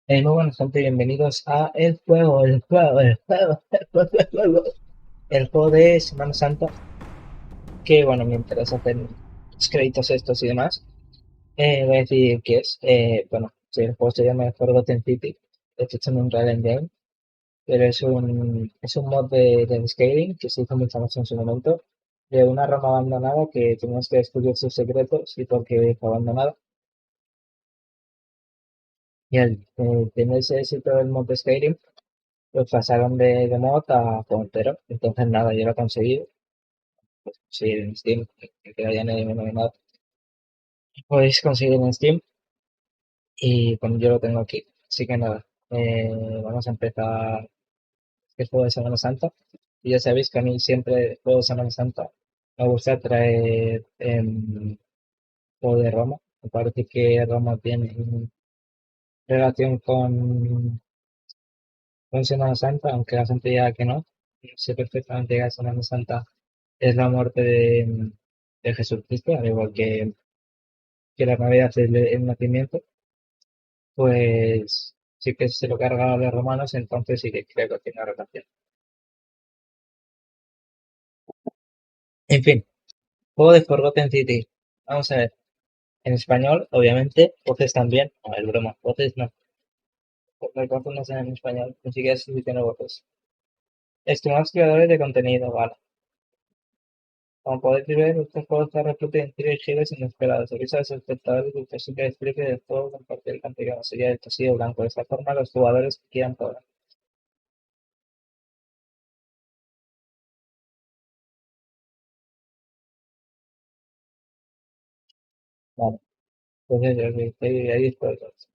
Muy buenas gente, bienvenidos a el juego de Semana Santa, que bueno, mientras hacen los créditos estos y demás, voy a decir qué es. Bueno, sí, el juego se llama Forgotten City, de hecho es un real game, pero es un mod de Skyrim que se hizo muy famoso en su momento, de una Roma abandonada que tenías que descubrir sus secretos y por qué fue abandonada. Y al tener ese éxito del mod de Skyrim, pues pasaron de mod a juego entero. Entonces nada, yo lo he conseguido. Pues sí, en Steam, que ya no hay nada. Podéis conseguir en Steam y bueno, yo lo tengo aquí. Así que nada, vamos a empezar el juego de Semana Santa. Y ya sabéis que a mí siempre el juego de Semana Santa me gusta traer juego de Roma. Me parece que Roma tiene relación con Semana Santa, aunque la gente diga que no. Sé perfectamente que la Semana Santa es la muerte de Jesucristo, al igual que la Navidad es el nacimiento, pues sí que se lo cargan los romanos, entonces sí que creo que tiene relación. En fin, juego de Forgotten City. Vamos a ver, en español, obviamente, voces también, no, es broma, voces no, los voces no son en español, ni siquiera sé si tiene voces. Estimados creadores de contenido, vale. Como podéis ver, este juego está repleto de intrigas y giros inesperados. Avisa a los espectadores de que siempre explique de todo compartir el contenido sería de tosido blanco. De esta forma, los jugadores que quieran podrán. Vale, pues eso, hay spoilers.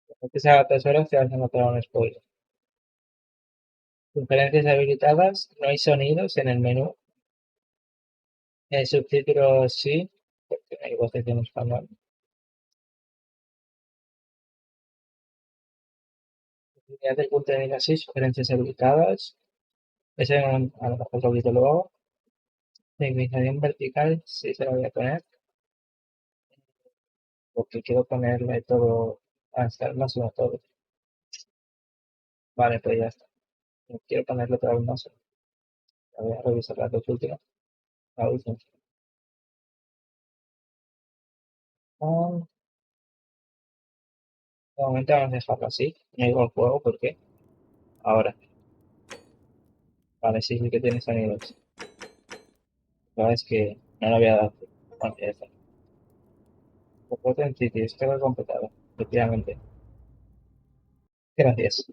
Después que se haga 3 horas, te vas a encontrar un spoiler. Sugerencias habilitadas, no hay sonidos en el menú. Subtítulos sí, porque no hay voces en español. Unidad del contenido sí, sugerencias habilitadas. Ese a lo mejor lo quito luego. Minimización vertical, sí se lo voy a poner, porque quiero ponerle todo, a estar más o todo. Vale, pues ya está. Quiero ponerle todo el más. Voy a revisar las dos últimas. La última. Ah, de momento vamos a dejarlo así. No digo el juego, ¿por qué? Ahora. Vale, sí, sí que tiene sonidos. La verdad es que no lo había dado. Bueno, ya está. Forgotten City, esto lo completado. Efectivamente. Gracias.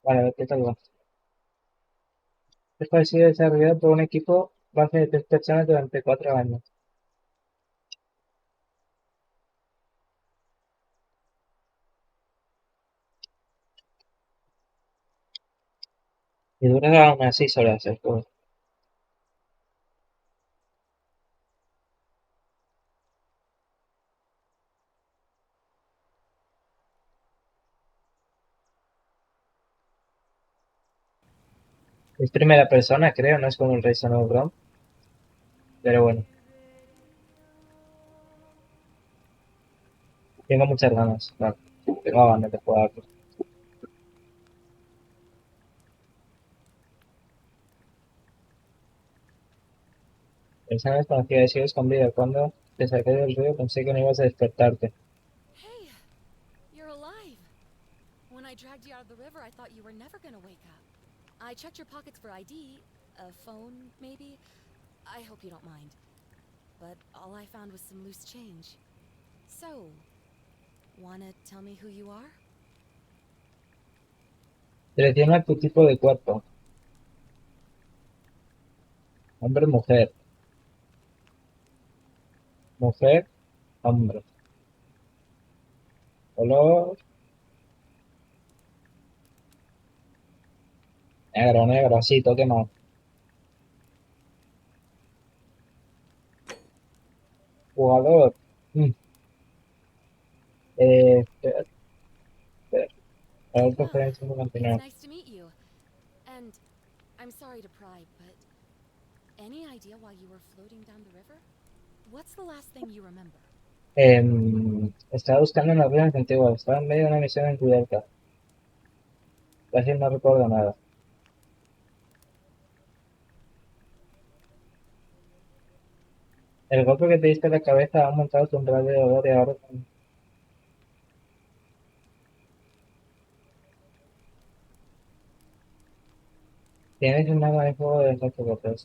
Vale, a ver qué tal va. Esto ha sido desarrollado por un equipo base de 3 personas durante 4 años. Y dura unas 6 horas el juego. Es primera persona, creo, no es como el Rey Sonobron. Pero bueno, tengo muchas ganas. Vale, tengo ganas de jugarlo. Esa vez conocí a sido escondido. Cuando te saqué del río pensé que no ibas a despertarte. Hey, you're alive. When I dragged you out of the river, I thought you were never gonna wake up. I checked your pockets for ID, a phone, maybe. I hope you don't mind. But all I found was some loose change. So, wanna tell me who you are? Selecciona tu tipo de cuerpo. Hombre, mujer. Mujer, hombre. Color, negro, negro, así, toque más. Jugador. Mm, espera, espera. A ver, Ah, preferencia de it's continuar. nice to meet you. And I'm sorry to pry, but Any idea why you were floating down the river? What's the last thing you remember? Estaba buscando en las ruinas antiguas. Estaba en medio de una misión encubierta. Casi no recuerdo nada. El golpe que te diste en la cabeza ha aumentado tu umbral de dolor y ahora tienes un arma de fuego de sacerdote.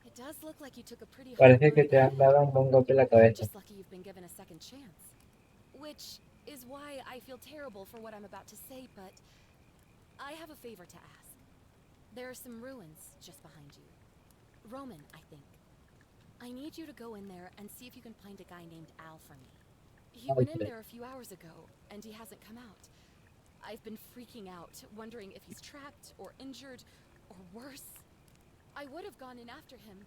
It does look like you took a pretty hard Parece blow que to the te han head. dado un buen golpe en la You're cabeza. just lucky you've been given a second chance. Which is why I feel terrible for what I'm about to say, but I have a favor to ask. There are some ruins just behind you. Roman, I think. I need you to go in there and see if you can find a guy named Al for me. He went in there a few hours ago, and he hasn't come out. I've been freaking out, wondering if he's trapped or injured or worse. I would have gone in after him,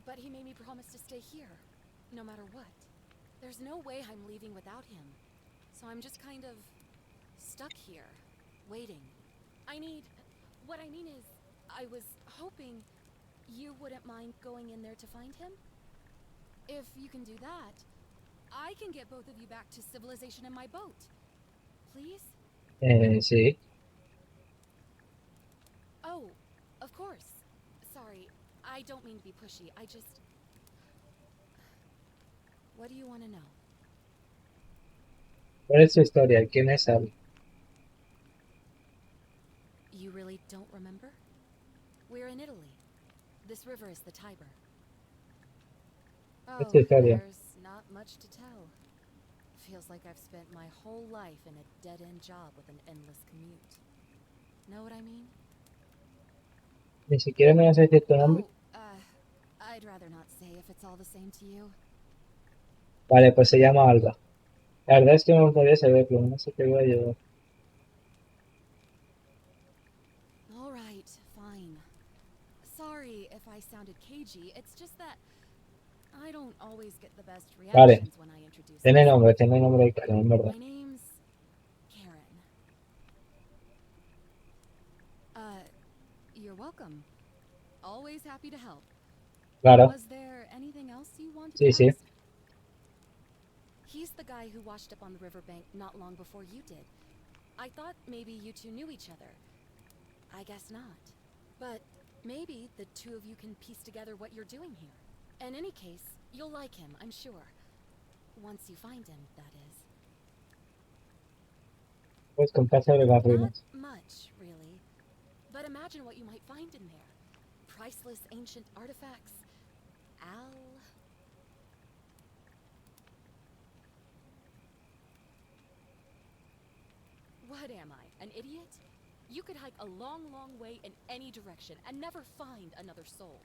but he made me promise to stay here, no matter what. There's no way I'm leaving without him, so I'm just kind of stuck here, waiting. What I mean is, I was hoping you wouldn't mind going in there to find him? If you can do that, I can get both of you back to civilization in my boat. Please? Sí. Oh, of course. Sorry, I don't mean to be pushy. What do you want to know? ¿Cuál es su historia? ¿Quién es Al? You really don't remember? We're in Italy. This river is the Tiber. ¿Cuál es Oh, su historia? there's not much to tell. Feels like I've spent my whole life in a dead-end job with an endless commute. Know what I mean? Ni siquiera me vas a decir tu nombre. Oh, I'd rather not say if it's all the same to you. Vale, pues se llama Alba. La verdad es que me gustaría saber, pero no sé qué voy a ayudar. All right, fine. Sorry if I sounded cagey. It's just that I don't always get the best Vale, reactions when I introduce myself. tiene nombre de Karen, en verdad. My name's Karen. You're welcome. Always happy to help. Claro, Was there anything else you wanted sí, to sí. ask? He's the guy who washed up on the riverbank not long before you did. I thought maybe you two knew each other. I guess not. But maybe the two of you can piece together what you're doing here. In any case, you'll like him, I'm sure. Once you find him, that is. Pues contar sobre las Not ruinas. much, really. But imagine what you might find in there. Priceless ancient artifacts. Al... What am I, an idiot? You could hike a long, long way in any direction and never find another soul.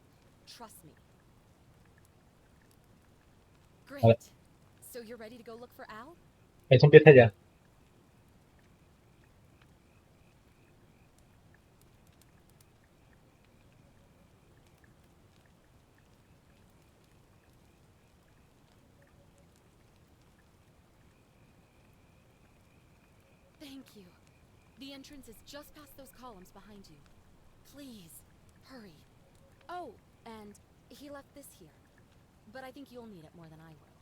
Trust me. Great. Vale, So you're ready to go look for Al? esto empieza ya. Thank you. The entrance is just past those columns behind you. Please, hurry. Oh, and he left this here. But I think you'll need it more than I will.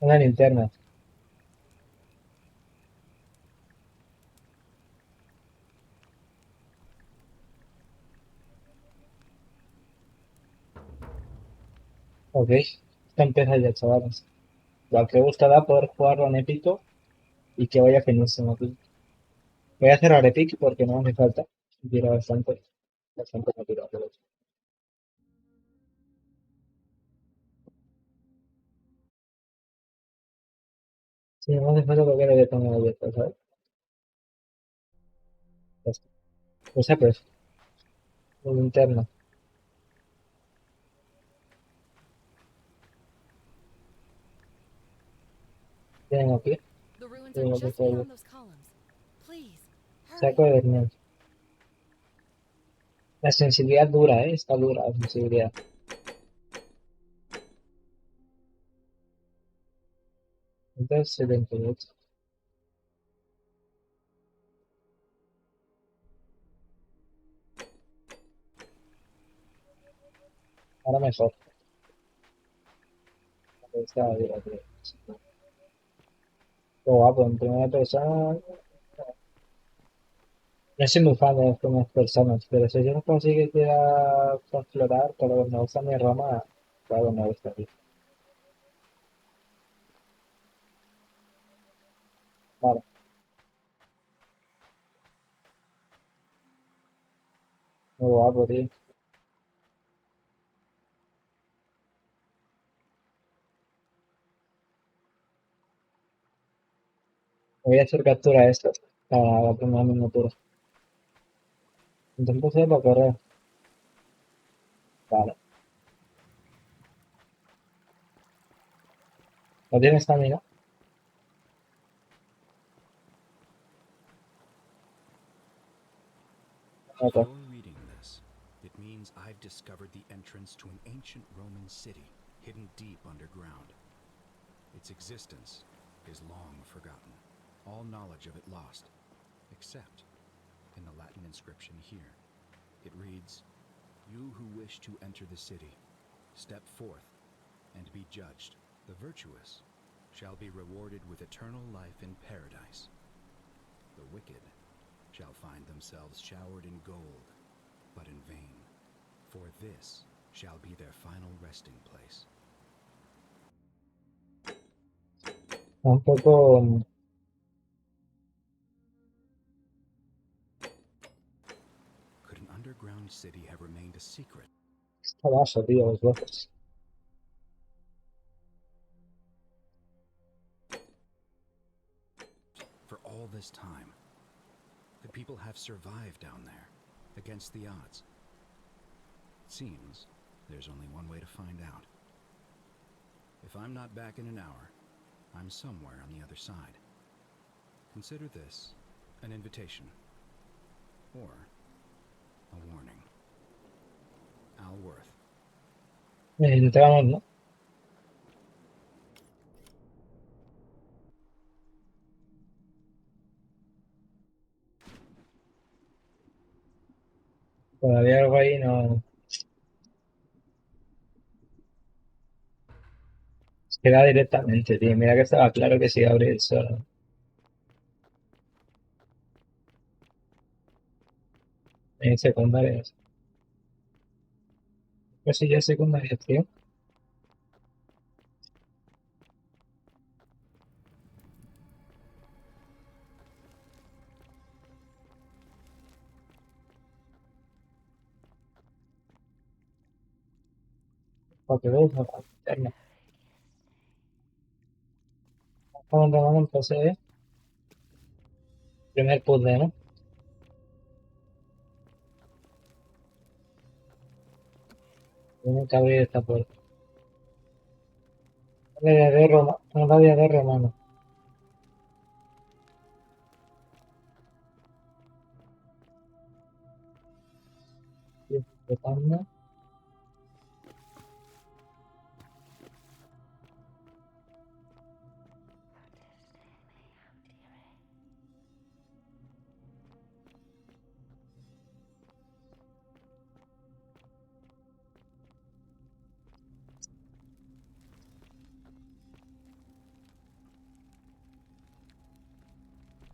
Una linterna. Ok, esto empieza ya, chavales. Lo que gustará poder jugarlo en épico y que vaya finísimo. Voy a cerrar Epic porque no me falta. Tira bastante. Bastante no tira, pero sí, no hace falta porque lo voy a poner abierto, ¿sabes? Ya está. Pues pues, la linterna. Tienen aquí. The ruins are Tienen lo que just puedo. beyond those columns. Please, hurry. Saco de verniz. La sensibilidad dura, está dura la sensibilidad. Entonces 78. Ahora mejor. Está dura, tío. Pero guapo, en primera persona. No soy muy fan de las primeras personas, pero si yo no consigo que quiera explorar, pero me gusta mi Roma, claro, me gusta, tío. Vale, muy guapo, tío. Voy a hacer captura de esto para la primera miniatura. Entonces lo correo. Vale. ¿Lo tienes también, no? If Ok. you're reading this, it means I've discovered the entrance to an ancient Roman city hidden deep underground. Its existence is long forgotten, all knowledge of it lost, except in the Latin inscription here. It reads, "You who wish to enter the city, step forth and be judged. The virtuous shall be rewarded with eternal life in paradise. The wicked shall find themselves showered in gold, but in vain, for this shall be their final resting place." Un poco. Could an underground city have remained a secret Está vaso, tío, los huevos. for all this time? Could people have survived down there, against the odds? It seems there's only one way to find out. If I'm not back in an hour, I'm somewhere on the other side. Consider this an invitation, or a warning. Alworth. Entramos, ¿no? Todavía algo ahí no. Queda directamente, tío. Mira que estaba claro que sí abrir solo. En secundarias. Pues sí, ya secundarias, tío. Porque ves, no, interno. Vamos tomando entonces, primer puzzle, ¿no? Tengo que abrir esta puerta. Un radiador romano. Disfrutando.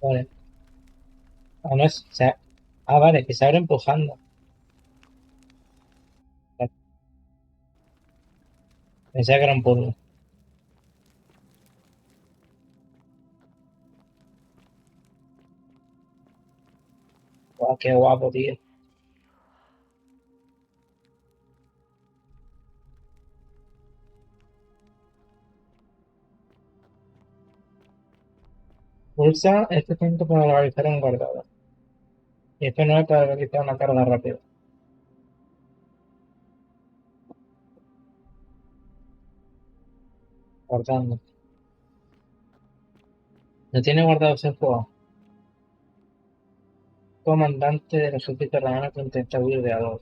Vale. Ah, no es, o sea, vale, que se abre empujando. Pensaba que era un puzzle. Guau, qué guapo, tío. Pulsa este punto para realizar un guardado. Y esto no es para realizar una carga rápida. Guardando. ¿No tiene guardados el juego? comandante del ejército romano que intenta huir de algo.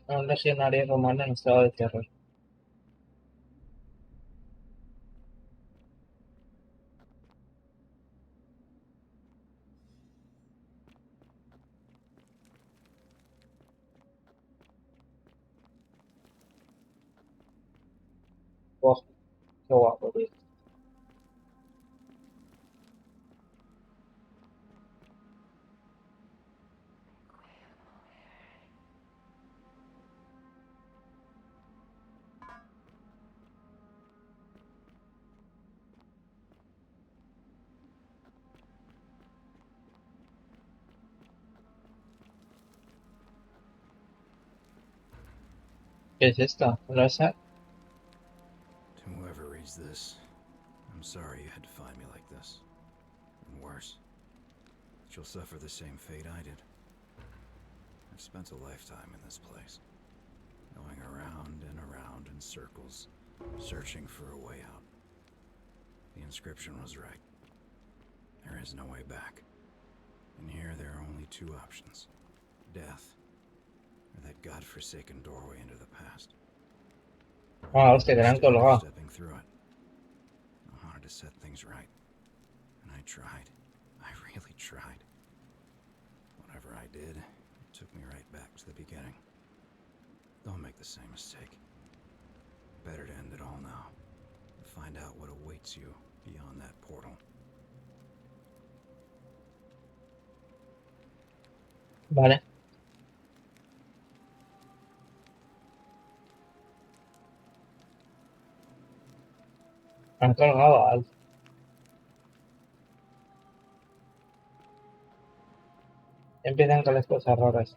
Un legionario romano en estado de terror. Oh, qué guapo, tío. ¿Qué es esto? ¿Rosa? To whoever reads this, I'm sorry you had to find me like this. And worse, that you'll suffer the same fate I did. I've spent a lifetime in this place, going around and around in circles, searching for a way out. The inscription was right. There is no way back. And here there are only two options. Death, or that godforsaken doorway into the past. Ah, hostia, que le han colgado. Stepping through it. I wanted to set things right. And I tried. I really tried. Whatever I did, it took me right back to the beginning. Don't make the same mistake. Better to end it all now. And find out what awaits you beyond that portal. Vale. Han colgado a algo. Empiezan con las cosas raras.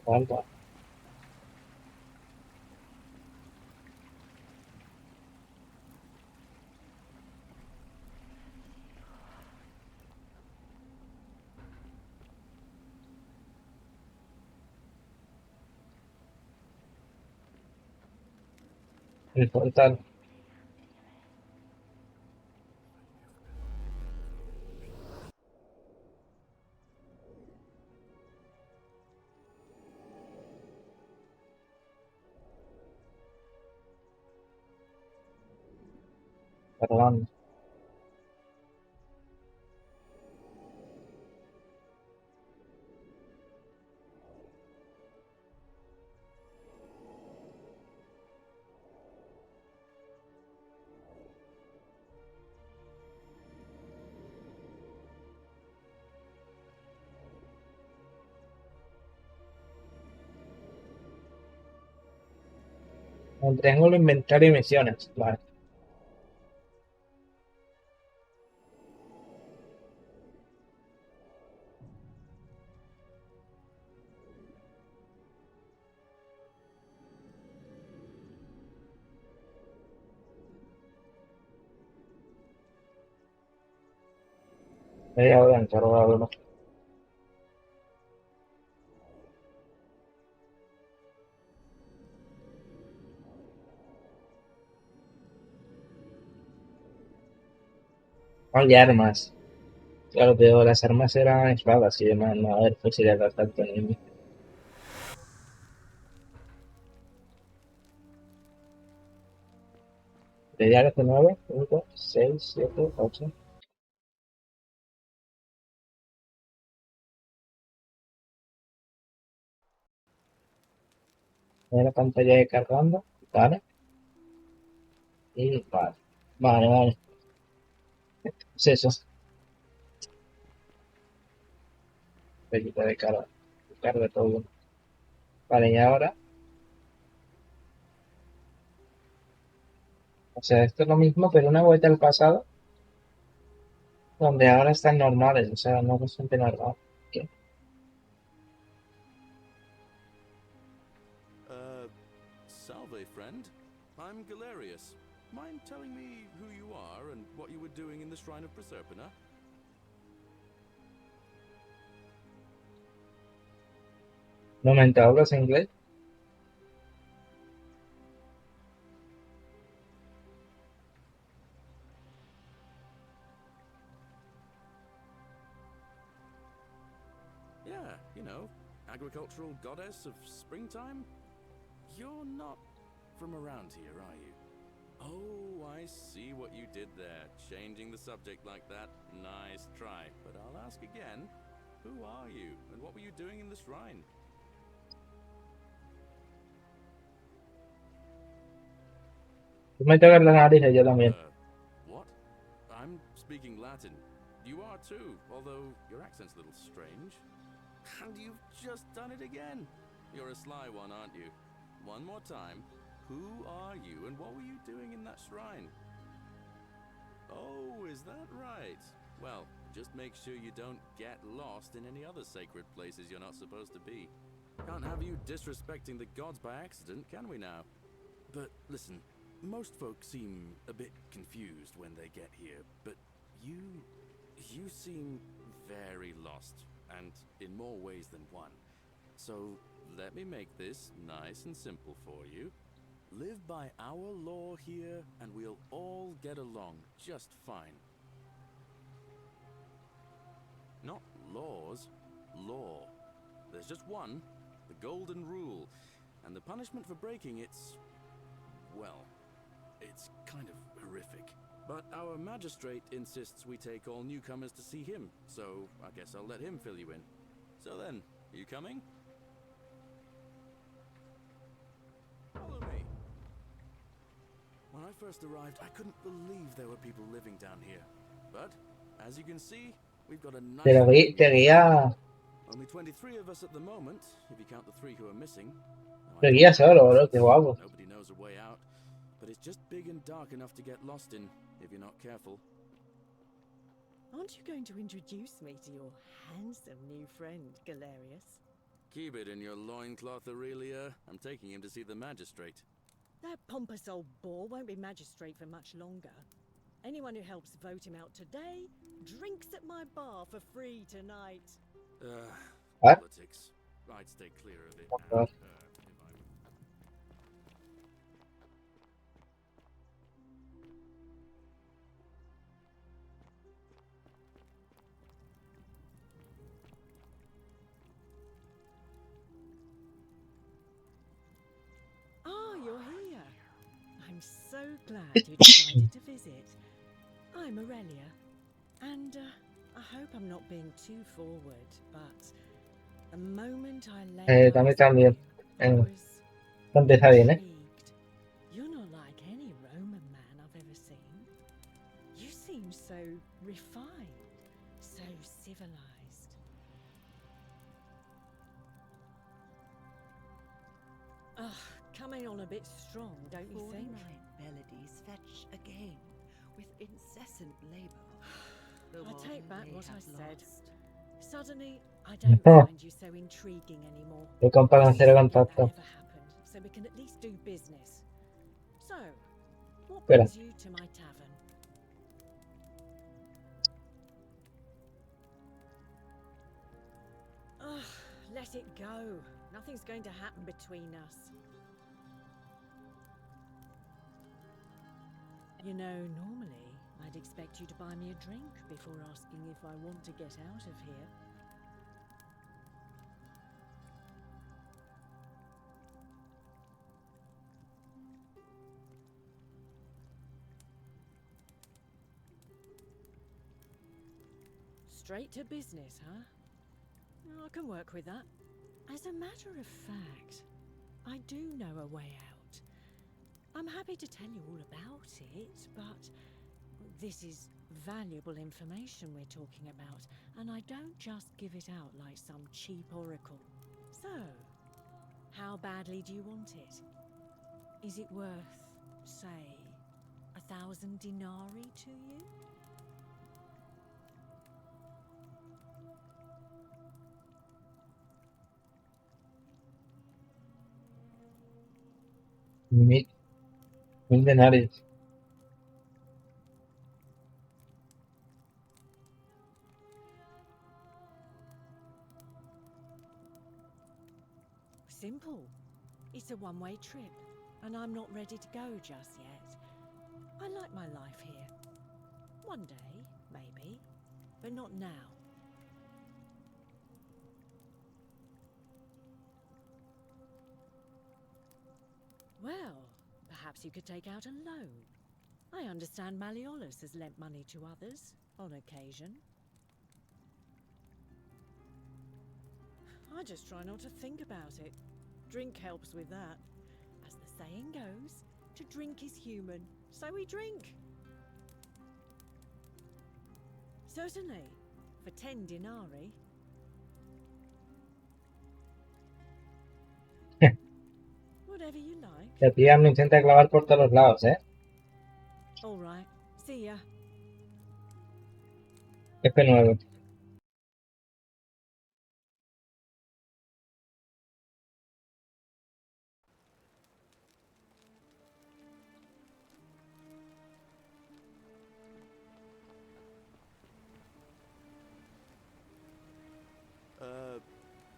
Falta. El portal. Cargando. Un triángulo, inventario y misiones. Vale. Media hora encargado. Hay armas. Claro, pero las armas eran espadas y demás. No, a ver, fusiles de asalto enemigo. De ya 9, 5, 6, 7, 8. La pantalla de cargando. Vale. Y vale. Vale, vale. Es eso. Pelita de carga. Carga todo. Vale, y ahora. O sea, esto es lo mismo, pero una vuelta al pasado. Donde ahora están normales. O sea, no bastante normal. ¿Qué? Salve, friend. I'm Galerius. Mind telling me who you are and what you were doing in the Shrine of Proserpina? Un momento, ¿hablas inglés? Yeah, you know, agricultural goddess of springtime? You're not from around here, are you? Oh, I see what you did there. Changing the subject like that. Nice try. But I'll ask again. Who are you? And what were you doing in the shrine? Tú me tocas las narices, yo también. What? I'm speaking Latin. You are too, although your accent's a little strange. And you've just done it again. You're a sly one, aren't you? One more time. Who are you and what were you doing in that shrine? Oh, is that right? Well, just make sure you don't get lost in any other sacred places you're not supposed to be. Can't have you disrespecting the gods by accident, can we now? But listen, most folks seem a bit confused when they get here, but you seem very lost, and in more ways than one. So let me make this nice and simple for you. Live by our law here, and we'll all get along just fine. Not laws, law. There's just one, the golden rule, and the punishment for breaking it's, well, it's kind of horrific. But our magistrate insists we take all newcomers to see him, so I guess I'll let him fill you in. So then, you coming? Follow me. When I first arrived, I couldn't believe there were people living down here. But, as you can see, we've got a nice... Te guía Only 23 of us at the moment, if you count the 3 who are missing. Te guía solo, bro, qué guapo. Nobody knows a way out, but it's just big and dark enough to get lost in, if you're not careful. Aren't you going to introduce me to your handsome new friend, Galerius? Keep it in your loincloth, Aurelia. I'm taking him to see the magistrate. That pompous old bore won't be magistrate for much longer. Anyone who helps vote him out today drinks at my bar for free tonight. What? Politics. I'd stay clear of it. God. Ah, you're here. I'm so glad you decided to visit. I'm Aurelia, and I hope I'm not being too forward, but the moment I laid Dame eyes on también. you, I was Empieza bien, ¿eh? intrigued. You're not like any Roman man I've ever seen. You seem so refined, so civilized. Ugh, coming on a bit strong, don't you think? 49 melodies fetch a game with incessant labor. I take back what I said. Lost. Suddenly, I don't find you so intriguing anymore. El compa con cero Something that contacto. never happened, so we can at least do business. So, what Espera. brings you to my tavern? Ugh, let it go. Nothing's going to happen between us. You know, normally, I'd expect you to buy me a drink before asking if I want to get out of here. Straight to business, huh? I can work with that. As a matter of fact, I do know a way out. I'm happy to tell you all about it, but this is valuable information we're talking about, and I don't just give it out like some cheap oracle. So, how badly do you want it? Is it worth, say, 1,000 denarii to you? Mil denarios. simple. It's a one-way trip, and I'm not ready to go just yet. I like my life here. One day, maybe, but not now. Well, perhaps you could take out a loan. I understand Malleolus has lent money to others, on occasion. I just try not to think about it. Drink helps with that. As the saying goes, to drink is human, so we drink. Certainly, for 10 denarii. Whatever you like. La tía me intenta clavar por todos los lados, ¿eh? All right, see ya. F9.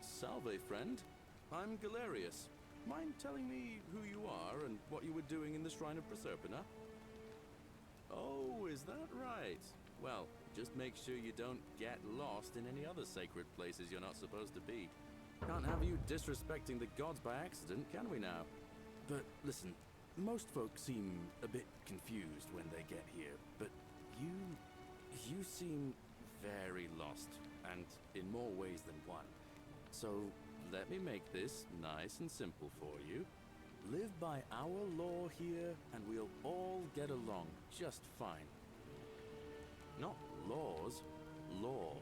Salve, friend. I'm Galerius. Mind telling me who you are and what you were doing in the Shrine of Proserpina? Oh, is that right? Well, just make sure you don't get lost in any other sacred places you're not supposed to be. Can't have you disrespecting the gods by accident, can we now? But listen, most folks seem a bit confused when they get here, but you seem very lost, and in more ways than one. So, let me make this nice and simple for you. Live by our law here, and we'll all get along just fine. Not laws, law.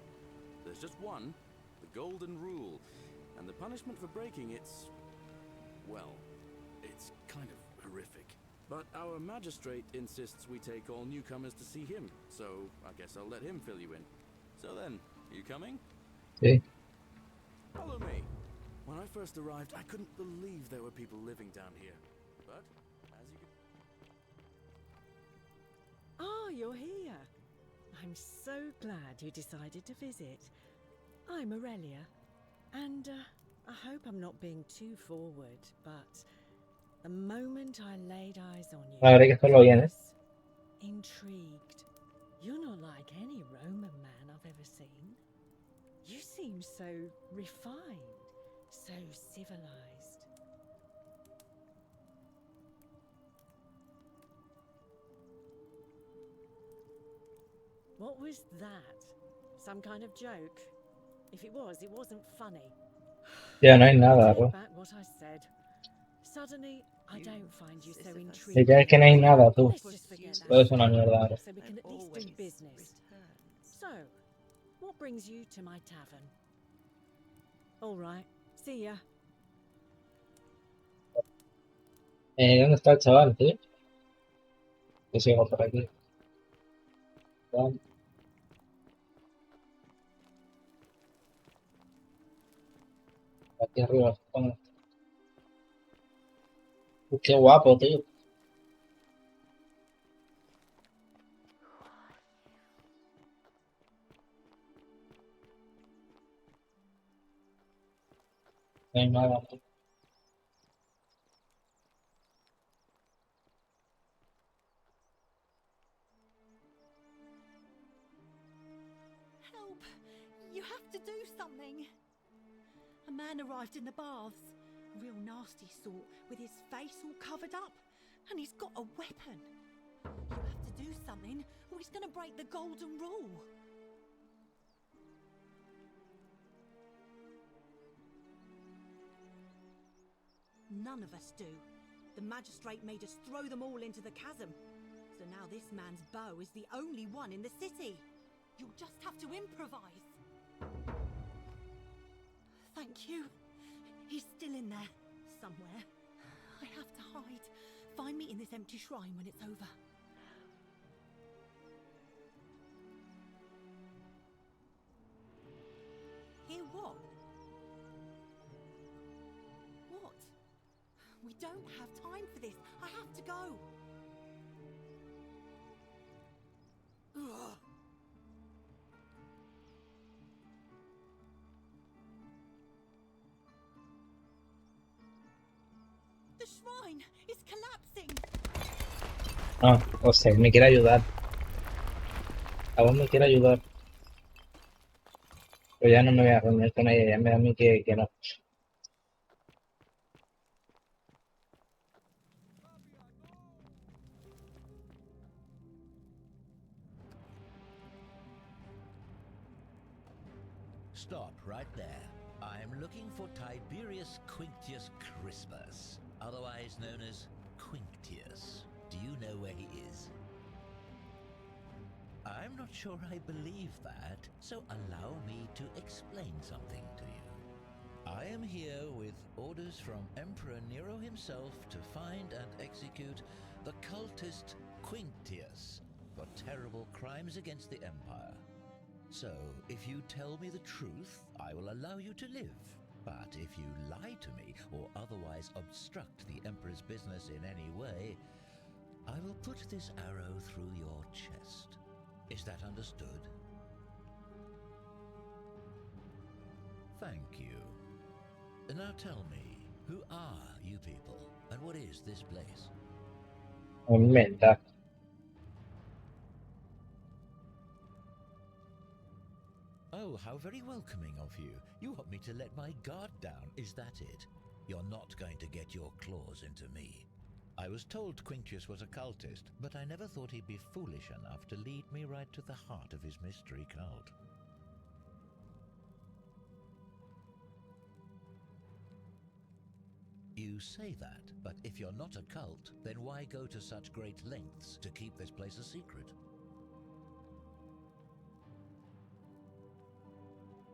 There's just one, the golden rule, and the punishment for breaking it's, well, it's kind of horrific. But our magistrate insists we take all newcomers to see him, so I guess I'll let him fill you in. So then, you coming? Sí. Follow me. When I first arrived, I couldn't believe there were people living down here. But, as you can... Ah, you're here. I'm so glad you decided to visit. I'm Aurelia, and I hope I'm not being too forward, but the moment I laid eyes on you, Habrá que hacerlo bien, ¿eh? I was intrigued. You're not like any Roman man I've ever seen. You seem so refined, so civilized. What was that? Some kind of joke? If it was, it wasn't funny. Ya no hay nada, Take bro. back what I said. Suddenly, I don't find you so Ya intriguing. es que no hay nada, tú. Let's just forget Todo es that. una mierda ahora. So we can at least do business. So, what brings you to my tavern? All right, see ya. ¿Dónde está el chaval, tío? Que sigo por aquí. Vale. Aquí arriba. Toma. Qué guapo, tío. No hay nada, tío. Help! You have to do something! A man arrived in the baths. A real nasty sort, with his face all covered up. And he's got a weapon. You have to do something, or he's gonna break the golden rule. None of us do. The magistrate made us throw them all into the chasm. So now this man's bow is the only one in the city. You'll just have to improvise. Thank you. He's still in there, somewhere. I have to hide. Find me in this empty shrine when it's over. Hear what? What? We don't have time for this. I have to go. Ugh. line is collapsing. Ah, o sea, me quiere ayudar. Aún me quiere ayudar. Pero ya no me voy a reunir con ella, ya me da a mí que no. Stop right there. I'm looking for Tiberius Quinctius Crispus, otherwise known as Quinctius. Do you know where he is? I'm not sure I believe that, so allow me to explain something to you. I am here with orders from Emperor Nero himself to find and execute the cultist Quinctius for terrible crimes against the Empire. So, if you tell me the truth, I will allow you to live. But if you lie to me or otherwise obstruct the Emperor's business in any way, I will put this arrow through your chest. Is that understood? Thank you. Now tell me, who are you people, and what is this place? Inventa. Oh, how very welcoming of you. You want me to let my guard down, is that it? You're not going to get your claws into me. I was told Quinctius was a cultist, but I never thought he'd be foolish enough to lead me right to the heart of his mystery cult. You say that, but if you're not a cult, then why go to such great lengths to keep this place a secret?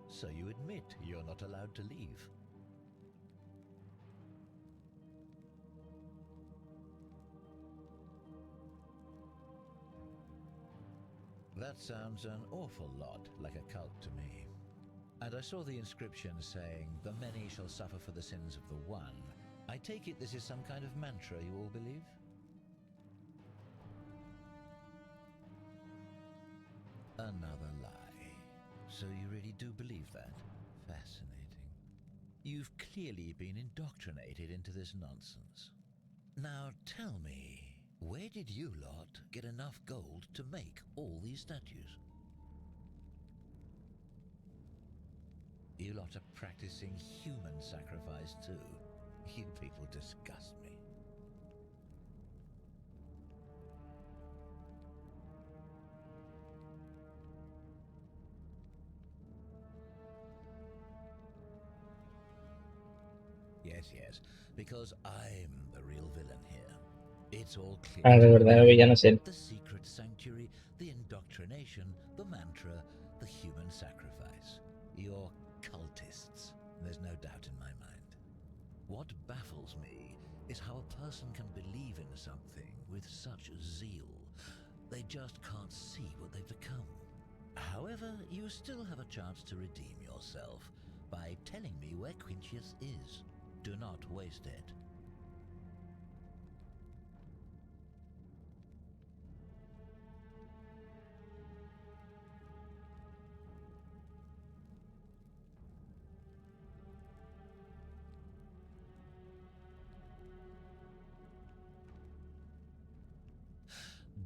So you admit you're not allowed to leave? That sounds an awful lot like a cult to me. And I saw the inscription saying, "The many shall suffer for the sins of the one." I take it this is some kind of mantra you all believe? Another lie. So you really do believe that? Fascinating. You've clearly been indoctrinated into this nonsense. Now tell me, where did you lot get enough gold to make all these statues? You lot are practicing human sacrifice too. You people disgust me. Yes, because I'm the real villain here. It's all clear. Ah, de to verdad, el me. villano es él. The secret sanctuary, the indoctrination, the mantra, the human sacrifice. You're cultists. There's no doubt in my mind. What baffles me is how a person can believe in something with such zeal. They just can't see what they've become. However, you still have a chance to redeem yourself by telling me where Quinctius is. Do not waste it.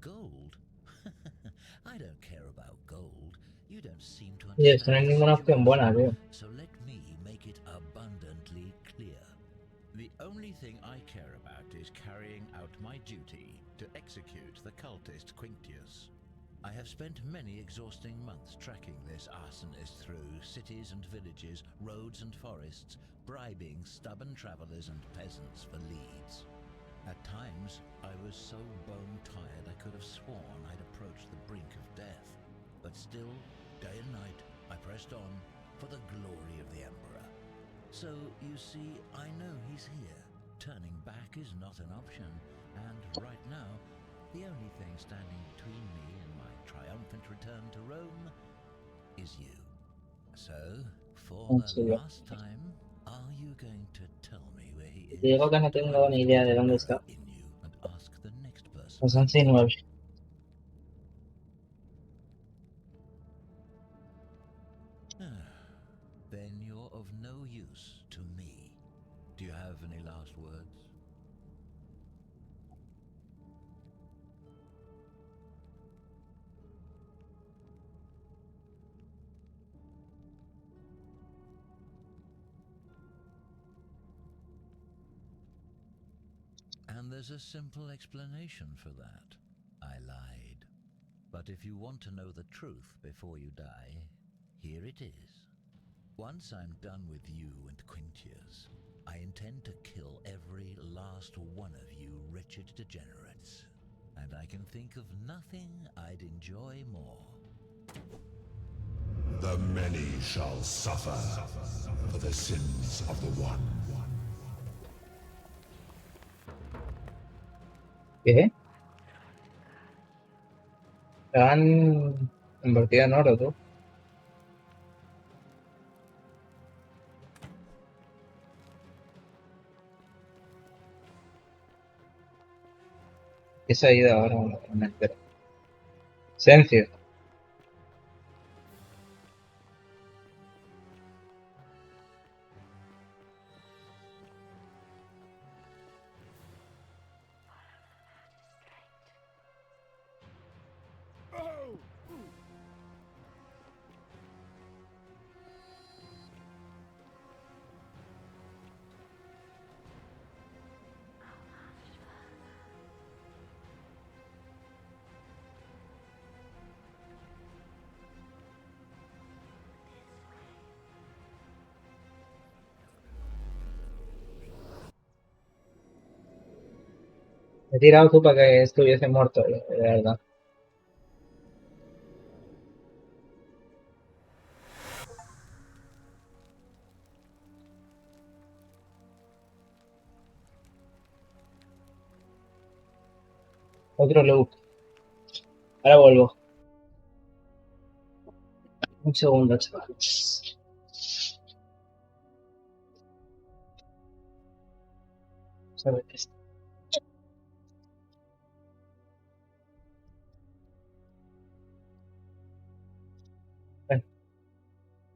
Gold? I don't care about gold. You don't seem to Y esto no hay understand the ninguna opción buena, situation. tío. So let me make it abundantly clear. The only thing I care about is carrying out my duty to execute the cultist Quinctius. I have spent many exhausting months tracking this arsonist through cities and villages, roads and forests, bribing stubborn travelers and peasants for leads. At times, I was so bone-tired I could have sworn I'd approached the brink of death. But still, day and night, I pressed on for the glory of the Emperor. So, you see, I know he's here. Turning back is not an option, and right now, the only thing standing between me and my triumphant return to Rome is you. So, for En the serio. last time, are you going to tell me where he is? Digo que no Do I tengo ni lift idea the de dónde arrow está. in you and ask the next person Las to 11 y hit? 9. Then you're of no use to me. Do you have any last words? And there's a simple explanation for that. I lied. But if you want to know the truth before you die, here it is. Once I'm done with you and Quintius, I intend to kill every last one of you wretched degenerates. And I can think of nothing I'd enjoy more. The many shall suffer for the sins of the one. ¿Qué? Te han convertido en oro, tú. ¿Qué se ha ido ahora? No me entero. Silencio. Me he tirado tú para que estuviese muerto, de verdad. Otro loop. Ahora vuelvo. Un segundo, chaval. ¿Sabes qué?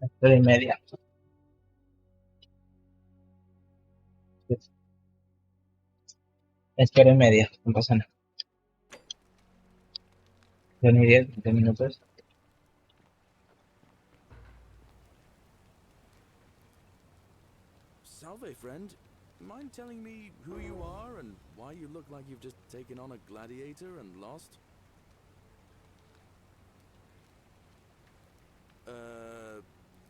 Estoy en media. Espero en media, no pasa nada. Ya ni 10, 20 minutos. Salve, friend. Mind telling me who you are and why you look like you've just taken on a gladiator and lost?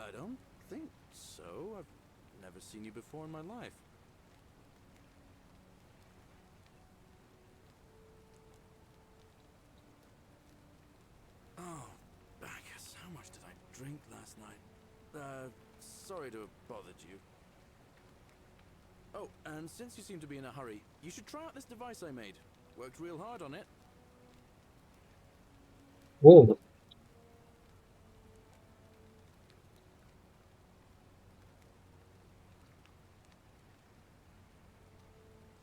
I don't think so. I've never seen you before in my life. Oh, Bacchus, how much did I drink last night? Sorry to have bothered you. Oh, and since you seem to be in a hurry, you should try out this device I made. Worked real hard on it.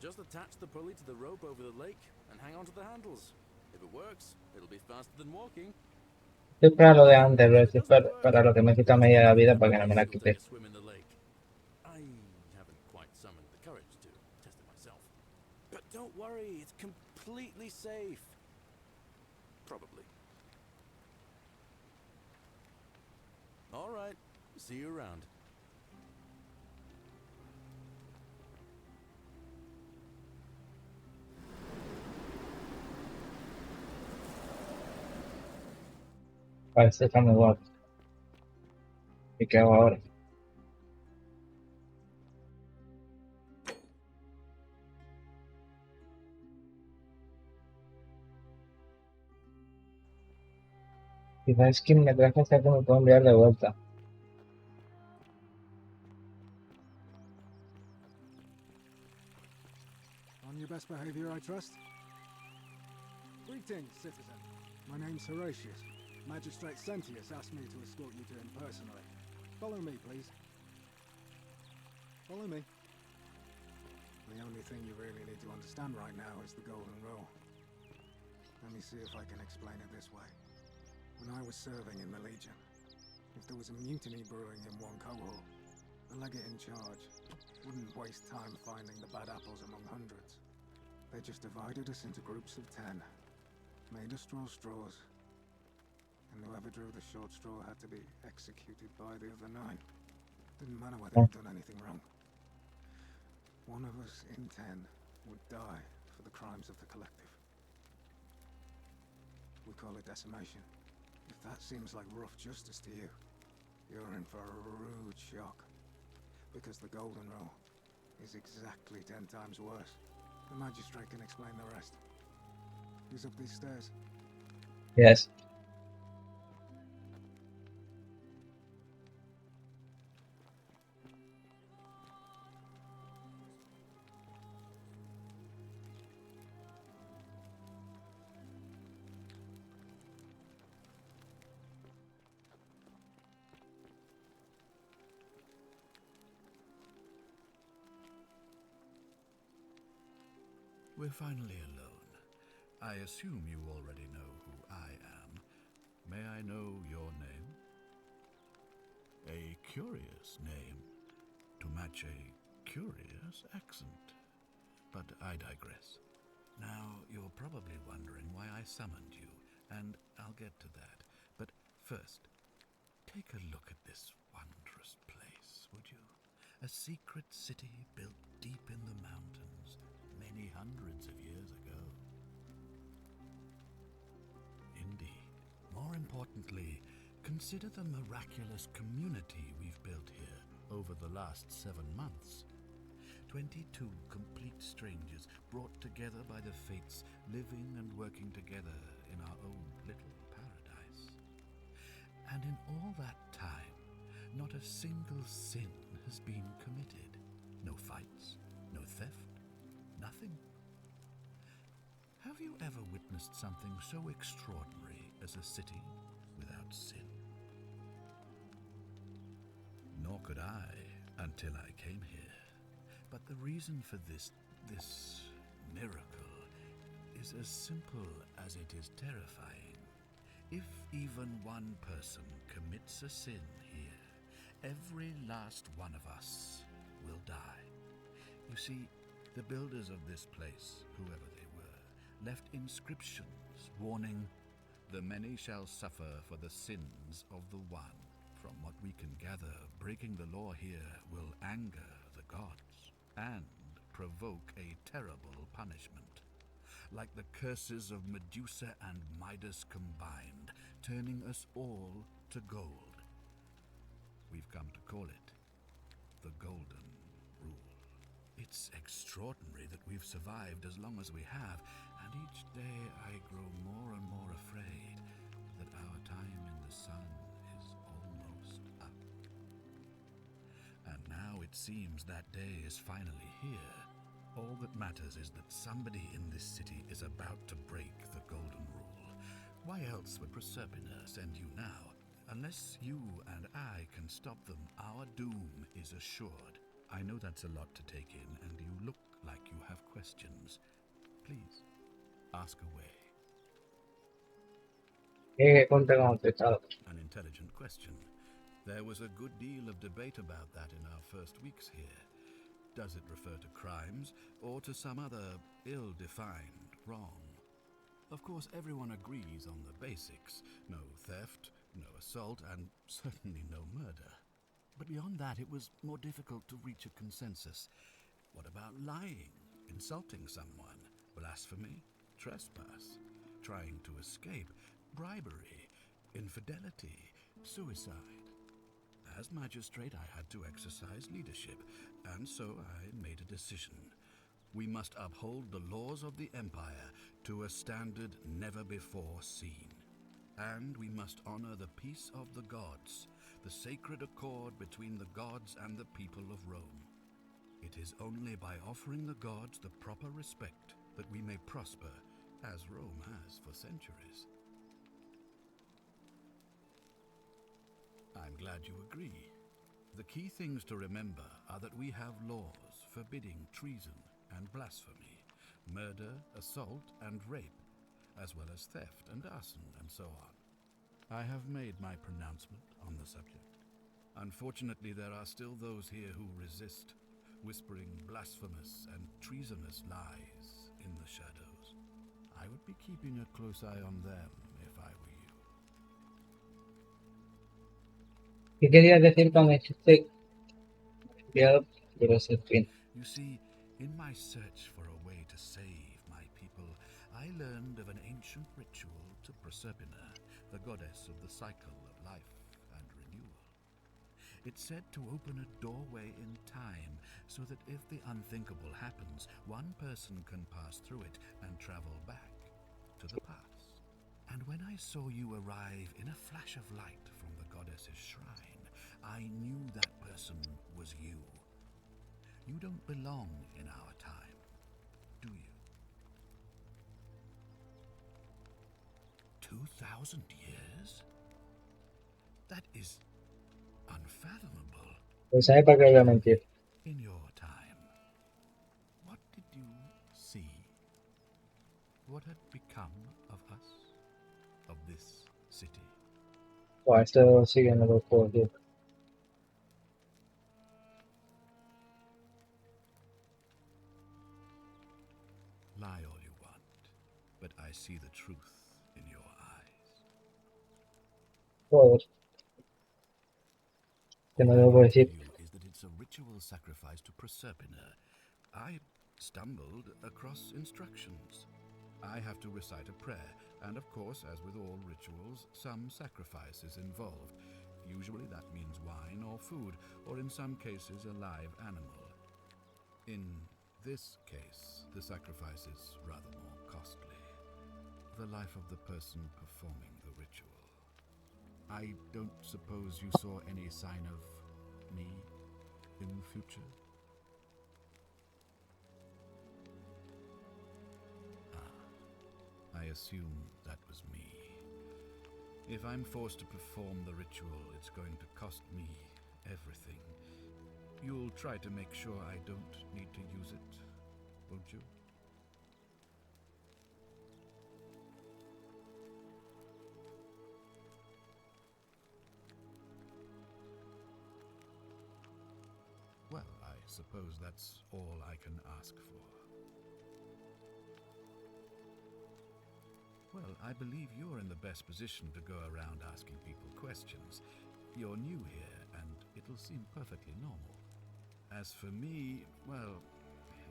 Just attach the pulley to the rope over the lake and hang on to the handles. If it works, it'll be faster than walking. Estoy para lo de antes, pero estoy para lo que me quita media de la vida para que no me la quite. I haven't quite summoned the courage to test it myself. But don't worry, it's completely safe. Probably. All right, see you around. Vale, este está muy guapo. ¿Y qué hago ahora? Quizás es que me traje hasta que me puedo enviar de vuelta. On your best behavior, I trust? Greetings, citizen. My name's Horatius. Magistrate Sentius asked me to escort you to him personally. Follow me, please. Follow me. The only thing you really need to understand right now is the golden rule. Let me see if I can explain it this way. When I was serving in the Legion, if there was a mutiny brewing in one cohort, the legate in charge wouldn't waste time finding the bad apples among hundreds. They just divided us into groups of 10, made us draw straws, and whoever drew the short straw had to be executed by the other 9. Didn't matter whether they'd done anything wrong. One of us in 10 would die for the crimes of the collective. We call it decimation. If that seems like rough justice to you, you're in for a rude shock. Because the Golden Row is exactly 10 times worse. The magistrate can explain the rest. He's up these stairs. Yes. We're finally alone. I assume you already know who I am. May I know your name? A curious name to match a curious accent. But I digress. Now, you're probably wondering why I summoned you, and I'll get to that. But first, take a look at this wondrous place, would you? A secret city built deep in the mountains, many hundreds of years ago. Indeed. More importantly, consider the miraculous community we've built here over the last 7 months. 22 complete strangers brought together by the fates, living and working together in our own little paradise. And in all that time, not a single sin has been committed. No fights, no theft, nothing. Have you ever witnessed something so extraordinary as a city without sin? Nor could I until I came here. But the reason for this miracle is as simple as it is terrifying. If even one person commits a sin here, every last one of us will die. You see, the builders of this place, whoever they were, left inscriptions warning, "The many shall suffer for the sins of the one." From what we can gather, breaking the law here will anger the gods and provoke a terrible punishment, like the curses of Medusa and Midas combined, turning us all to gold. We've come to call it the Golden Rule. It's extraordinary that we've survived as long as we have, and each day I grow more and more afraid that our time in the sun is almost up. And now it seems that day is finally here. All that matters is that somebody in this city is about to break the Golden Rule. Why else would Proserpina send you now? Unless you and I can stop them, our doom is assured. I know that's a lot to take in, and you look like you have questions. Please, ask away. Cuenta con pescado. An intelligent question. There was a good deal of debate about that in our first weeks here. Does it refer to crimes, or to some other ill-defined wrong? Of course, everyone agrees on the basics. No theft, no assault, and certainly no murder. But beyond that, it was more difficult to reach a consensus. What about lying, insulting someone, blasphemy, trespass, trying to escape, bribery, infidelity, suicide? As magistrate, I had to exercise leadership, and so I made a decision. We must uphold the laws of the Empire to a standard never before seen. And we must honor the peace of the gods, the sacred accord between the gods and the people of Rome. It is only by offering the gods the proper respect that we may prosper, as Rome has for centuries. I'm glad you agree. The key things to remember are that we have laws forbidding treason and blasphemy, murder, assault, and rape, as well as theft and arson and so on. I have made my pronouncement on the subject. Unfortunately, there are still those here who resist, whispering blasphemous and treasonous lies in the shadows. I would be keeping a close eye on them if I were you. ¿Qué querías decir con este enviado? Quiero ser fin. You see, in my search for a way to save I learned of an ancient ritual to Proserpina, the goddess of the cycle of life and renewal. It's said to open a doorway in time so that if the unthinkable happens, one person can pass through it and travel back to the past. And when I saw you arrive in a flash of light from the goddess's shrine, I knew that person was you. You don't belong in our time, do you? 2,000 years? That is unfathomable. Pues sabe para qué voy a mentir. In your time, what did you see? What had become of us? Of this city? Bueno, esto sí que no lo puedo decir. Lie all you want, but I see the truth in your eyes. Joder. Que no lo puedo decir. Is that it's a ritual sacrifice to Proserpina. I stumbled across instructions. I have to recite a prayer, and of course, as with all rituals, some sacrifice is involved. Usually that means wine or food, or in some cases a live animal. In this case, the sacrifice is rather more costly. The life of the person performing the ritual. I don't suppose you saw any sign of me in the future? I assume that was me. If I'm forced to perform the ritual, it's going to cost me everything. You'll try to make sure I don't need to use it, won't you? Well, I suppose that's all I can ask for. Well, I believe you're in the best position to go around asking people questions. You're new here, and it'll seem perfectly normal. As for me, well,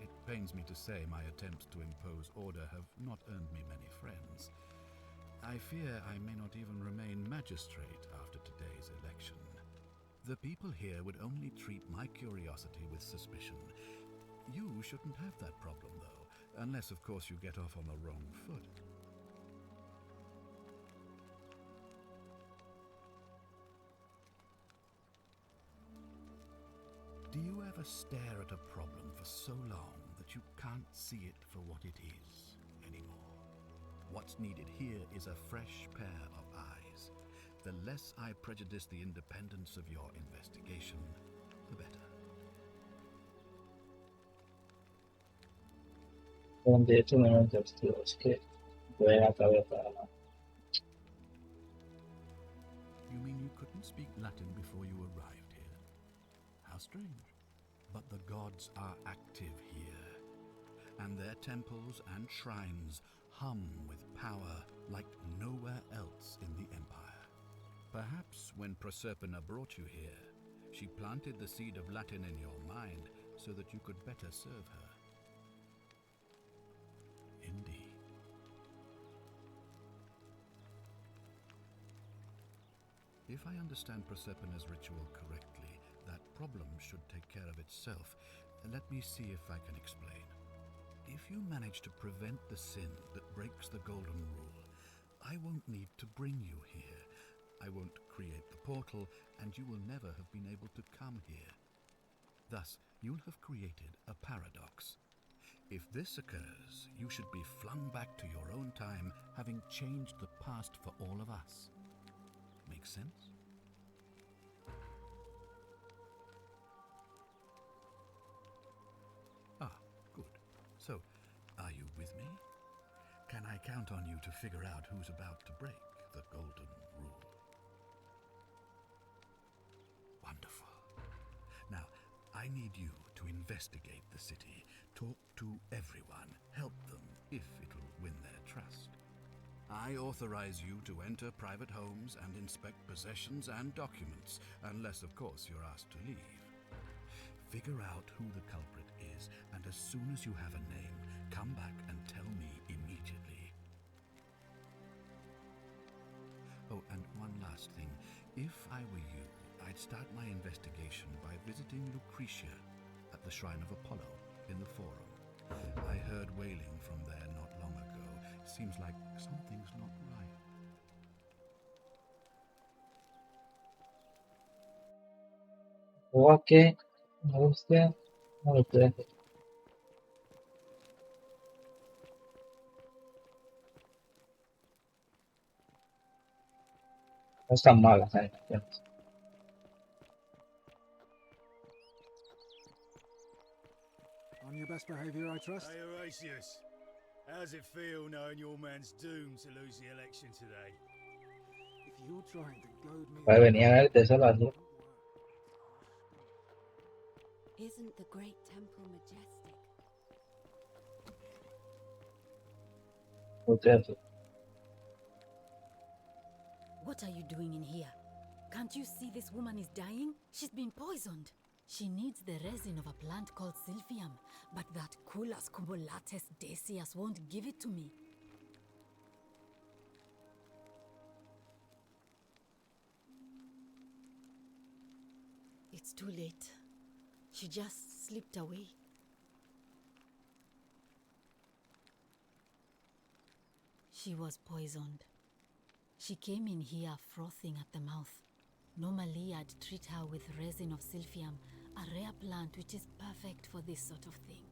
it pains me to say my attempts to impose order have not earned me many friends. I fear I may not even remain magistrate after today's election. The people here would only treat my curiosity with suspicion. You shouldn't have that problem, though, unless, of course, you get off on the wrong foot. Do you ever stare at a problem for so long that you can't see it for what it is anymore? What's needed here is a fresh pair of eyes. The less I prejudice the independence of your investigation, the better. De hecho, me lo tío, es que voy a la cabeza. You mean you couldn't speak Latin before you arrived here? How strange. But the gods are active here, and their temples and shrines hum with power like nowhere else in the Empire. Perhaps when Proserpina brought you here, she planted the seed of Latin in your mind so that you could better serve her. Indeed. If I understand Proserpina's ritual correctly, that problem should take care of itself. Let me see if I can explain. If you manage to prevent the sin that breaks the golden rule, I won't need to bring you here. I won't create the portal, and you will never have been able to come here. Thus, you'll have created a paradox. If this occurs, you should be flung back to your own time, having changed the past for all of us. Make sense? So, are you with me? Can I count on you to figure out who's about to break the golden rule? Wonderful. Now, I need you to investigate the city, talk to everyone, help them if it'll win their trust. I authorize you to enter private homes and inspect possessions and documents, unless, of course, you're asked to leave. Figure out who the culprit is, and as soon as you have a name, come back and tell me immediately. last thing. If I were you, I'd start my investigation by visiting Lucretia at the Shrine of Apollo in the Forum. I heard wailing from there not long ago. Seems like something's not right. Juego que me gusta. No lo puedo hacer. No están malas las animaciones. On your best behaviour, I trust? Hey, Horatius. How's it feel knowing your man's doomed to lose the election today? If you're trying to goad me... Vale, venía a verte solo así. Isn't the great temple majestic? No te hace. What are you doing in here? Can't you see this woman is dying? She's been poisoned. She needs the resin of a plant called silphium, but that Culus cubulatus decius won't give it to me. It's too late. She just slipped away. She was poisoned. She came in here frothing at the mouth. Normally, I'd treat her with resin of silphium, a rare plant which is perfect for this sort of thing.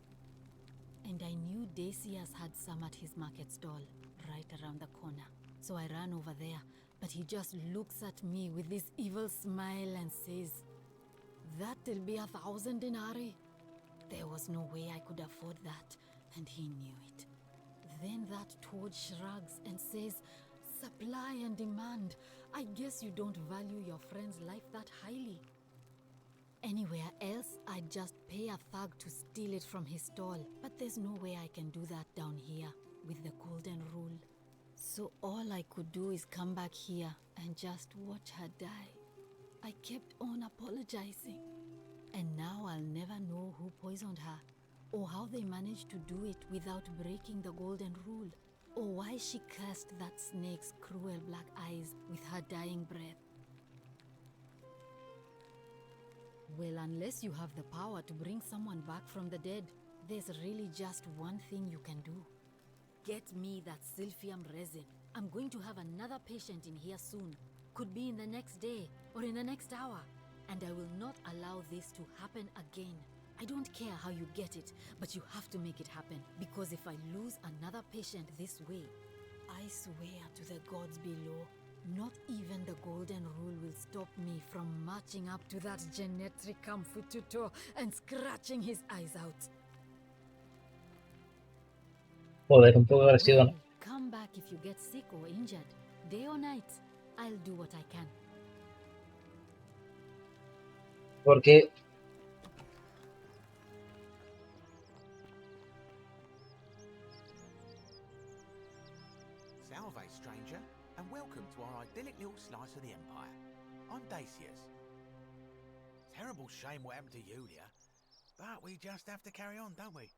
And I knew Decius had some at his market stall, right around the corner. So I ran over there, but he just looks at me with this evil smile and says, "That'll be 1,000 denarii." There was no way I could afford that, and he knew it. Then that toad shrugs and says, "Supply and demand. I guess you don't value your friend's life that highly." Anywhere else, I'd just pay a thug to steal it from his stall. But there's no way I can do that down here with the golden rule. So all I could do is come back here and just watch her die. I kept on apologizing. And now I'll never know who poisoned her, or how they managed to do it without breaking the golden rule, or why she cursed that snake's cruel black eyes with her dying breath. Well, unless you have the power to bring someone back from the dead, there's really just one thing you can do. Get me that silphium resin. I'm going to have another patient in here soon. Could be in the next day, or in the next hour. And I will not allow this to happen again. I don't care how you get it, but you have to make it happen. Because if I lose another patient this way, I swear to the gods below, not even the golden rule will stop me from marching up to that genetricum fututo and scratching his eyes out. Joder, un poco agresivo, ¿no? Well, come back if you get sick or injured. Day or night, I'll do what I can. Porque Salve, stranger, and welcome to our idyllic little slice of the Empire. I'm Decius. Terrible shame what happened to Yulia, but we just have to carry on, don't we?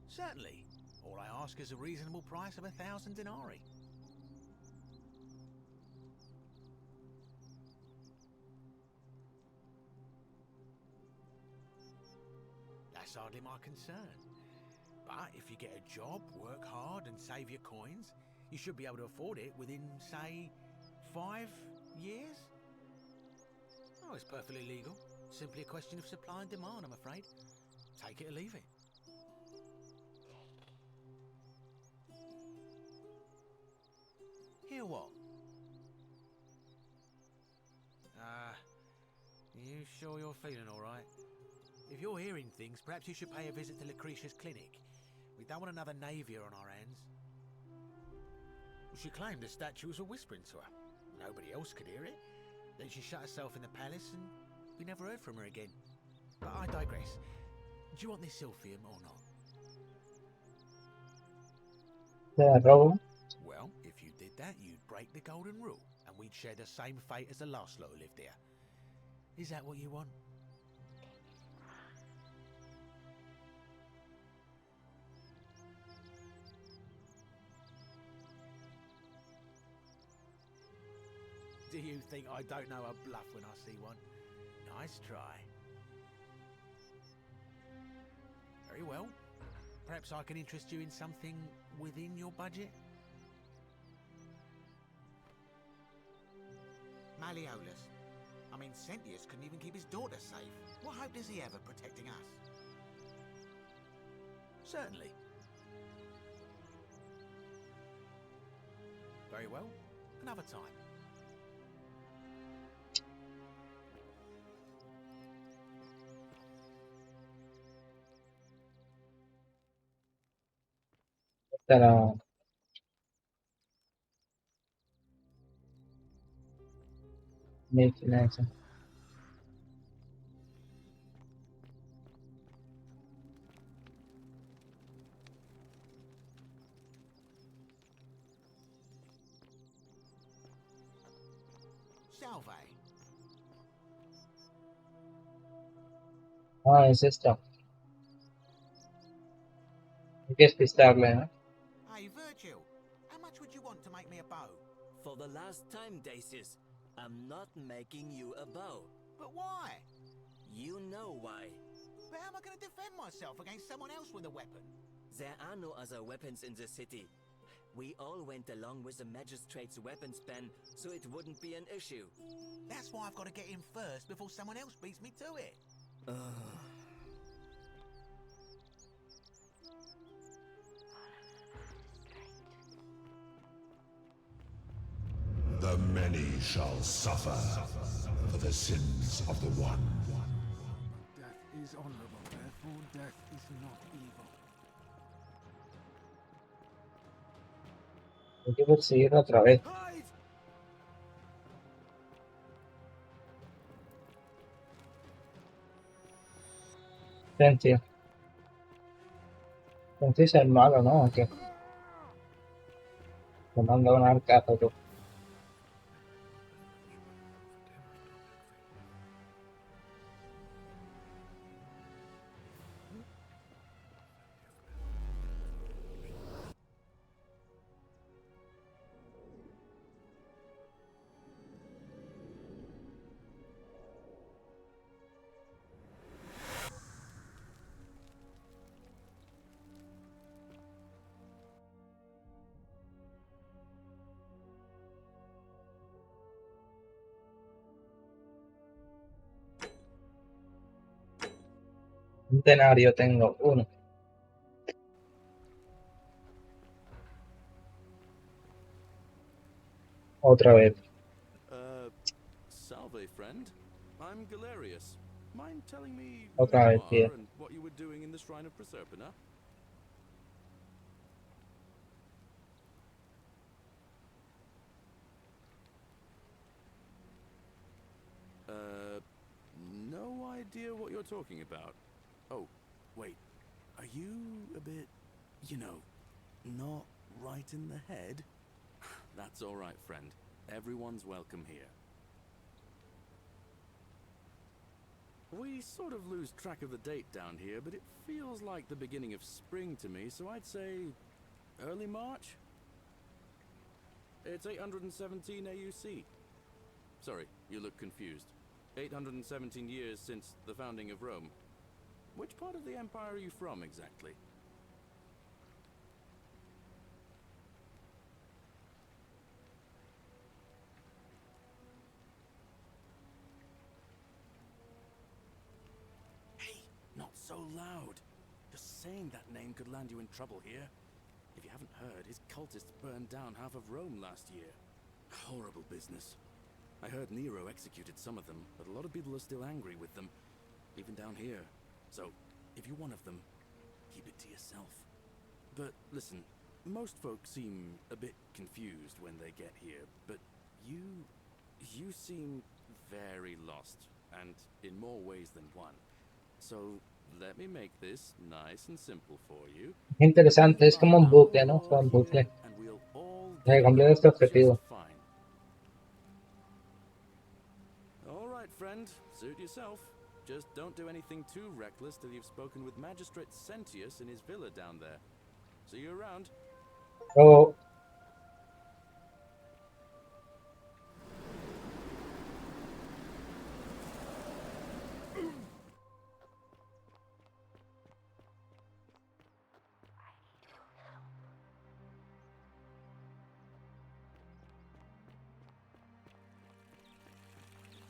Certainly. All I ask is a reasonable price of 1,000 denarii. That's hardly my concern. But if you get a job, work hard and save your coins, you should be able to afford it within, say, 5 years? Oh, it's perfectly legal. Simply a question of supply and demand, I'm afraid. Take it or leave it. Hear what? You sure you're feeling all right? If you're hearing things, perhaps you should pay a visit to Lucretia's clinic. We don't want another Navia on our hands. She claimed the statues were whispering to her. Nobody else could hear it. Then she shut herself in the palace and we never heard from her again. But I digress. Do you want this silphium or not? robo. Well, if you did that, you'd break the golden rule, and we'd share the same fate as the last lot who lived here. Is that what you want? Do you think I don't know a bluff when I see one? Nice try. Very well. Perhaps I can interest you in something within your budget? Malleolus. I mean, Sentius couldn't even keep his daughter safe. What hope does he have of protecting us? Certainly. Very well. Another time. Esta la... mi finanza. Salve. Ah, es esto. Hay que despistarle, ¿no? Hey, Virgil. How much would you want to make me a bow? For the last time, Dacius, I'm not making you a bow. But why? You know why. But how am I going to defend myself against someone else with a weapon? There are no other weapons in the city. We all went along with the magistrate's weapons ban, so it wouldn't be an issue. That's why I've got to get in first before someone else beats me to it. The many shall suffer for the sins of the one. Death is honorable, therefore death is not evil. Hay que perseguirlo otra vez. Sentio. Sentio es el malo, ¿no? ¿O qué? Te manda un arcazo, tú. Un denario tengo, uno. Otra vez. Salve, friend. I'm Galerius. Mind telling me Otra who vez, you tío. are and what you were doing in the Shrine of Proserpina? No idea what you're talking about. Oh, wait. Are you a bit, you know, not right in the head? That's all right, friend. Everyone's welcome here. We sort of lose track of the date down here, but it feels like the beginning of spring to me, so I'd say early March? It's 817 AUC. Sorry, you look confused. 817 years since the founding of Rome. Which part of the empire are you from, exactly? Hey, not so loud. Just saying that name could land you in trouble here. If you haven't heard, his cultists burned down half of Rome last year. Horrible business. I heard Nero executed some of them, but a lot of people are still angry with them, even down here. So, if you're one of them, keep it to yourself. But listen, most folks seem a bit confused when they get here, but you seem very lost, and in more ways than one. So, let me make this nice and simple for you. Interesante, es como un bucle, ¿no? Fue un bucle. And we'll all He cambiado este objetivo. just fine. All right, friend, suit yourself. Just don't do anything too reckless till you've spoken with Magistrate Sentius in his villa down there. See you around. Oh,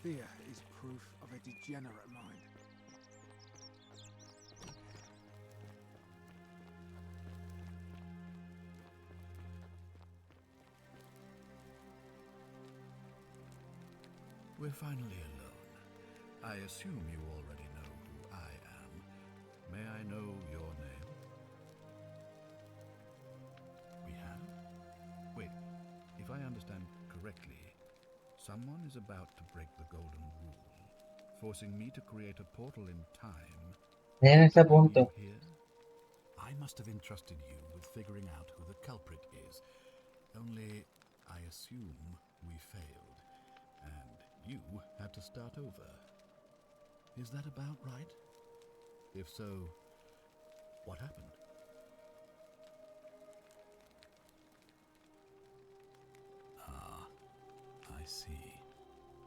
fear is proof of a degenerate mind. We're finally alone. I assume you already know who I am. May I know your name? We have? Wait, if I understand correctly, someone is about to break the golden rule, forcing me to create a portal in time. En este Bring punto, you here? I must have entrusted you with figuring out who the culprit is. Only, I assume we failed, and you had to start over. Is that about right? If so, what happened? Ah, I see.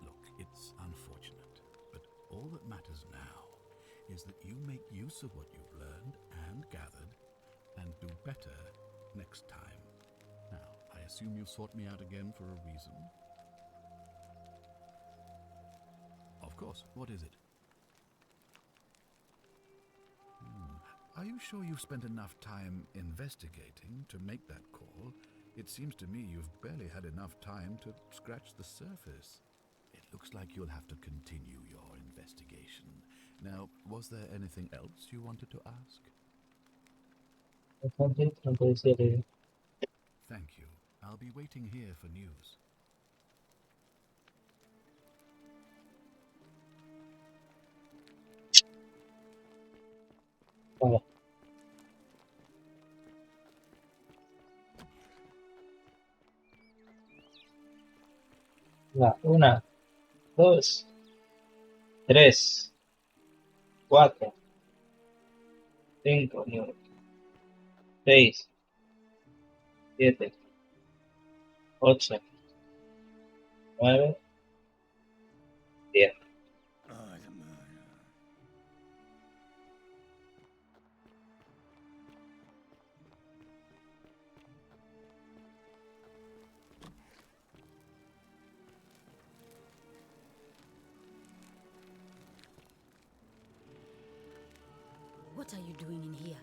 Look, it's unfortunate, but all that matters now is that you make use of what you've learned and gathered and do better next time. Now, I assume you've sought me out again for a reason? Of course. What is it? Are you sure you've spent enough time investigating to make that call? It seems to me you've barely had enough time to scratch the surface. It looks like you'll have to continue your investigation. Now, was there anything else you wanted to ask? Thank you. I'll be waiting here for news. vale. Va, 1, 2, 3, 4, 5, 6, 7, 8, 9, 10. What are you doing in here?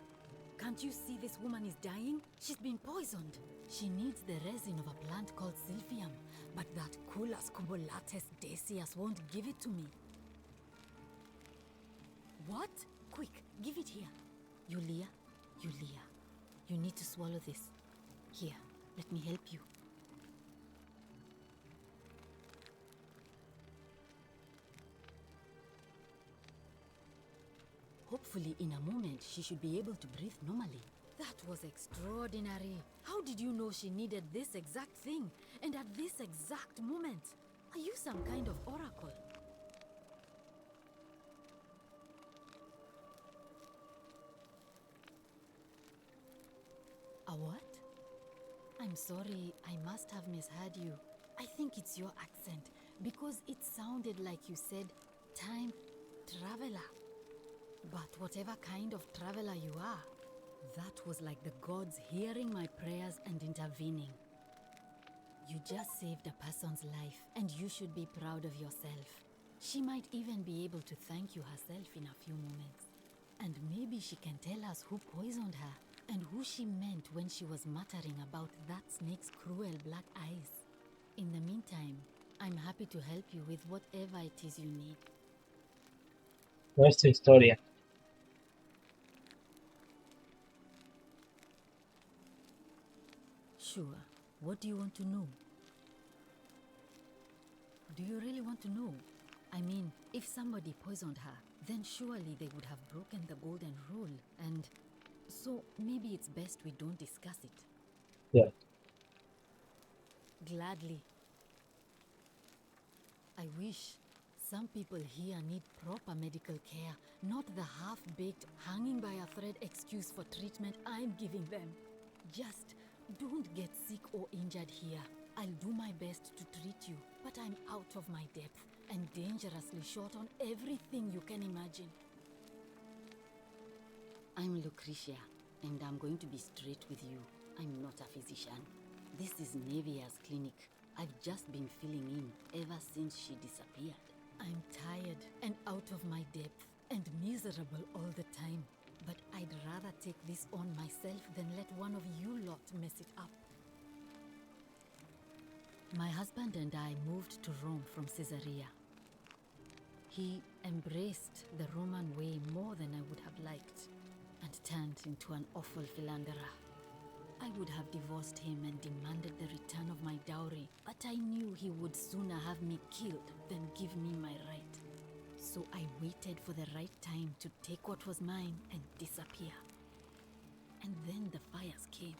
Can't you see this woman is dying? She's been poisoned. She needs the resin of a plant called silphium, but that Culus cubulatus decius won't give it to me. What? Quick, give it here. Yulia, you need to swallow this. Here, let me help you. Hopefully, in a moment, she should be able to breathe normally. That was extraordinary. How did you know she needed this exact thing? And at this exact moment? Are you some kind of oracle? A what? I'm sorry, I must have misheard you. I think it's your accent, because it sounded like you said, time traveler. But whatever kind of traveler you are, that was like the gods hearing my prayers and intervening. You just saved a person's life, and you should be proud of yourself. She might even be able to thank you herself in a few moments. And maybe she can tell us who poisoned her, and who she meant when she was muttering about that snake's cruel black eyes. In the meantime, I'm happy to help you with whatever it is you need. Nuestra historia. Sure. What do you want to know? Do you really want to know? I mean, if somebody poisoned her, then surely they would have broken the golden rule, and so maybe it's best we don't discuss it. Yeah. Gladly. I wish. Some people here need proper medical care, not the half-baked, hanging by a thread excuse for treatment I'm giving them. Just don't get sick or injured here. I'll do my best to treat you, but I'm out of my depth and dangerously short on everything you can imagine. I'm Lucretia, and I'm going to be straight with you. I'm not a physician. This is Nevia's clinic. I've just been filling in ever since she disappeared. I'm tired and out of my depth and miserable all the time. But I'd rather take this on myself than let one of you lot mess it up. My husband and I moved to Rome from Caesarea. He embraced the Roman way more than I would have liked and turned into an awful philanderer. I would have divorced him and demanded the return of my dowry, but I knew he would sooner have me killed than give me my right. So I waited for the right time to take what was mine and disappear. And then the fires came.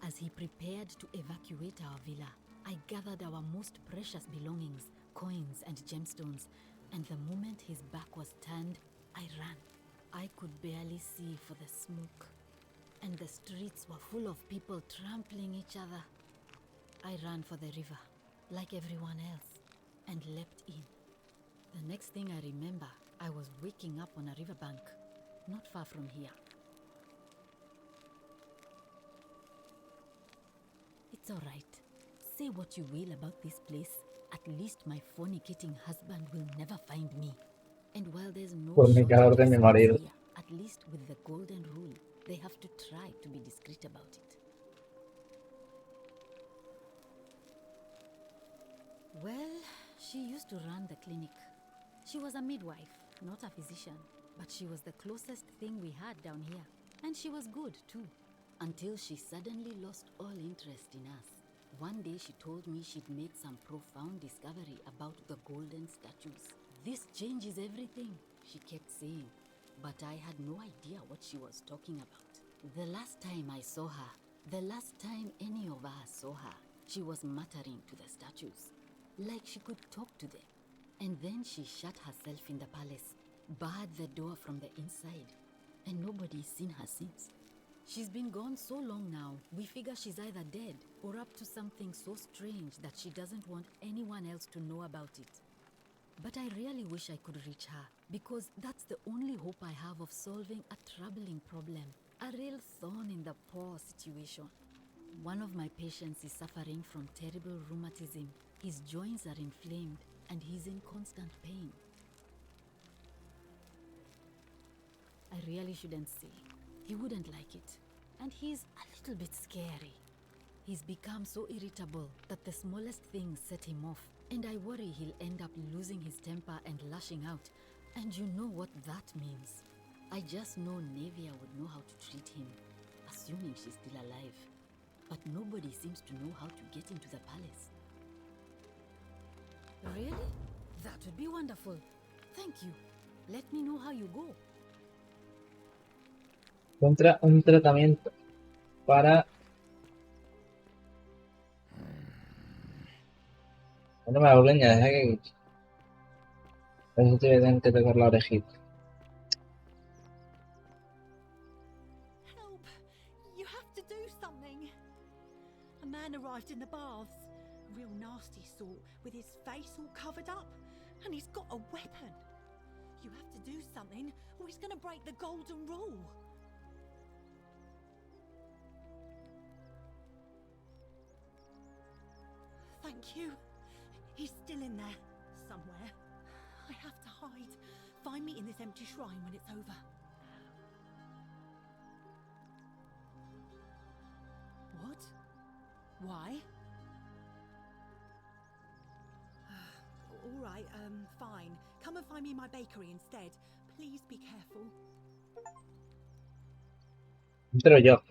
As he prepared to evacuate our villa, I gathered our most precious belongings, coins and gemstones, and the moment his back was turned, I ran. I could barely see for the smoke, and the streets were full of people trampling each other. I ran for the river, like everyone else, and leapt in. The next thing I remember, I was waking up on a riverbank, not far from here. It's all right. Say what you will about this place. At least my fornicating husband will never find me. And while there's no Fornicador de mi shortage of marido. here, at least with the golden rule, they have to try to be discreet about it. Well, she used to run the clinic. She was a midwife, not a physician, but she was the closest thing we had down here. And she was good, too, until she suddenly lost all interest in us. One day she told me she'd made some profound discovery about the golden statues. This changes everything, she kept saying, but I had no idea what she was talking about. The last time I saw her, the last time any of us saw her, she was muttering to the statues, like she could talk to them. And then she shut herself in the palace, barred the door from the inside, and nobody's seen her since. She's been gone so long now, we figure she's either dead or up to something so strange that she doesn't want anyone else to know about it. But I really wish I could reach her, because that's the only hope I have of solving a troubling problem, a real thorn in the paw situation. One of my patients is suffering from terrible rheumatism. His joints are inflamed and he's in constant pain. I really shouldn't say. He wouldn't like it. And he's a little bit scary. He's become so irritable that the smallest things set him off. And I worry he'll end up losing his temper and lashing out. And you know what that means. I just know Nevia would know how to treat him, assuming she's still alive. But nobody seems to know how to get into the palace. Really? That would be wonderful. Thank you. Let me know how you go. Contra un tratamiento para... No me hablen ya, deja que... A veces te tienen que tocar la orejita. Help! You have to do something! A man arrived in the baths. A real nasty sort, with his face all covered up. And he's got a weapon. You have to do something, or he's gonna break the golden rule. Thank you. He's still in there, somewhere. I have to hide. Find me in this empty shrine when it's over. What? Why? All right, fine. Come and find me in my bakery instead. Please be careful. Entro yo.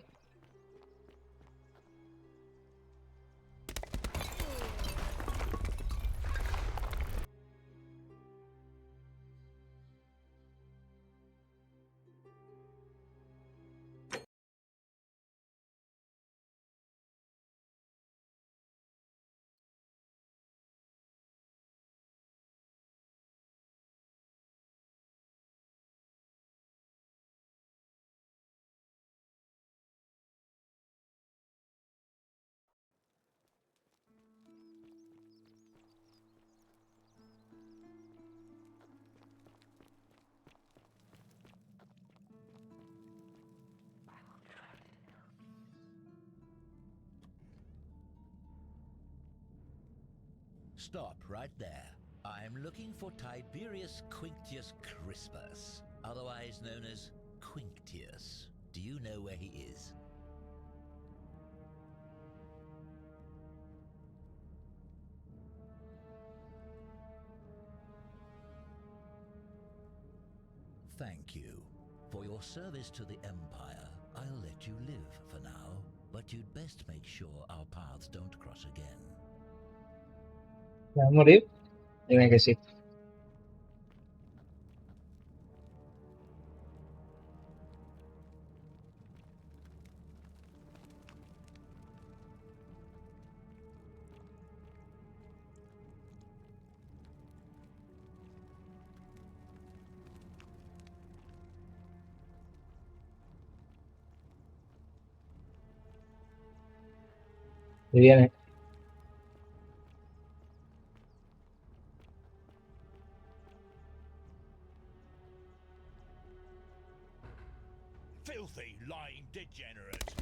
Stop right there. I'm looking for Tiberius Quinctius Crispus, otherwise known as Quinctius. Do you know where he is? Thank you. For your service to the Empire, I'll let you live for now, but you'd best make sure our paths don't cross again. ¿Va a morir? Dime que sí. Y viene. Filthy, lying degenerate!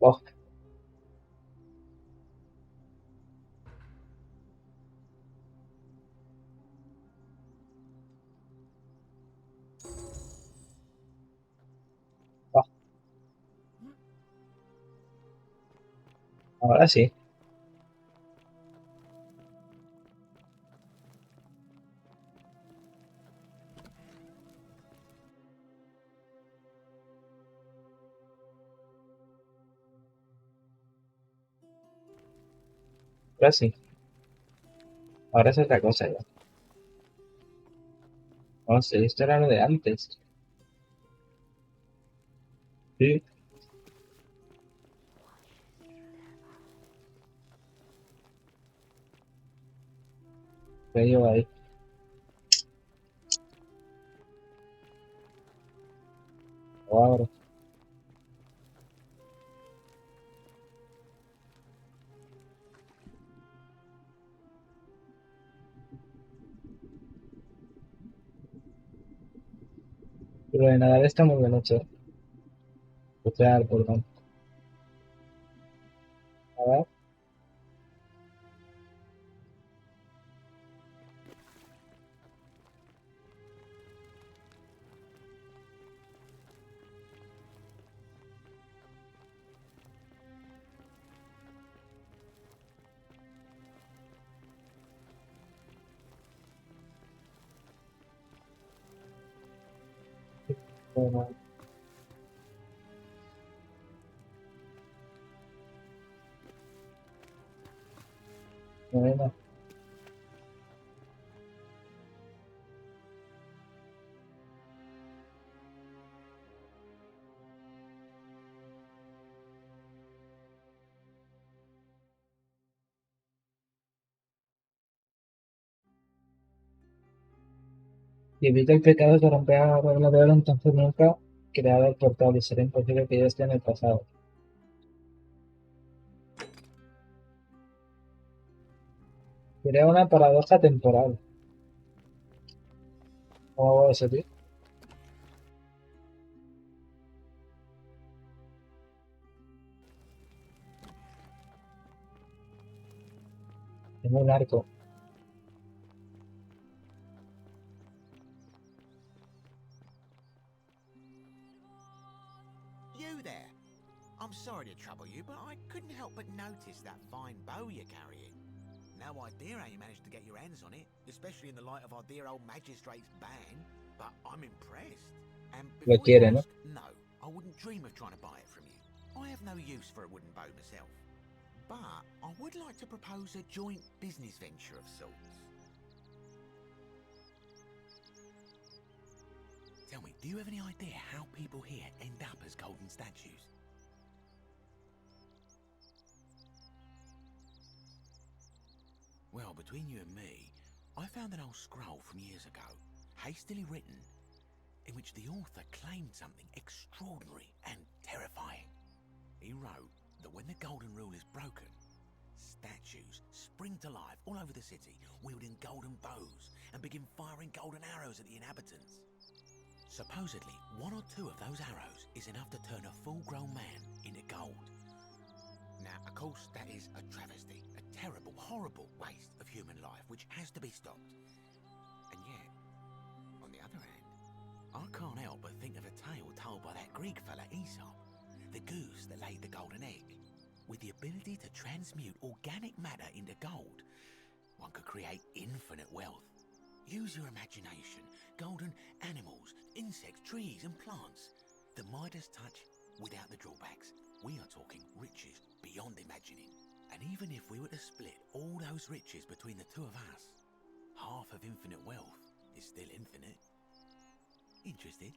Oh, oh. Ahora sí. Ahora sí. Ahora es otra cosa ya. No sé, esto era lo de antes. Sí. Ya llevo ahí. Lo abro. Y lo de nadar está muy bien hecho. Cruzar el perdón. A ver. Bueno, bueno. Y evita el pecado que rompea la regla de oro, entonces nunca creado el portal y será imposible que yo esté en el pasado. Crea una paradoja temporal. ¿Cómo hago eso, tío? Tengo un arco. You there. I'm sorry to trouble you, but I couldn't help but notice that fine bow you're carrying. No idea how you managed to get your hands on it, especially in the light of our dear old magistrate's ban, but I'm impressed. And Lo before you quiere, ¿no? ask, no, I wouldn't dream of trying to buy it from you. I have no use for a wooden bow myself. But I would like to propose a joint business venture of sorts. Tell me, do you have any idea how people here end up as golden statues? Well, between you and me, I found an old scroll from years ago, hastily written, in which the author claimed something extraordinary and terrifying. He wrote that when the golden rule is broken, statues spring to life all over the city, wielding golden bows and begin firing golden arrows at the inhabitants. Supposedly, 1 or 2 of those arrows is enough to turn a full-grown man into gold. Now, of course, that is a travesty, a terrible, horrible waste of human life, which has to be stopped. And yet, on the other hand, I can't help but think of a tale told by that Greek fella Aesop, the goose that laid the golden egg. With the ability to transmute organic matter into gold, one could create infinite wealth. Use your imagination. Golden animals, insects, trees and plants. The Midas touch without the drawbacks. We are talking riches beyond imagining. And even if we were to split all those riches between the two of us, half of infinite wealth is still infinite. Interested?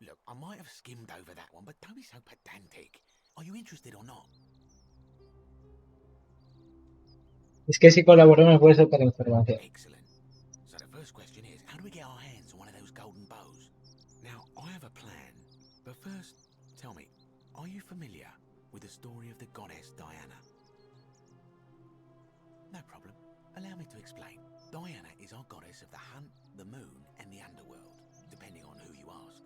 Look, I might have skimmed over that one, but don't be so pedantic. Are you interested or not? Es que si colaboro me puede soltar información. Excellent. So the first question is, how do we get our hands on one of those golden bows? Now, I have a plan, but first, tell me, are you familiar with the story of the goddess Diana? No problem. Allow me to explain. Diana is our goddess of the hunt, the moon, and the underworld, depending on who you ask.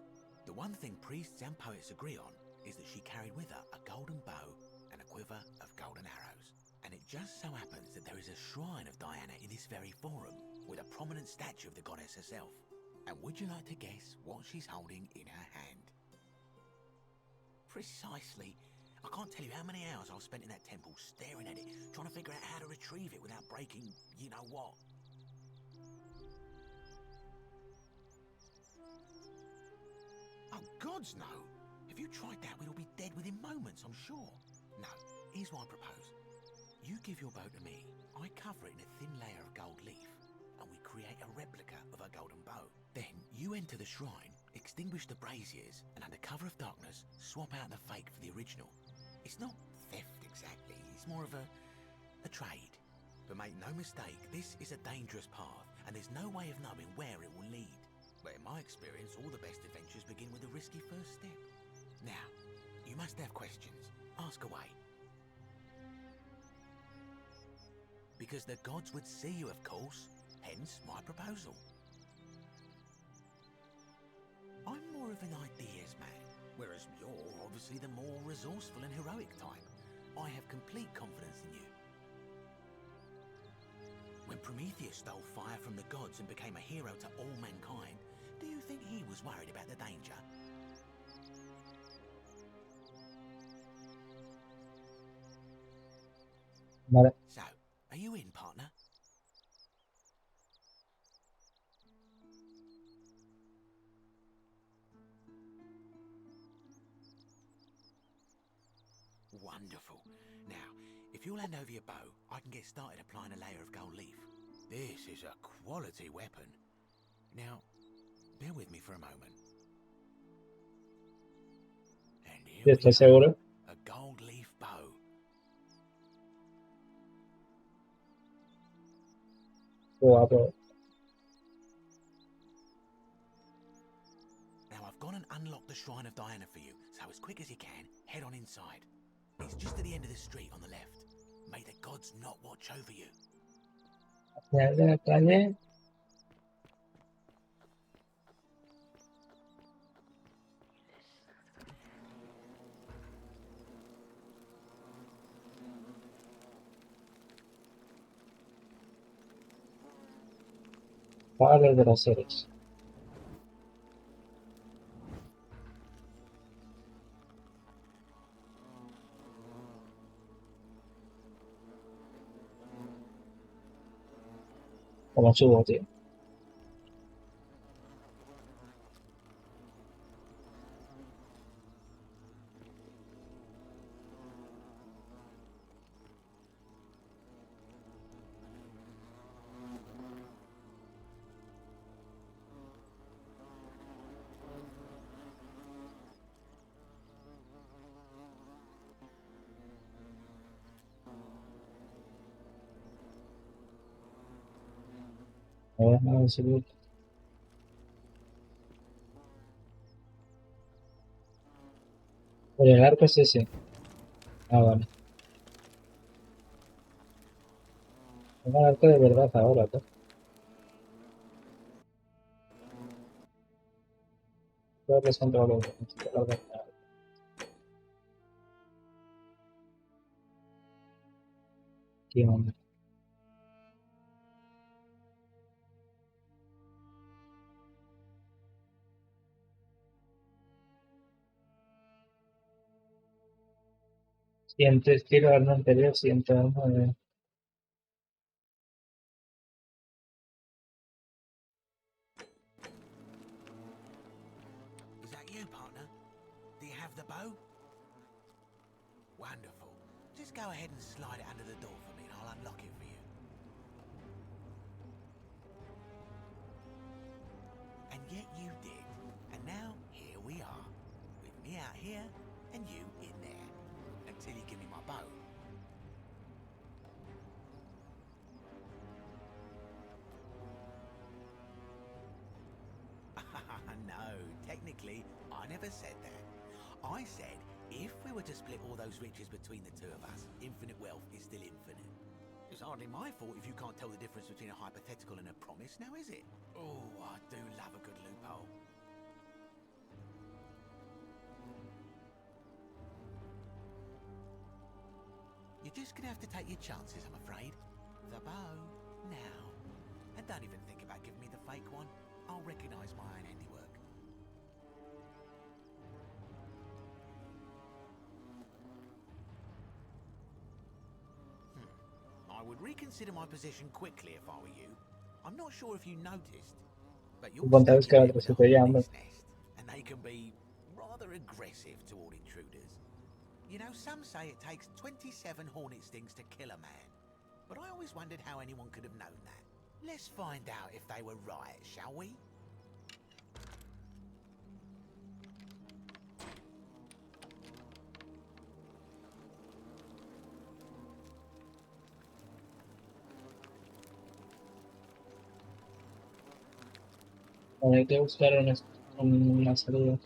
The one thing priests and poets agree on is that she carried with her a golden bow and a quiver of golden arrows. And it just so happens that there is a shrine of Diana in this very forum, with a prominent statue of the goddess herself. And would you like to guess what she's holding in her hand? Precisely. I can't tell you how many hours I've spent in that temple staring at it, trying to figure out how to retrieve it without breaking you know what. Oh, gods no! If you tried that, we'd all be dead within moments, I'm sure. No, here's what I propose. You give your bow to me, I cover it in a thin layer of gold leaf, and we create a replica of a golden bow. Then you enter the shrine, extinguish the braziers, and under cover of darkness, swap out the fake for the original. It's not theft exactly, it's more of a trade. But make no mistake, this is a dangerous path, and there's no way of knowing where it will lead. But in my experience, all the best adventures begin with a risky first step. Now, you must have questions. Ask away. Because the gods would see you, of course. Hence, my proposal. I'm more of an ideas man, whereas you're obviously the more resourceful and heroic type. I have complete confidence in you. When Prometheus stole fire from the gods and became a hero to all mankind, do you think he was worried about the danger? Vale. So, are you in, partner? Wonderful. Now, if you'll hand over your bow, I can get started applying a layer of gold leaf. This is a quality weapon. Now, bear with me for a moment. And here we ¿Estás go, seguro? a gold leaf bow. Guapo. Now I've gone and unlocked the Shrine of Diana for you, so as quick as you can, head on inside. It's just at the end of the street on the left. May the gods not watch over you. Hacia la calle. Vale, de las series. Como subo, tío. A ver si... El arco es ese. Ah, vale. Tengo arte de verdad ahora, tú. Creo que son todos los verdad. Qué onda. Siento estilo al anterior, siento Is that you, partner? Do you have the bow? Wonderful. Just go ahead and slide it under the door for me and I'll unlock it for you. And yet you did. And now, here we are. With me out here and you in there. Until you give me my bow. No, technically, I never said that. I said, if we were to split all those riches between the two of us, infinite wealth is still infinite. It's hardly my fault if you can't tell the difference between a hypothetical and a promise, now is it? Oh, I do love a good loophole. You're just gonna have to take your chances, I'm afraid. The bow, now. And don't even think about giving me the fake one. I'll recognise my own handiwork. I would reconsider my position quickly if I were you. I'm not sure if you noticed, but you're Ponte a stuck buscar in otro there with a sitio ya, hombre. hornet's nest, and they can be rather aggressive toward intruders. You know, some say it takes 27 hornet stings to kill a man, but I always wondered how anyone could have known that. Let's find out if they were right, shall we? Hay que buscar una salida.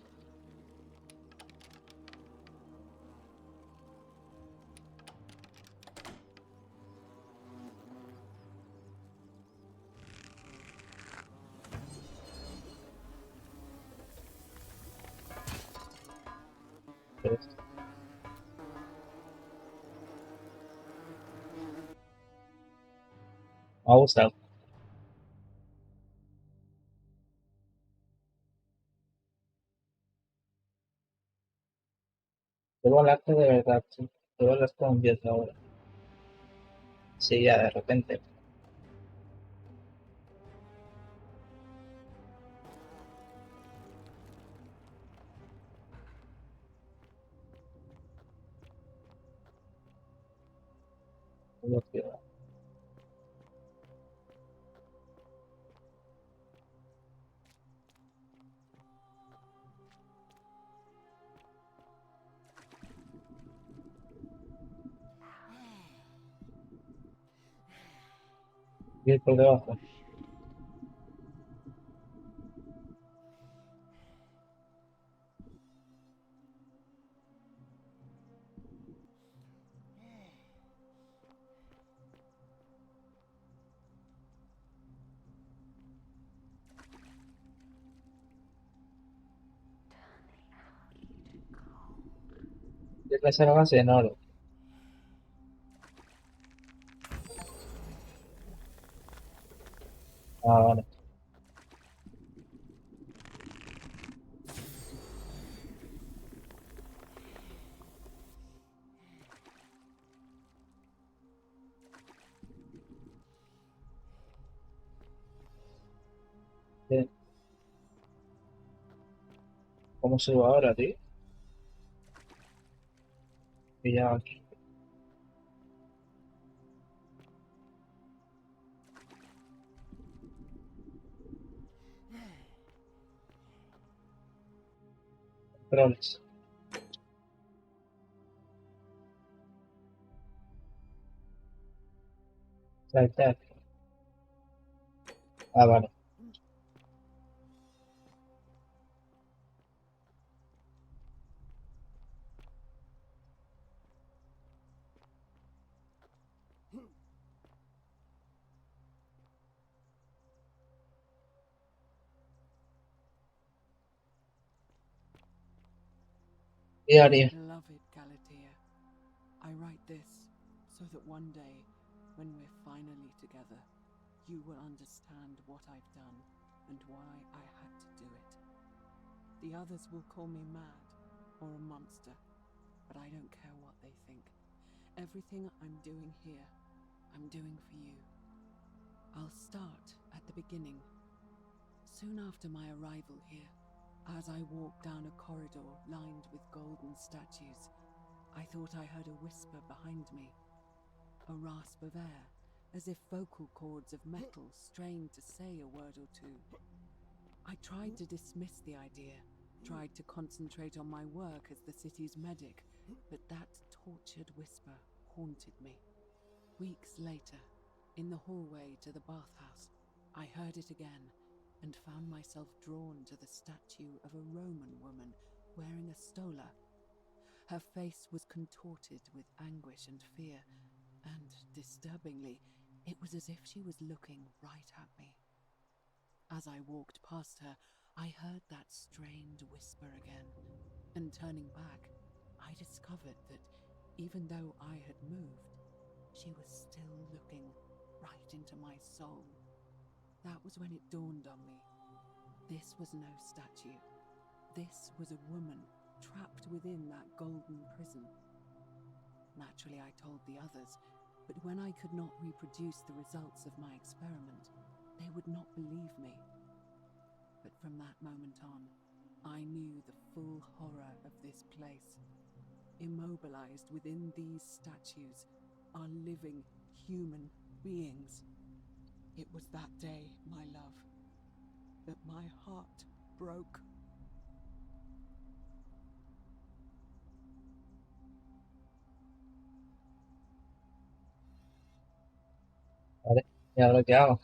Me ha gustado. Debo hablarte de verdad, sí. Debo hablar con 10 ahora. Sí, ya de repente. Y por debajo. Es la zona base en oro. Ah, vale. Bien. ¿Cómo subo ahora, tío? Y ya aquí. Controles. Saltar. Ah, vale. Diario. Beloved Galatea, I write this so that one day, when we're finally together, you will understand what I've done and why I had to do it. The others will call me mad or a monster, but I don't care what they think. Everything I'm doing here, I'm doing for you. I'll start at the beginning. Soon after my arrival here, as I walked down a corridor lined with golden statues, I thought I heard a whisper behind me, a rasp of air, as if vocal cords of metal strained to say a word or two. I tried to dismiss the idea, tried to concentrate on my work as the city's medic, but that tortured whisper haunted me. Weeks later, in the hallway to the bathhouse, I heard it again and found myself drawn to the statue of a Roman woman wearing a stola. Her face was contorted with anguish and fear, and, disturbingly, it was as if she was looking right at me. As I walked past her, I heard that strained whisper again, and turning back, I discovered that even though I had moved, she was still looking right into my soul. That was when it dawned on me. This was no statue. This was a woman trapped within that golden prison. Naturally, I told the others, but when I could not reproduce the results of my experiment, they would not believe me. But from that moment on, I knew the full horror of this place. Immobilized within these statues are living human beings. It was that day, my love, that my heart broke. Vale, ¿y ahora qué hago?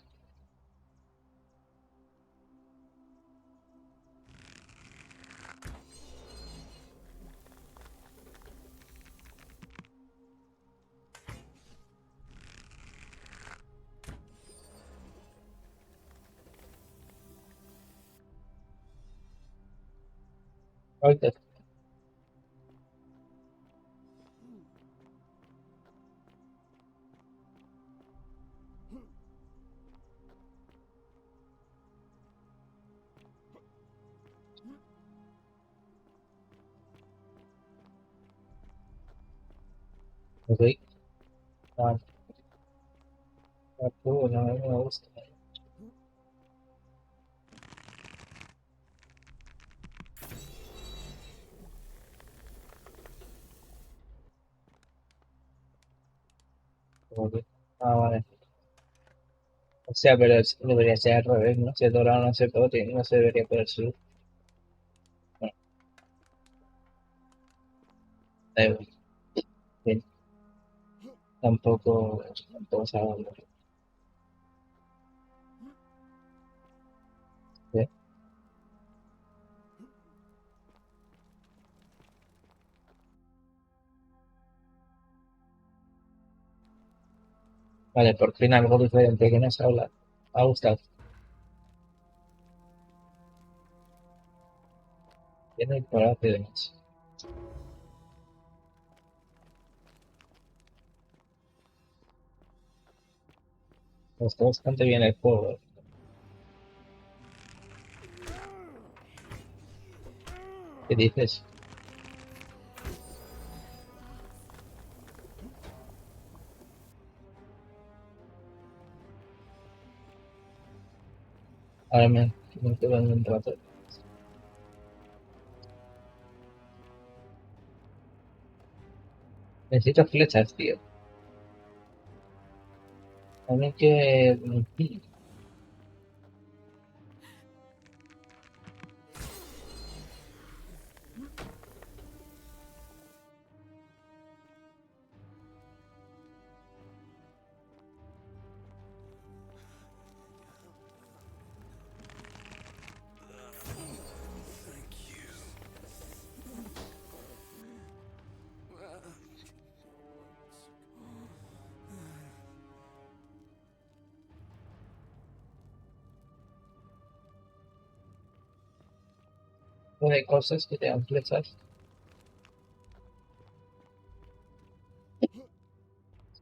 Ahorita. Ok. Vale. No, no me gusta. Ok. Ah, vale. O sea, pero debería ser al revés, ¿no? Si es dorado no se puede, no se debería poder subir. Bueno, da igual. Bien. Tampoco se haga mucho. Bien. Vale, por fin algo diferente que nos habla. Me ha gustado. Tiene el coraje de más. Está bastante bien el juego. ¿Qué dices? Ahora me quedo en un rato. Necesito flechas, tío. A mí que... hay cosas que te dan flechas.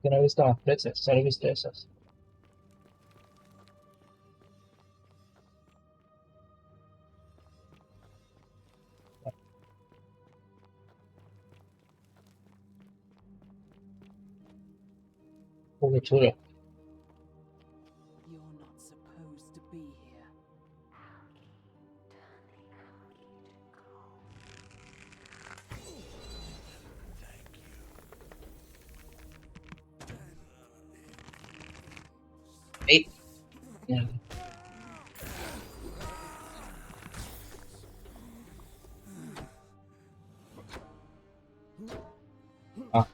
Que no he visto más flechas, solo he visto esas. Qué chulo. You're not supposed to be here. ¡Ey! Mierda. Ah.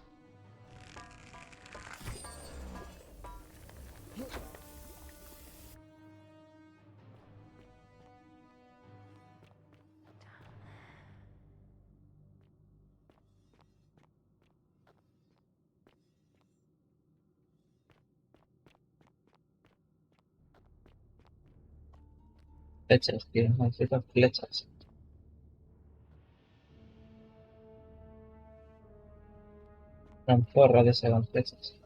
Flechas, tío, necesito flechas. Un porro de esas flechas.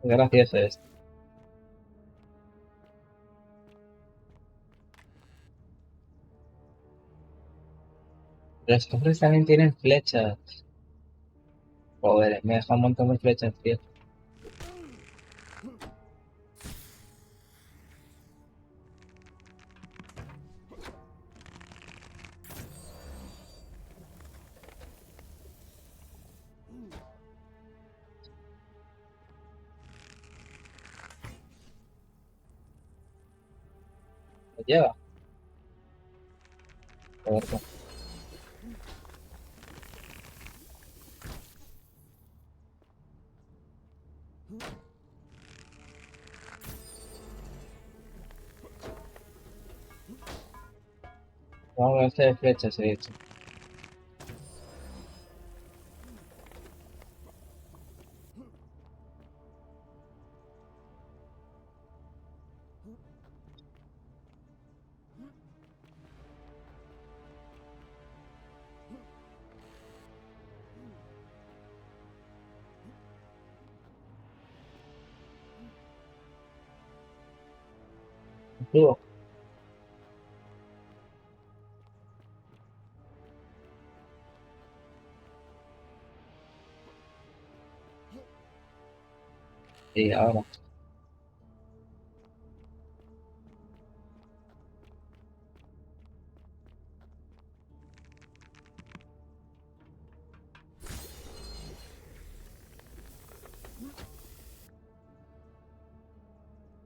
Gracias a esto. Los cofres también tienen flechas. Joder, me deja un montón de flechas, tío. ¿Me lleva? Joder, pues. Vamos a hacer flechas, he dicho. Tubo. Y ahora.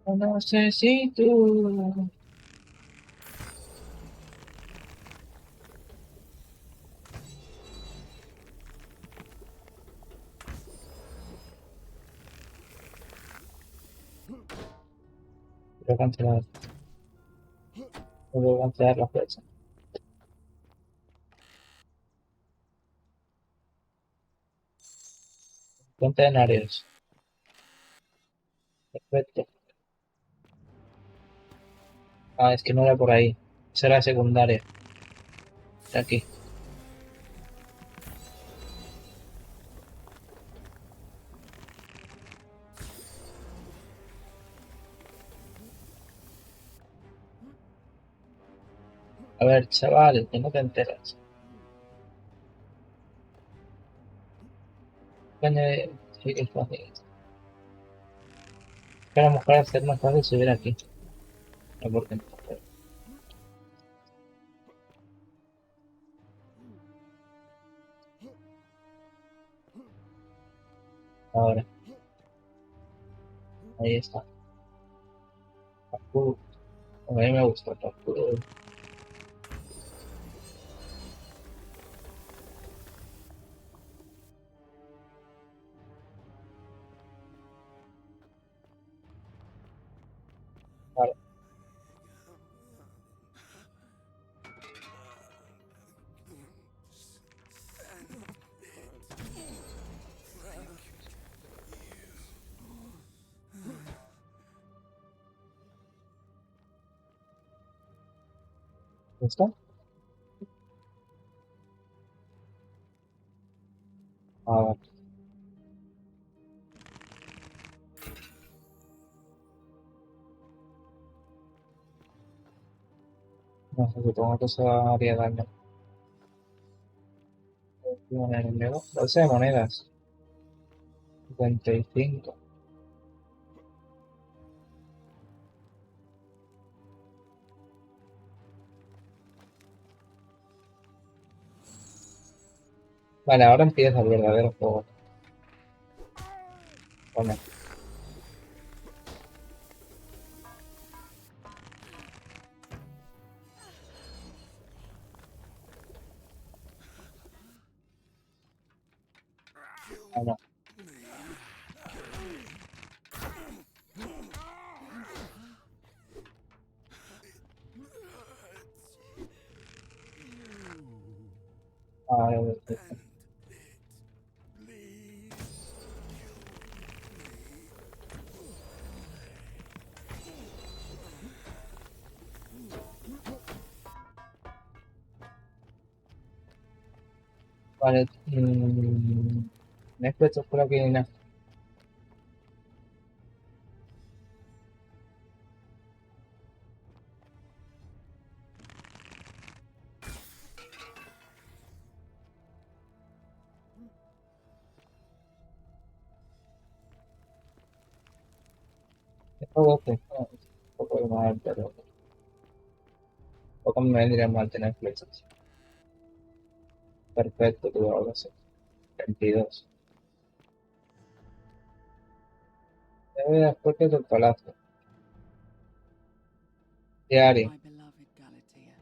No sé si tú. Quiero cancelar. Quiero cancelar la flecha. Contenarios. Perfecto. Ah, es que no era por ahí. Será secundaria. De aquí. A ver, chaval, que no te enteras. Coño, sí que es fácil. Que a lo mejor hacer más fácil subir aquí. No porque no. Ahora, ahí está. Parkour. A mí me gusta el parkour. Vale. ¿Esto? A ver. No sé, supongo que eso haría daño. 12 de monedas. 55. Vale, ahora empieza el verdadero juego. Bueno, bueno. A ver, vale. Netflix por aquí nada. ¿Qué juego que un poco mal, pero poco me vendría mal tener flechas. Perfecto, tú ahora sí. 22. Después del palacio. Diario. My beloved Galatea,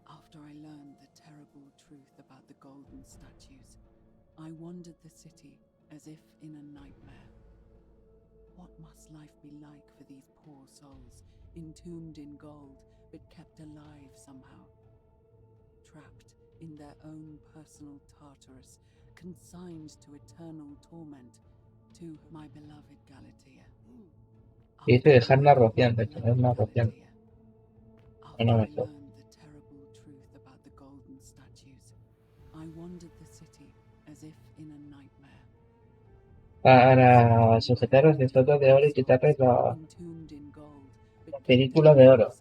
after I learned the terrible truth about the golden statues, I wandered the city as if in a nightmare. What must life be like for these poor souls, entombed in gold, but kept alive somehow? Trapped in their own personal Tartarus, consigned to eternal torment, to my beloved Galatea. Dice dejar narración, de tener narración. No me Learned the terrible truth about the golden statues. I wandered the city as if in a nightmare. Para sujetar las estatuas de oro y quitarles la película de oro.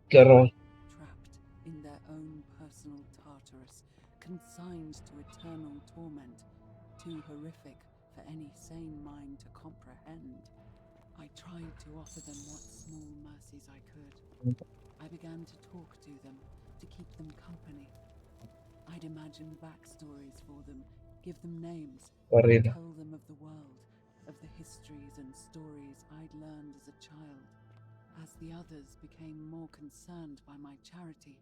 Qué horror. Trapped in their own personal Tartarus, consigned to eternal torment, too horrific for any sane mind to comprehend. I tried to offer them what small mercies I could. I began to talk to them, to keep them company. I'd imagine backstories for them, give them names, Horrible. tell them of the world, of the histories and stories I'd learned as a child. As the others became more concerned by my charity,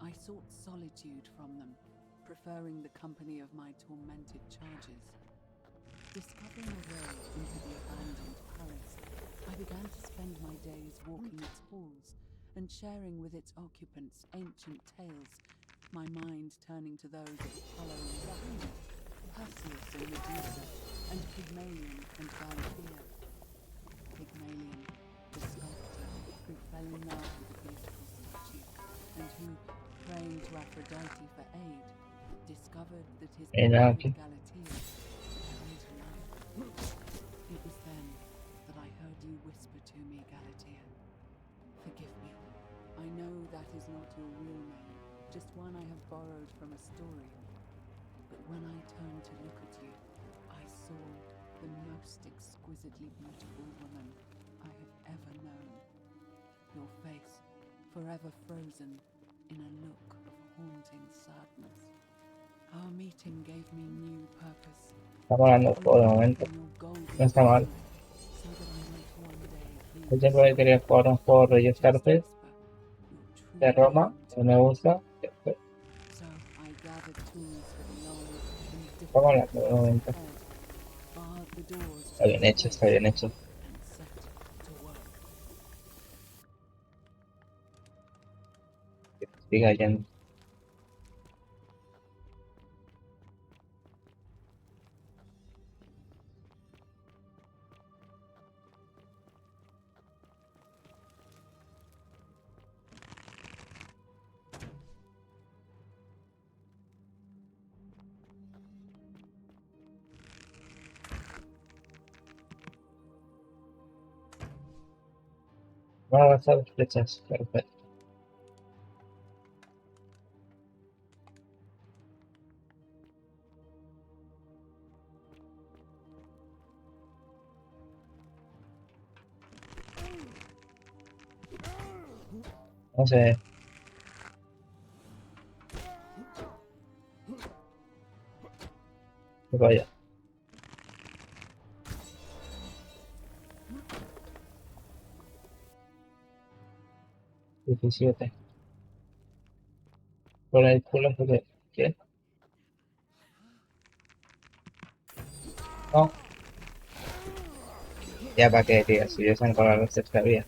I sought solitude from them, preferring the company of my tormented charges. Discovering a way into the abandoned palace, I began to spend my days walking its halls and sharing with its occupants ancient tales, my mind turning to those of Apollo and Daphne, Perseus and Medusa, and Pygmalion and Galatea. Pygmalion, the sculptor who fell in love with a beautiful statue, and who, praying to Aphrodite for aid, discovered that his beloved Galatea had come to life. It was then that I heard you whisper to me, Galatea. Forgive me. I know that is not your real name, just one I have borrowed from a story. But when I turned to look at you, I saw the most exquisitely beautiful woman I have ever known. Your face, forever frozen in a look of haunting sadness. Our meeting gave me new purpose. Estamos hablando del juego de momento. No está mal. Yo siempre quería jugar un juego rollo Skyrim de Roma, que me gusta. Estamos hablando de momento. Está bien hecho, está bien hecho. Que siga yendo. No avanzar flechas, perfecto. No sé. Vaya. 17. Por el culo porque... ¿Qué? No. Ya para qué, tío. Si yo se han colado los que había.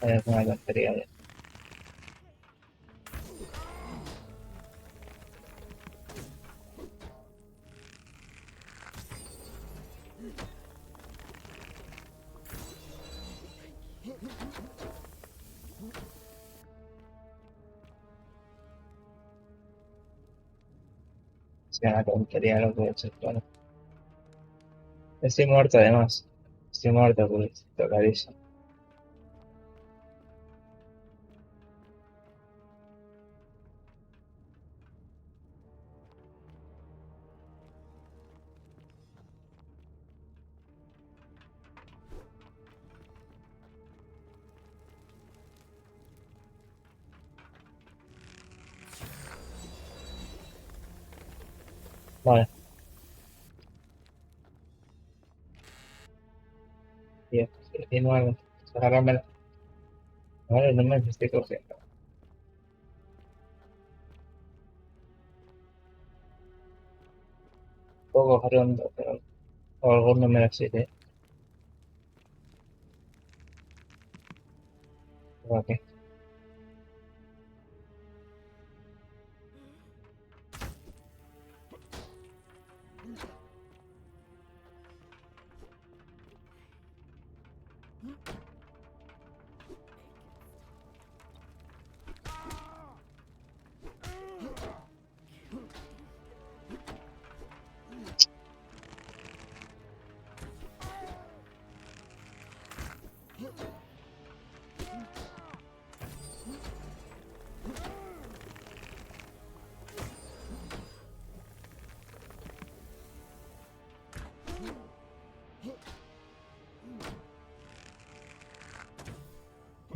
Es una tontería ya. Es una tontería lo que he hecho. Bueno. Estoy muerto además. Estoy muerto, pues. Tocadísimo. Vale. 10, 19. Agárramela. Vale, no me estoy cogiendo. Un poco redondo, pero... O algún número así, ¿eh? Ok.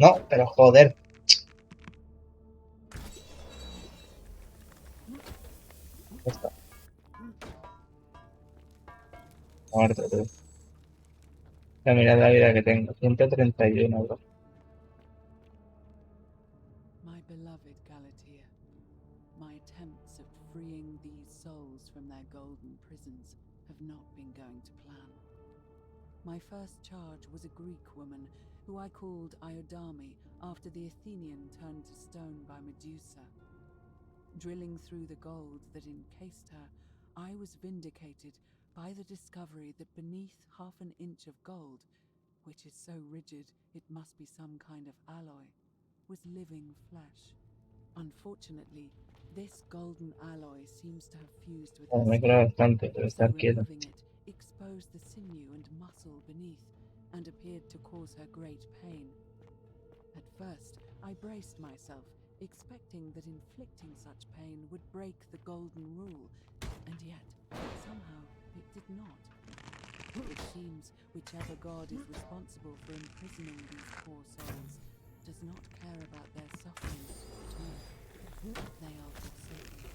No, pero joder. Ya está. Muerto, tío. Ya mirad la vida que tengo. 131, bro. My beloved Galatea, my attempts at freeing these souls from their golden prisons have not been going to plan. My first charge was a Greek woman who I called Iodame after the Athenian turned to stone by Medusa. Drilling through the gold that encased her, I was vindicated by the discovery that beneath half an inch of gold, which is so rigid it must be some kind of alloy, was living flesh. Unfortunately, this golden alloy seems to have fused with her Me skin, queda bastante, pero so estar quieto. removing it exposed the sinew and muscle beneath and appeared to cause her great pain. At first, I braced myself, expecting that inflicting such pain would break the golden rule, and yet, somehow, it did not. It seems whichever god is responsible for imprisoning these poor souls does not care about their suffering at all. They are forsaken.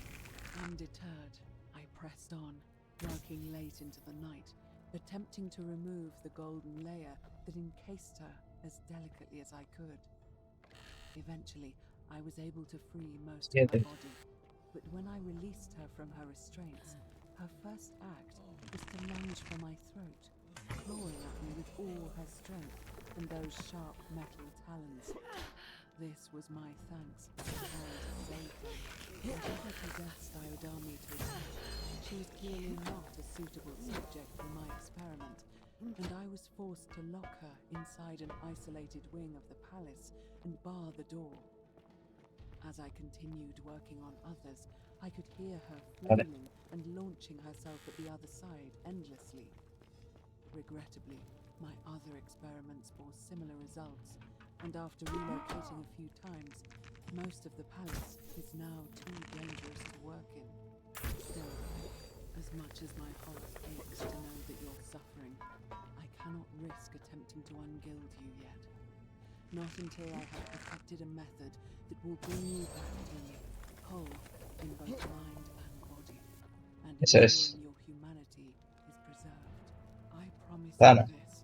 Undeterred, I pressed on, working late into the night, attempting to remove the golden layer that encased her as delicately as I could. Eventually, I was able to free most of her body, but when I released her from her restraints, her first act was to lunge for my throat, clawing at me with all her strength and those sharp metal talons. This was my thanks for her hand to save me. Whatever possessed Iodame to escape, she was clearly not a suitable subject for my experiment, and I was forced to lock her inside an isolated wing of the palace and bar the door. As I continued working on others, I could hear her flailing and launching herself at the other side endlessly. Regrettably, my other experiments bore similar results, And after relocating a few times, most of the palace is now too dangerous to work in. Still, as much as my heart aches to know that you're suffering, I cannot risk attempting to ungild you yet. Not until I have perfected a method that will bring you back to me, whole in both mind and body, and Eso es. ensuring your humanity is preserved. I promise Sana. you this.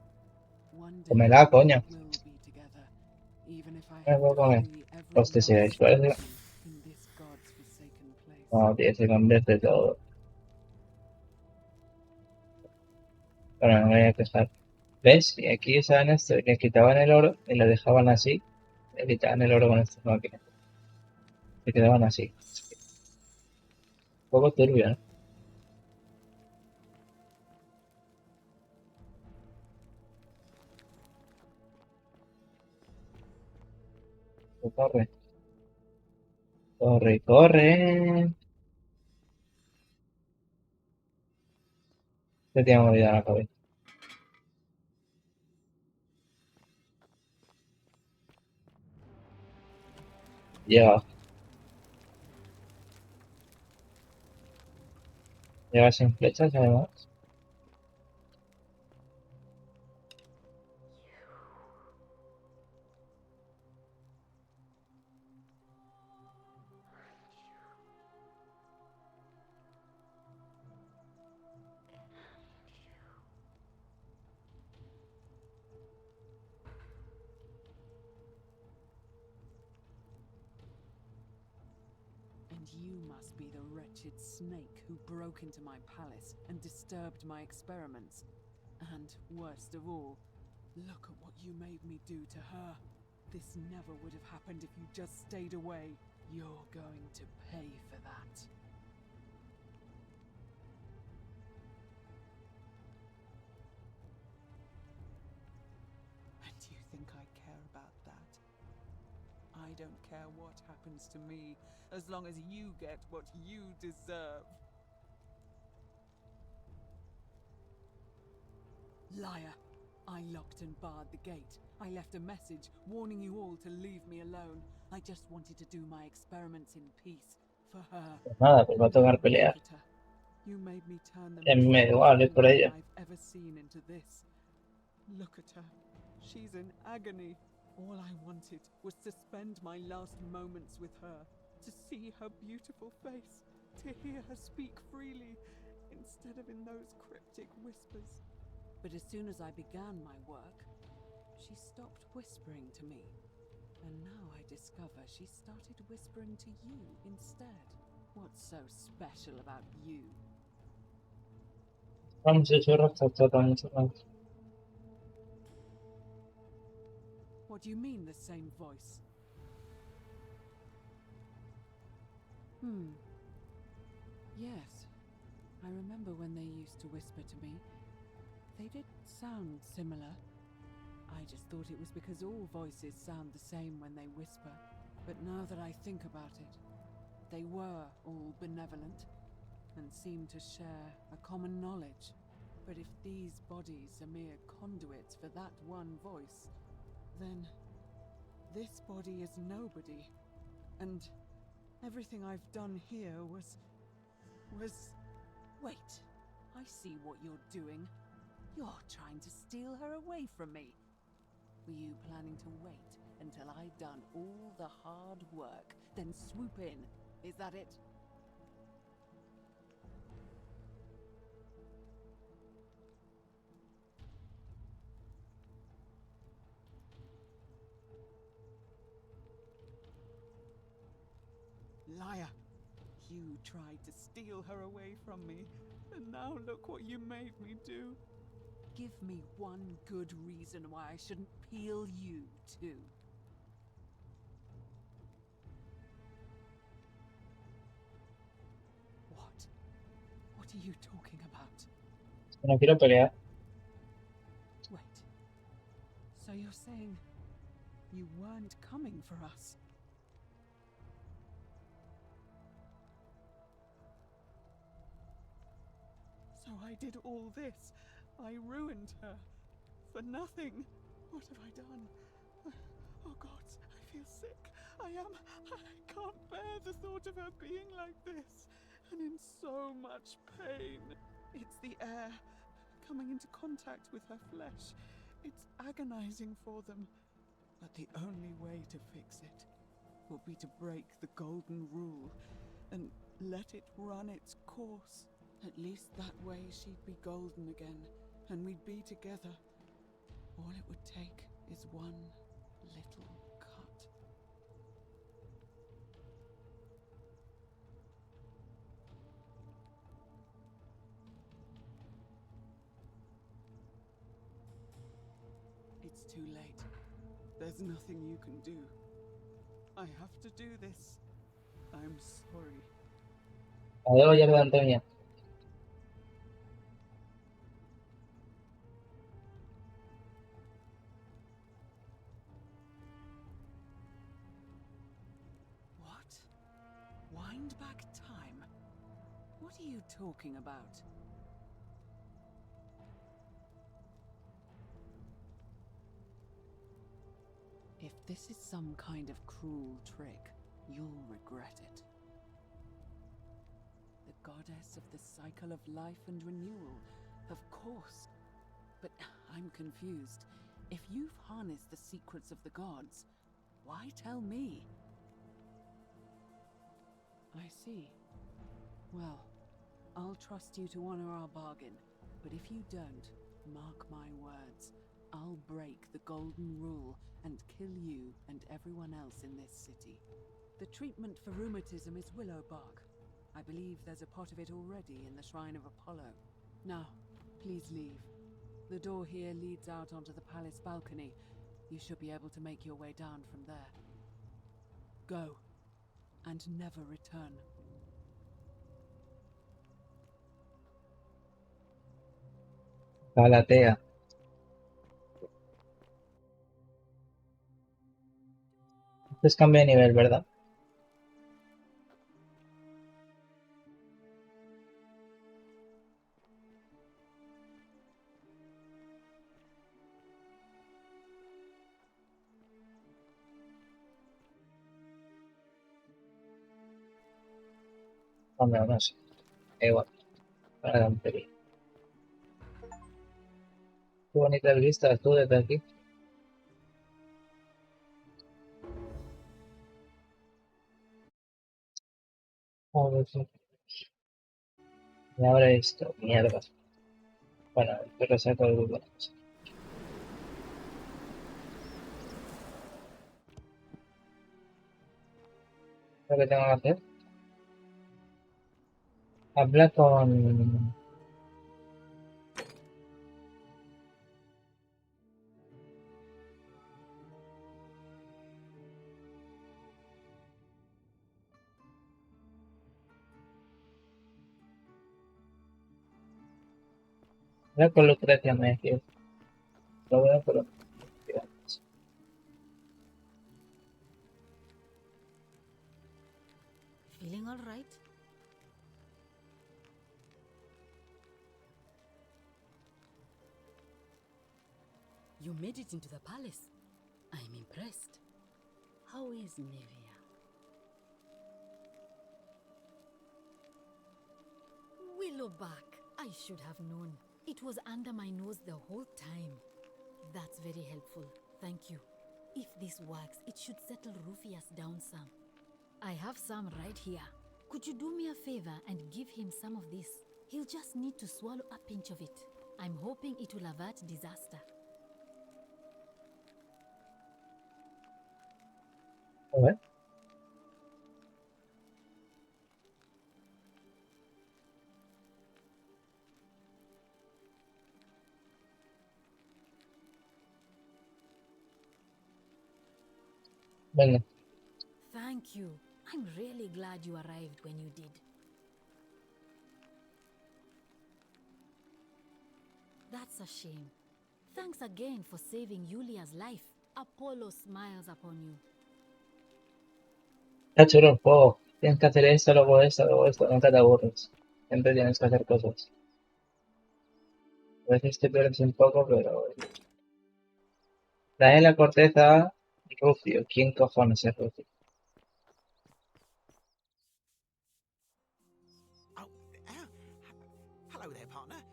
One day Cómela, coño. we will be together, even if I Me have voy a to comer. flee every Hostia, si last después person in this God's forsaken place. no, tío, se convierte todo. Pero no me voy a quejar. ¿Ves? Y aquí usaban esto y le quitaban el oro y lo dejaban así. Le quitaban el oro con estas máquinas. Se quedaban así. Un poco turbio, ¿no? Corre. Corre, corre. Se tiene movido la cabeza. Llega. Llega sin flechas, además. And you must be the wretched snake who broke into my palace and disturbed my experiments. And worst of all, look at what you made me do to her. This never would have happened if you just stayed away. You're going to pay for that. And you think I care about that? I don't care what happens to me, as long as you get what you deserve. Liar! I locked and barred the gate. I left a message warning you all to leave me alone. I just wanted to do my experiments in peace for her. Pues nada, pues va a tocar pelear. Look at her. You made me turn the En most medio, vale, beautiful por woman ella. I've ever seen into this. Look at her. She's in agony. All I wanted was to spend my last moments with her, to see her beautiful face, to hear her speak freely, instead of in those cryptic whispers. But as soon as I began my work, she stopped whispering to me. And now I discover she started whispering to you instead. What's so special about you? Vamos a chorro, está mucho más. What do you mean, the same voice? Yes. I remember when they used to whisper to me. They did sound similar. I just thought it was because all voices sound the same when they whisper. But now that I think about it, they were all benevolent and seemed to share a common knowledge. But if these bodies are mere conduits for that one voice, then this body is nobody. And everything I've done here was... Wait, I see what you're doing. You're trying to steal her away from me. Were you planning to wait until I'd done all the hard work, then swoop in? Is that it? Liar! You tried to steal her away from me, and now look what you made me do. Give me one good reason why I shouldn't peel you too. What? What are you talking about? No quiero pelear. Wait. So you're saying you weren't coming for us? So I did all this. I ruined her. For nothing. What have I done? Oh God, I feel sick. I can't bear the thought of her being like this, and in so much pain. It's the air coming into contact with her flesh. It's agonizing for them. But the only way to fix it will be to break the golden rule and let it run its course. At least that way she'd be golden again, and we'd be together. All it would take is one little cut. It's too late. There's nothing you can do. I have to do this. I'm sorry. Adiós, ya Antonia. What? Wind back time? What are you talking about? If this is some kind of cruel trick, you'll regret it. The goddess of the cycle of life and renewal, of course. But I'm confused. If you've harnessed the secrets of the gods, why tell me? I see. Well, I'll trust you to honor our bargain, but if you don't, mark my words, I'll break the golden rule and kill you and everyone else in this city. The treatment for rheumatism is willow bark. I believe there's a pot of it already in the shrine of Apollo. Now, please leave. The door here leads out onto the palace balcony. You should be able to make your way down from there. Go, and never return. Galatea. Entonces cambia de nivel, ¿verdad? Hombre, no sé. Igual. Para la tontería. Qué bonitas vistas tú desde aquí. A ver si me abre esto. Mierda. Bueno, pero saco el Google. Lo que tengo que hacer. Habla con... Habla con Lucrecia, me decía. Lo veo, pero... Feeling all right? You made it into the palace. I'm impressed. How is Nevia? Willowback. I should have known. It was under my nose the whole time. That's very helpful. Thank you. If this works, it should settle Rufius down some. I have some right here. Could you do me a favor and give him some of this? He'll just need to swallow a pinch of it. I'm hoping it will avert disaster. A ver. Venga. Thank you. I'm really glad you arrived when you did. That's a shame. Thanks again for saving Yulia's life. Apollo smiles upon you. Está chulo el juego. Tienes que hacer esto, luego esto, luego esto. Nunca te aburres. Siempre tienes que hacer cosas. A veces te pierdes un poco, pero... Trae la corteza Rufio, ¿quién cojones es Rufio? Oh, hello there, partner.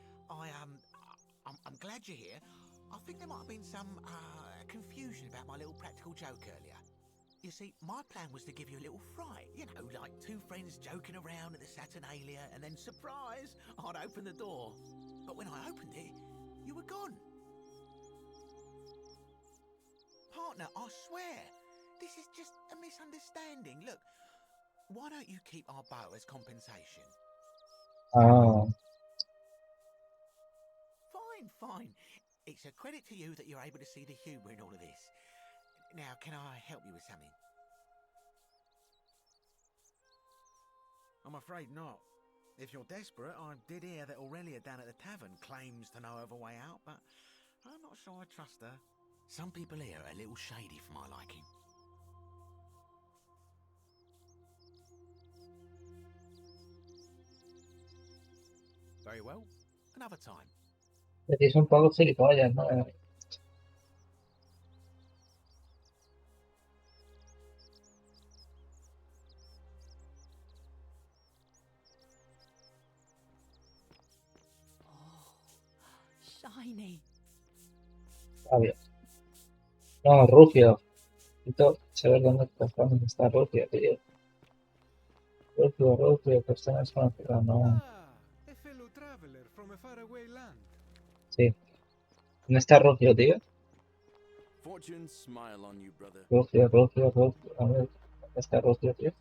I'm glad you're here. I think there might have been some confusion about my little practical joke earlier. You see, my plan was to give you a little fright. You know, like two friends joking around at the Saturnalia, and then, surprise, I'd open the door. But when I opened it, you were gone. Partner, I swear, this is just a misunderstanding. Look, why don't you keep our boat as compensation? Ah, Fine. It's a credit to you that you're able to see the humour in all of this. Now, can I help you with something? I'm afraid not. If you're desperate, I did hear that Aurelia down at the tavern claims to know of a way out, but I'm not sure I trust her. Some people here are a little shady for my liking. Very well. Another time. es un poco gilipollas, ¿no? Shiny. Obvio. No, Rufio. Necesito saber dónde cojones está Rufio, tío. Rufio, personas conocidas, no. A fellow traveler from a faraway land. Sí. ¿Dónde está Rufio, tío? Fortune smile on you, brother. Rufio. A ver, ¿dónde está Rufio, tío?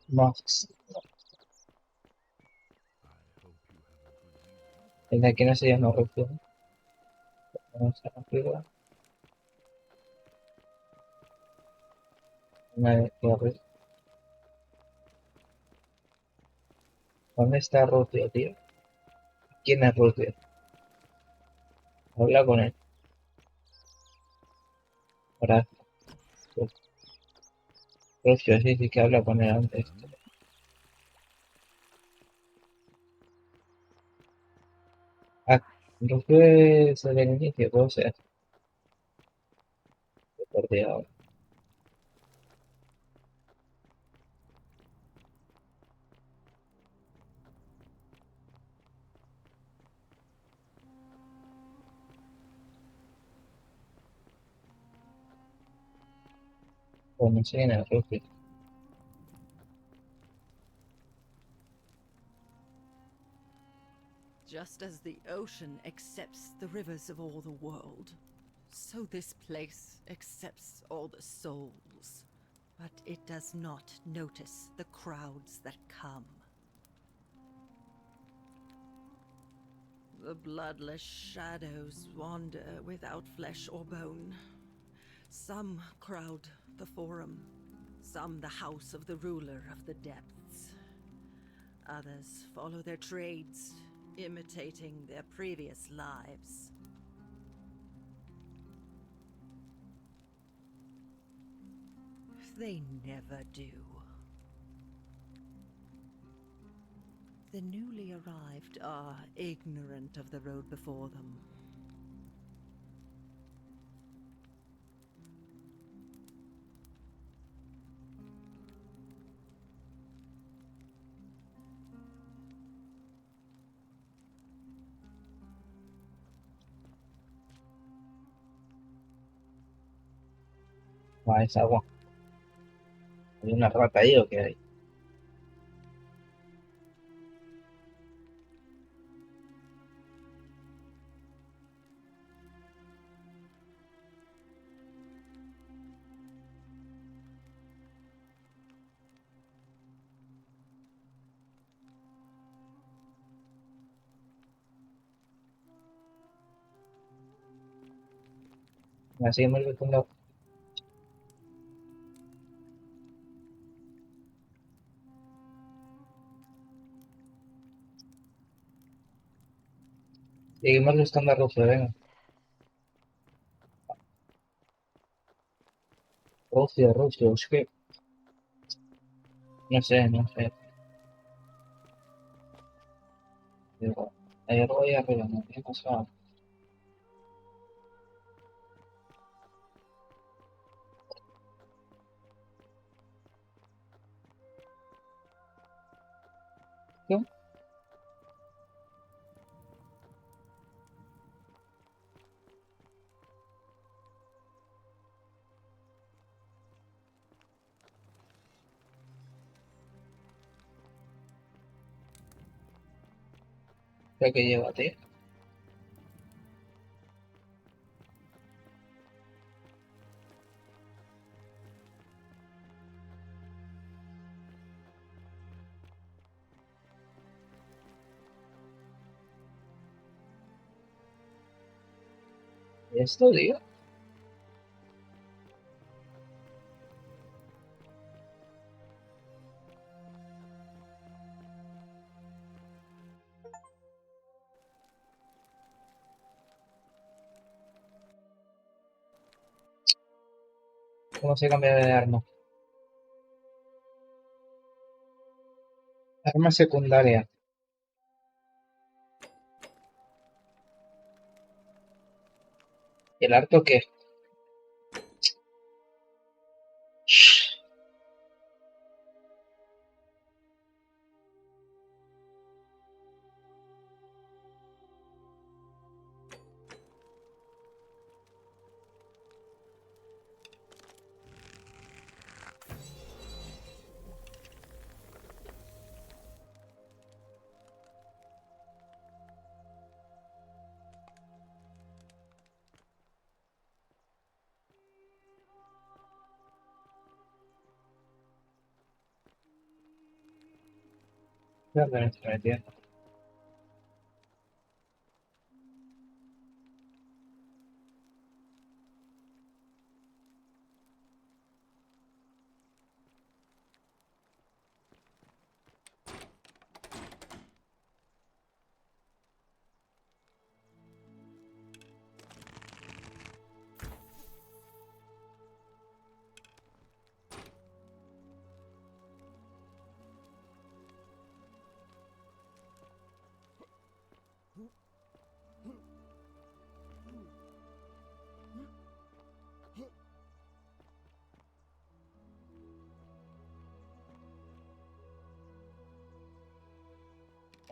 Max. El de aquí no se llama Rufio, ¿no? Vamos a Rufio. ¿Dónde está Rufio, tío? ¿Quién es Rufio? Habla con él. Ahora, Rufio, sí que habla con él antes. Ah, Rufio es el del inicio, puede ser. Por Dios. Pues no sé quién es Rufio. Just as the ocean accepts the rivers of all the world, so this place accepts all the souls. But it does not notice the crowds that come. The bloodless shadows wander without flesh or bone. Some crowd the forum, some the house of the ruler of the depths. Others follow their trades, imitating their previous lives. They never do. The newly arrived are ignorant of the road before them. Ah, es agua. ¿Hay una rata ahí o qué hay? Así hemos buscando. Seguimos buscando a Rufio, venga. Rufio, es que... No sé. Digo, Hay algo ahí arriba, ¿no? ¿Qué pasa? ¿Qué? ¿Qué que lleva, tío? ¿Y esto, tío? ¿Cómo se cambia de arma? Arma secundaria. ¿Y el arco qué? ¿Dónde me estoy metiendo?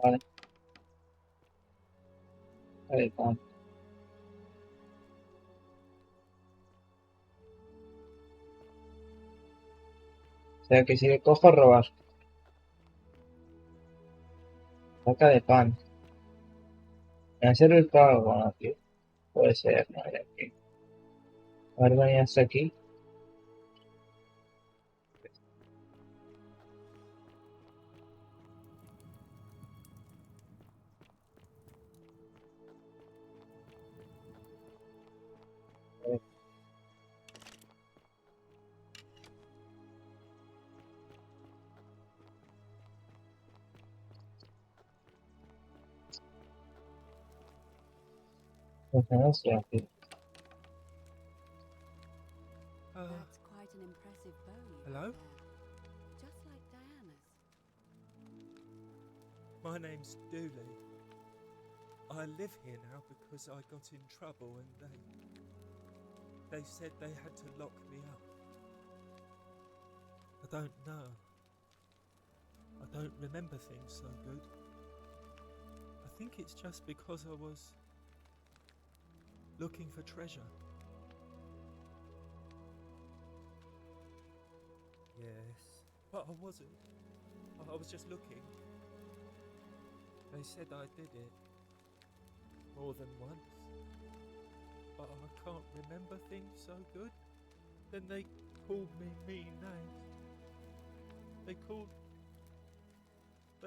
Vale. Ahí está. O sea que si le cojo, robar. Saca de pan. ¿Me hacer el pago? Bueno, tío. Puede ser, ¿no? Mira aquí. A ver, venir hasta aquí. Pues no sé, aquí. That's quite an impressive bow you hello? have there. Just like Diana's. My name's Dooley. I live here now because I got in trouble and they said they had to lock me up. I don't know. I don't remember things so good. I think it's just because I was looking for treasure. Yes, but I wasn't. I was just looking. They said I did it more than once, but I can't remember things so good. Then they called me mean names. They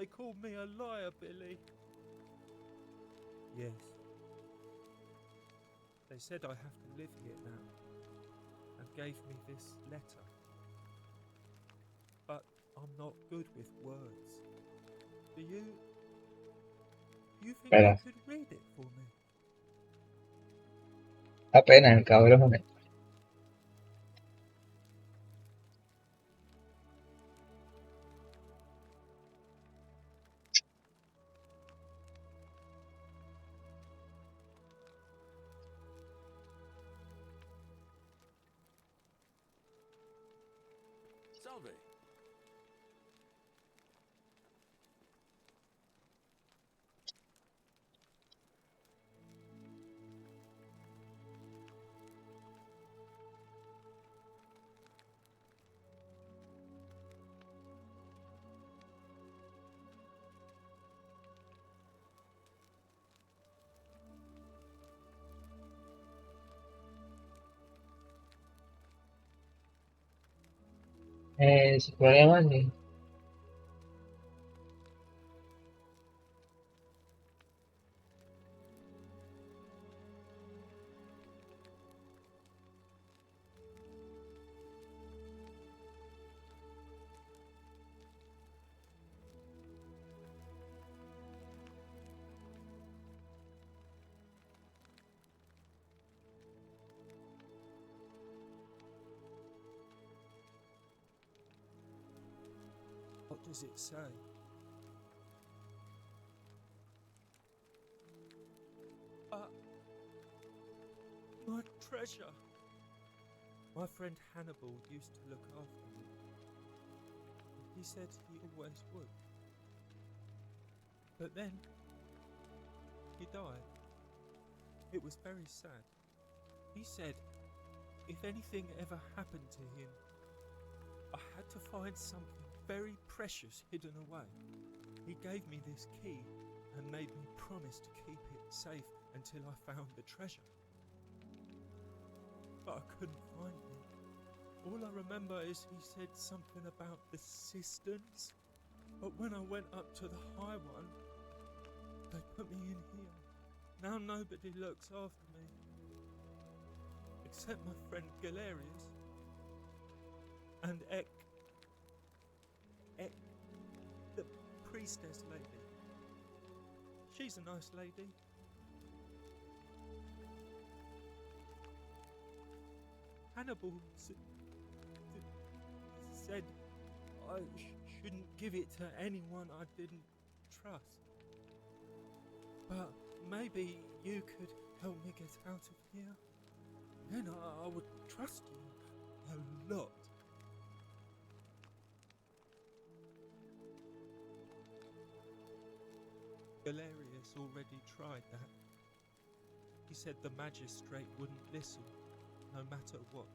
called me a liar, Billy. Yes. They said I have to live here now and gave me this letter. But I'm not good with words. Do you think Espera. you could read it for me? Apenas el cabrón. Sin problemas ni... What does it say? My treasure! My friend Hannibal used to look after me. He said he always would. But then, he died. It was very sad. He said, if anything ever happened to him, I had to find something very precious hidden away. He gave me this key and made me promise to keep it safe until I found the treasure. But I couldn't find it. All I remember is he said something about the cisterns. But when I went up to the high one, they put me in here. Now nobody looks after me. Except my friend Galerius. And Ek, the priestess lady. She's a nice lady. Hannibal said I shouldn't give it to anyone I didn't trust. But maybe you could help me get out of here. Then I would trust you a lot. Galerius already tried that. He said the magistrate wouldn't listen, no matter what.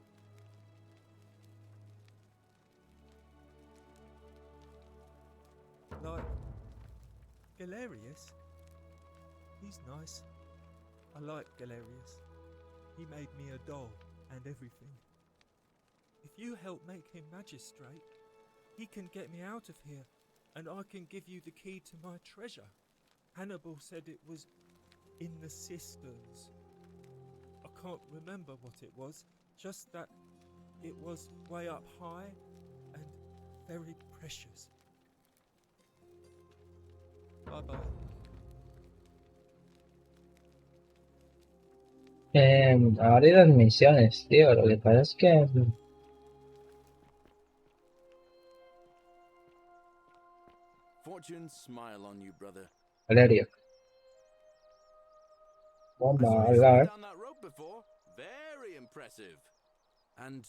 Like Galerius? He's nice. I like Galerius. He made me a doll and everything. If you help make him magistrate, he can get me out of here, and I can give you the key to my treasure. Hannibal said it was in the cisterns. I can't remember what it was, just that it was way up high and very precious. Bye-bye. Ahora hay dos misiones, tío. Lo que pasa es que... Fortune smile on you, brother. Valerio. Bomba, habla, Down that rope before. Very impressive. And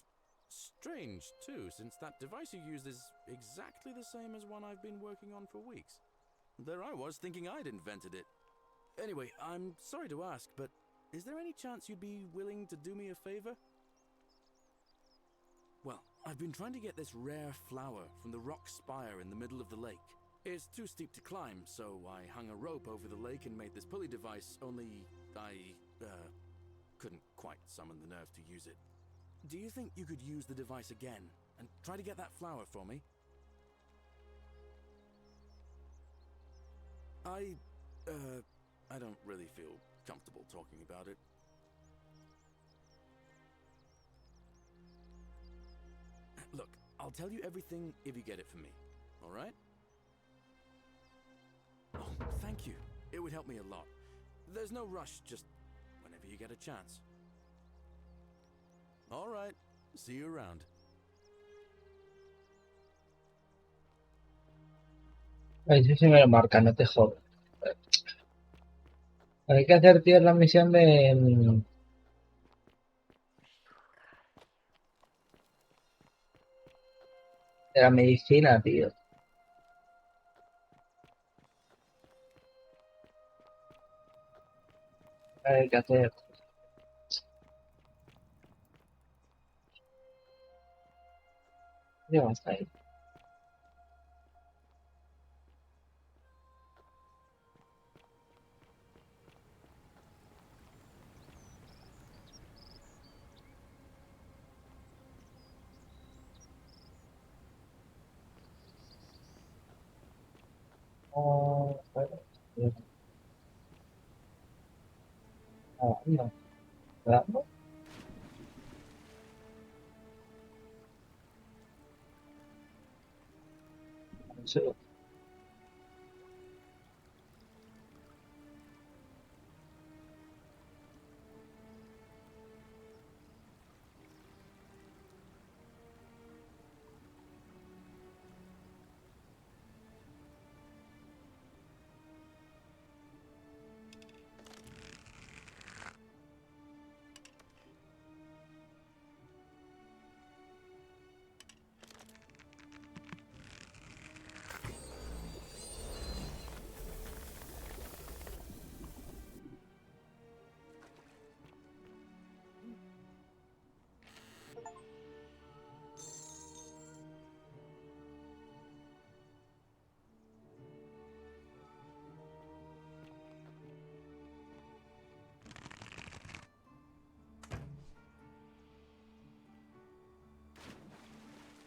strange, too, since that device you used is exactly the same as one I've been working on for weeks. There I was, thinking I'd invented it. Anyway, I'm sorry to ask, but is there any chance you'd be willing to do me a favor? Well, I've been trying to get this rare flower from the rock spire in the middle of the lake. It's too steep to climb, so I hung a rope over the lake and made this pulley device, only I couldn't quite summon the nerve to use it. Do you think you could use the device again and try to get that flower for me? I don't really feel comfortable talking about it. Look, I'll tell you everything if you get it for me, all right? Oh, thank you. It would help me a lot. There's no rush, just whenever you get a chance. All right. See you around. Eso sí me lo marca, no te jodas. Hay que hacer, tío, la misión de... de la medicina, tío. Hay que hacer... ¿Qué más hay? Oh, espera. No. ¿Grabando? Sí.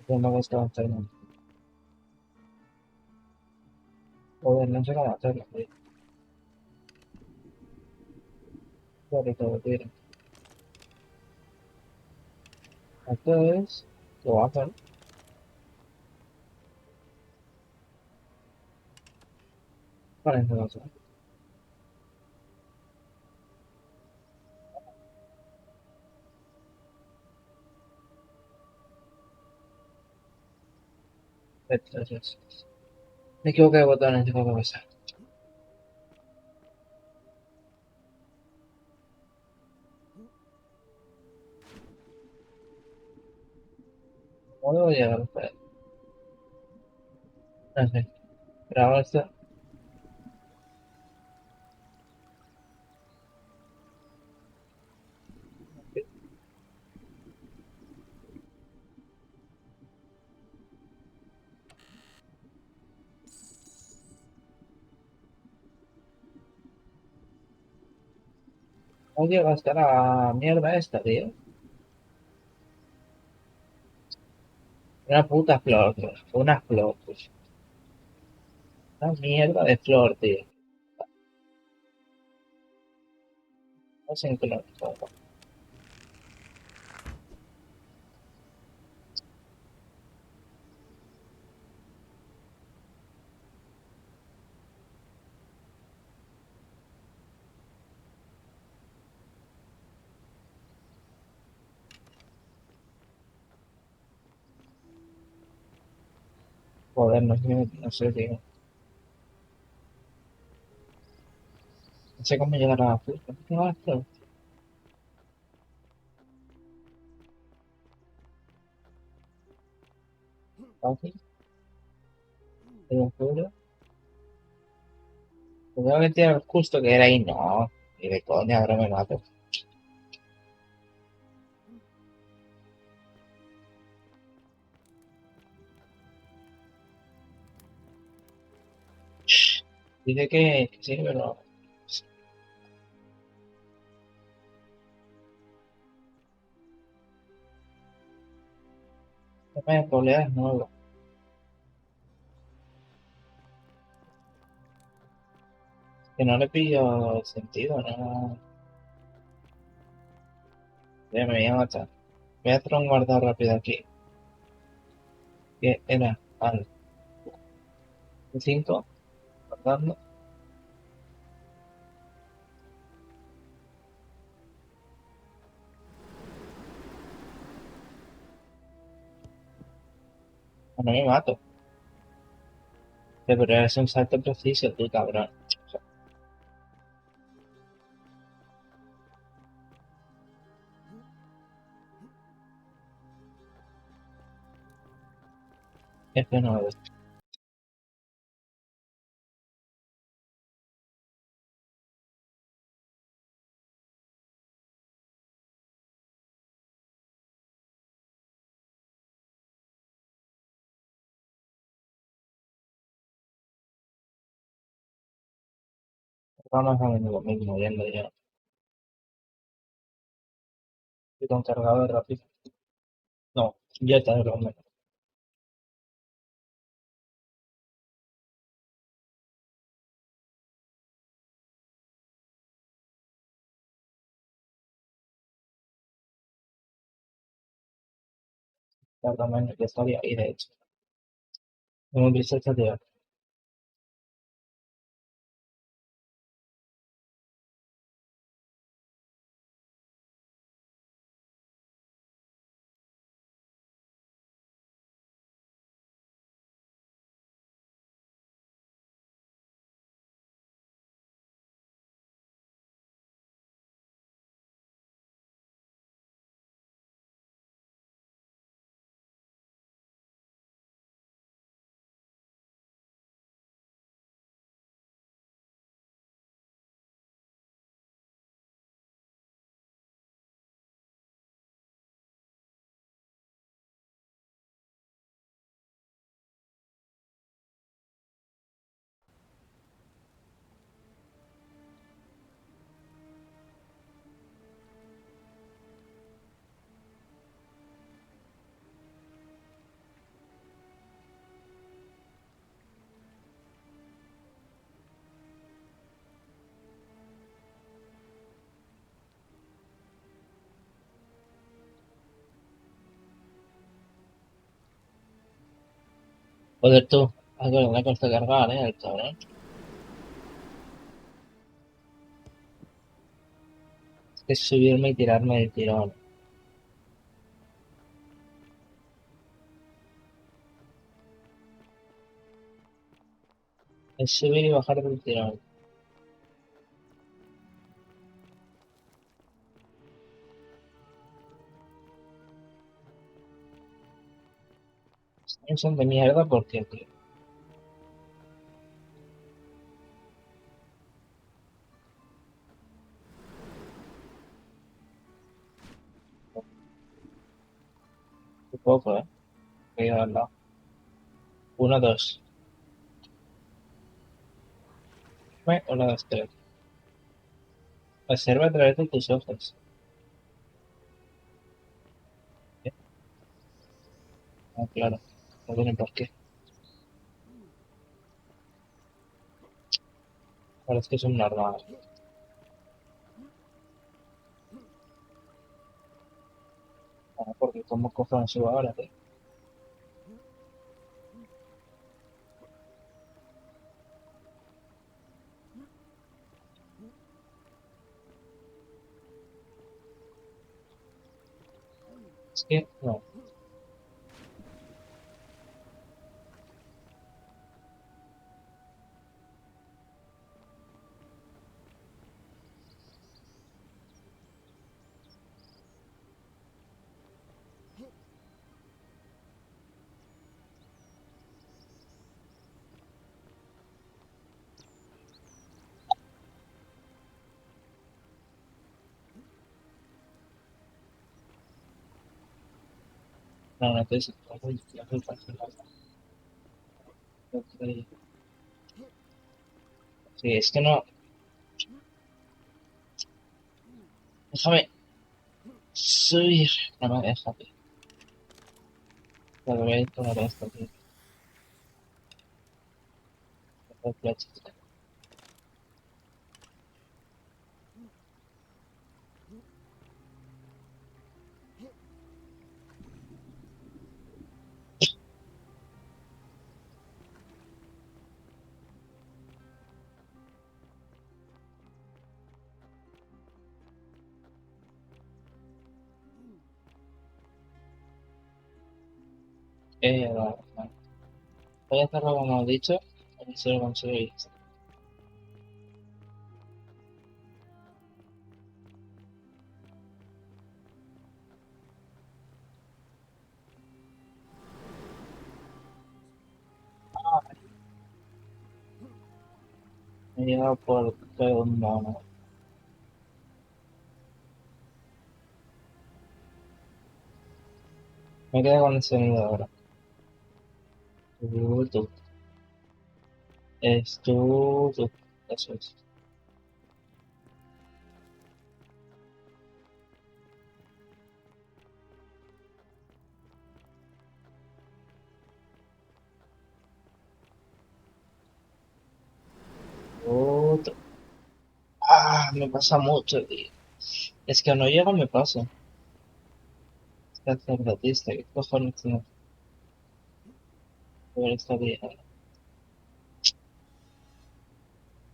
Tengo que estar haciendo. Joder, no sé cómo hacerlo, tío. Sobre todo, tío. Esto es... Lo voy a hacer. Para eso. Esto es. Me equivoqué de botones, tengo que pasar. ¿Cómo debo llegar? Espera. No sé. Graba esto. ¿Cómo llega hasta la mierda esta, tío? Una puta flor, tío. Una flor, pues. Una mierda de flor, tío. No sé en qué lo... Joder, no sé, tío. No sé cómo llegar a la flor. ¿Cómo llegar a la flor? Fácil. Te lo juro. Tengo que tirar justo que era ahí. No. Ni de coña, ahora me mato. Dice que sí, pero... No me poleas nuevo. Que no le pillo el sentido, no. Ya me voy a matar. Voy a hacer un guardado rápido aquí. Que era al 5, guardando. No me mato. Pero es un salto preciso, tú, cabrón. O sea, este no es. Vamos a ver lo mismo, yendo ya. Y con cargador rápido. No, ya está de broma. tarda menos, ya estaría ahí de hecho. Hemos visto esta tío. Joder tú, algo le cuesta cargar, el cabrón. Es subirme y tirarme del tirón. Es subir y bajar del tirón. Son de mierda porque, tío. Un poco, voy a al lado. 1, 2. Uno, dos, tres. Observa a través de tus ojos. Ah, claro. No tiene por qué. Ahora es que es un normal. Ah, porque como cojones subo ahora, tío. Es que, no. No, no te uy, ya soy fácil. Sí, es que no. Déjame subir. No me deja, tío. Pero voy a poner esto, tío. Vale, vale. Voy a hacerlo como he dicho. A ver si lo consigo. Me he llegado por todo un mono. Me quedo con el sonido ahora. Tú. Es tú. Eso es. Tú. Ah, me pasa mucho, tío. Es que no llego, me pasa. Sacerdotista, ¿qué cojones tiene que ver esta vida?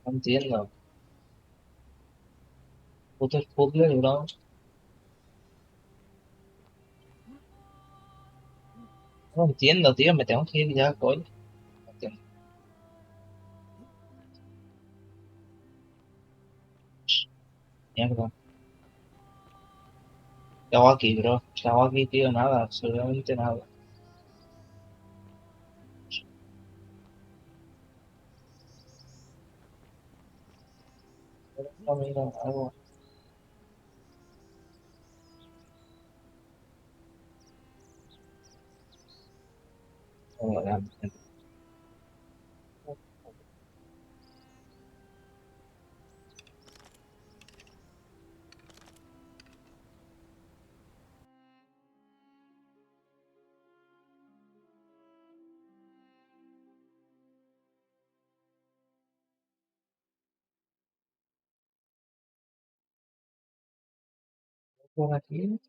No entiendo. Putos puzzles, bro. No entiendo, tío. Me tengo que ir ya, coño. No entiendo. Mierda. ¿Qué hago aquí, bro? ¿Qué hago aquí, tío? Nada, absolutamente nada. No, mira, algo. Bueno, por aquí,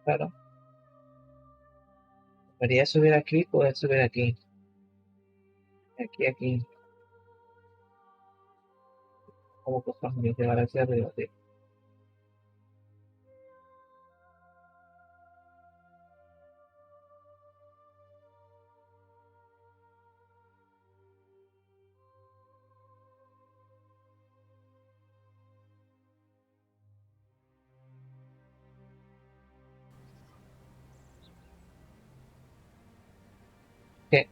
claro. Debería subir aquí, puedes subir aquí. Aquí. Como cojones, llegar hacia arriba, tío. ¿Qué?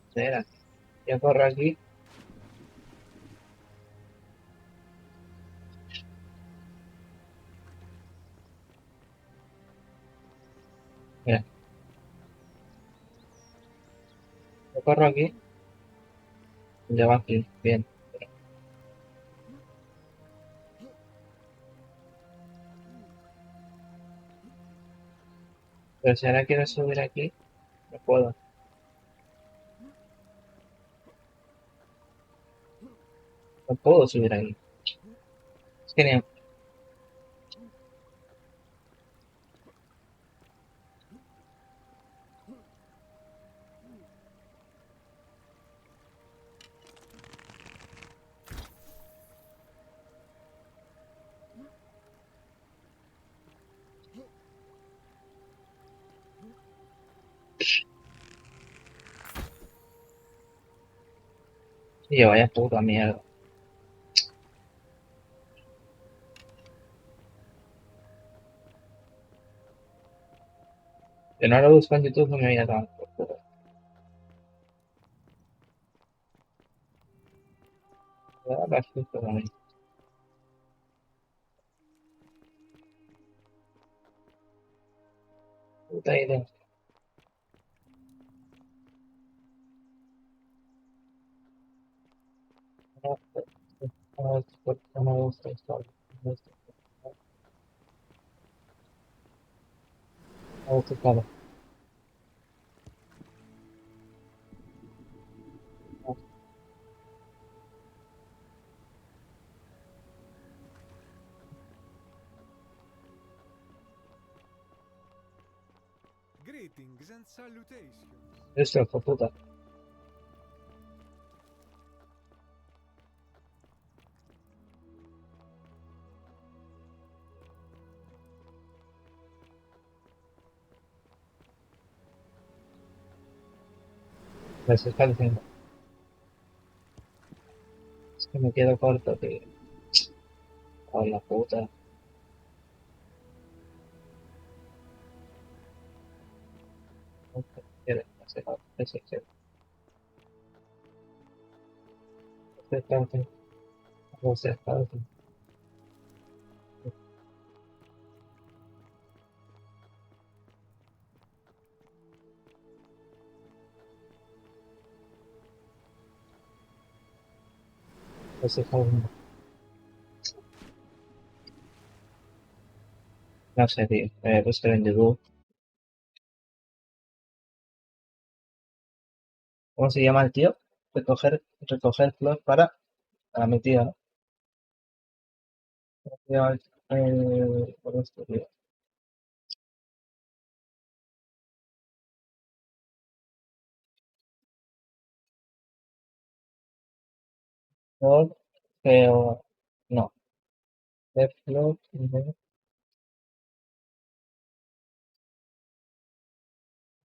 Espera, yo corro aquí. Mira, yo corro aquí. Ya va aquí, bien. Pero si ahora quiero subir aquí, no puedo. No puedo subir ahí. Es que ni... Tío, vaya puta mierda. Que no lo busco en YouTube, no me voy a dar por culo. Me da la susto a mí. Puta idea. No, no me gusta esto. No me gusta esto. No me gusta esto. Greetings and salutations. Esto, hijo puta. Me se está diciendo. Es que me quedo corto, tío. A la puta. No quiero, no sé, no sé, no sé, no sé, no sé, tío. Buscar en YouTube. ¿Cómo se llama el tío? Recoger flor para mi tío, ¿no? Ya, por esto, tío. Por, pero, no. Deflop,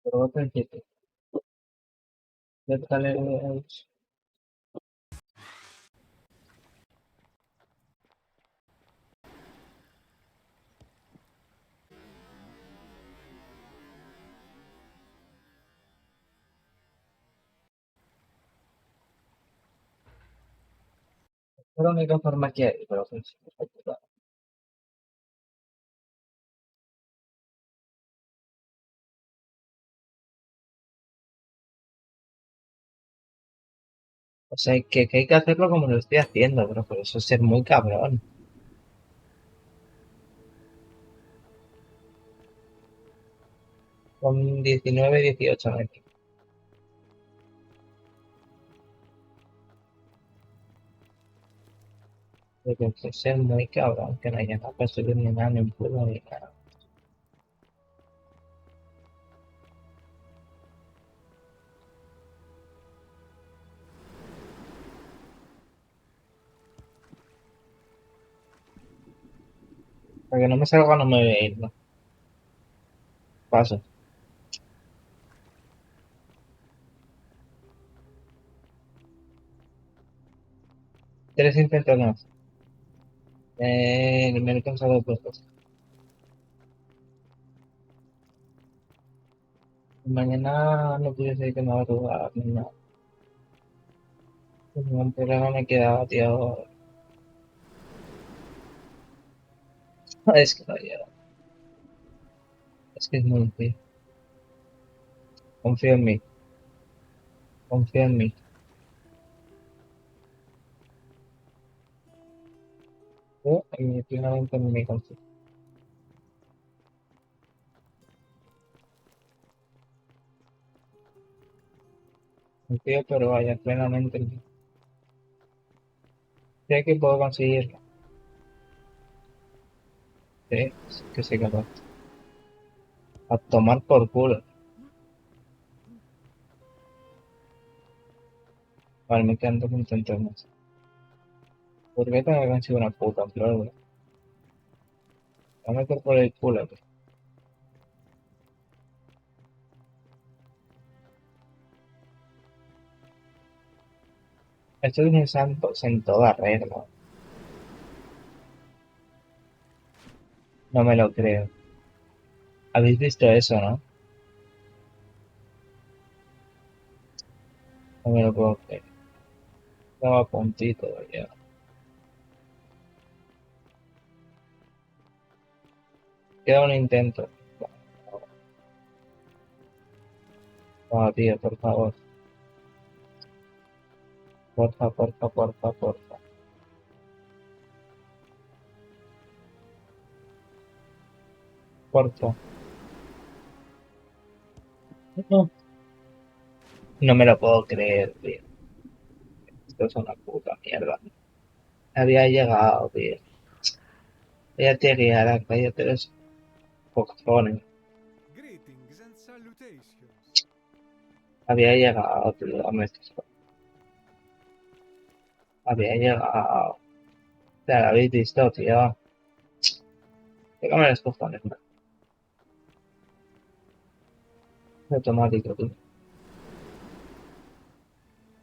por otro sitio. Es la única forma que hay, pero pues, o sea, que hay que hacerlo como lo estoy haciendo, pero por eso es ser muy cabrón. Con 19, 18 metros. Pero que ser muy cabrón, que no haya nada para subir ni nada, ni un pueblo ni nada. Para que no me salga, no me voy a ir, ¿no? Paso. 3 intentos más. Me he cansado de puestos. Mañana no pudiese ir que me va a jugar ni nada. Ningún problema me quedaba, tío. Es que no llega. Es que es muy difícil. Confío en mí. Confío en mí. Yo, plenamente en mí confío. Confío, pero vaya, plenamente en mí. Sé que puedo conseguirlo. Sí, que soy capaz. A tomar por culo. Vale, me quedan 2 intentos más. ¿Por qué tengo que conseguir una puta flor, bro? Voy a meter por el culo, bro. Esto es un santo en toda regla. No me lo creo. ¿Habéis visto eso, no? No me lo puedo creer. Estaba a puntito, ya. Queda un intento. No, tío, por favor. Porfa, porfa, porfa, porfa. Porfa. No, no me lo puedo creer, tío. Esto es una puta mierda. Había llegado, tío. Cállate, guiara, cállate los cojones. Greetings and salutations. Había llegado, tío. Dame esto. Había llegado. Te lo habéis visto, tío. Pégame los cojones, man. Automático, tío.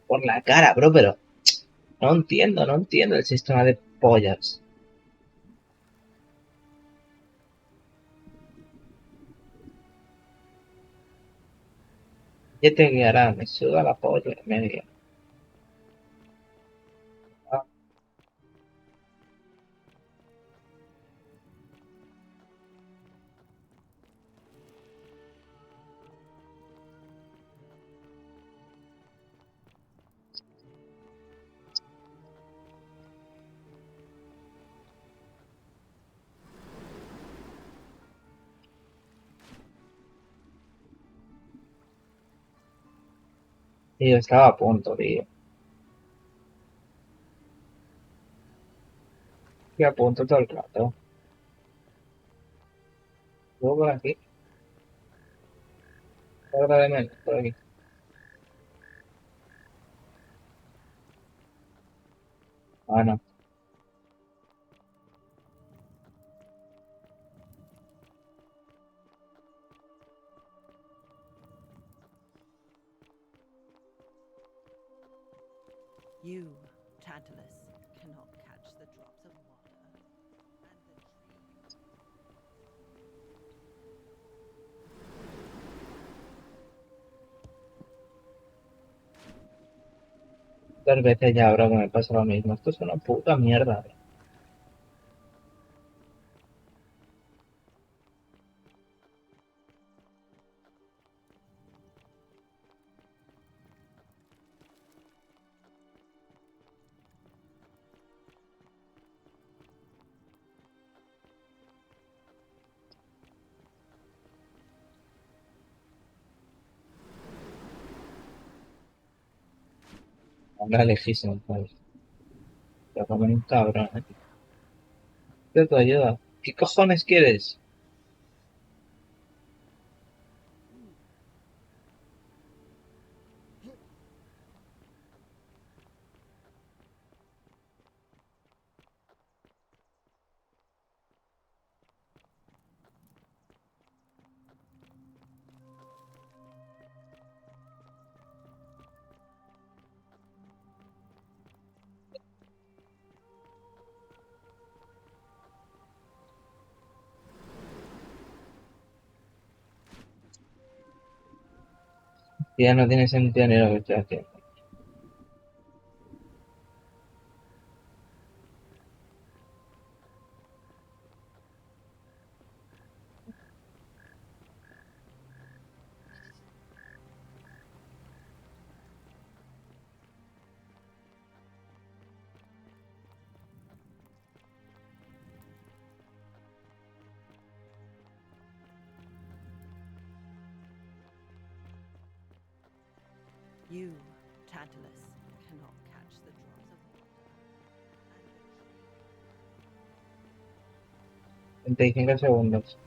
Por la cara, bro, pero no entiendo el sistema de pollas. ¿Qué te guiará? Me suda la polla, me guía. Ah, tío, estaba a punto, tío. Y apunto todo el rato. Luego por aquí. Tarda de menos, por aquí. Ah, no. You, Tantalus, cannot catch the drops of water, and the tree Muchas veces ya ahora que me pasa lo mismo. Esto es una puta mierda. Ahora lejísimo, ¿sabes? Pero como un cabrón, ¿eh? ¿Qué te ayuda? ¿Qué cojones quieres? Ya no tiene sentido ni lo que estoy haciendo. You, Tantalus, cannot catch the drops of water, and the tree 35 segundos.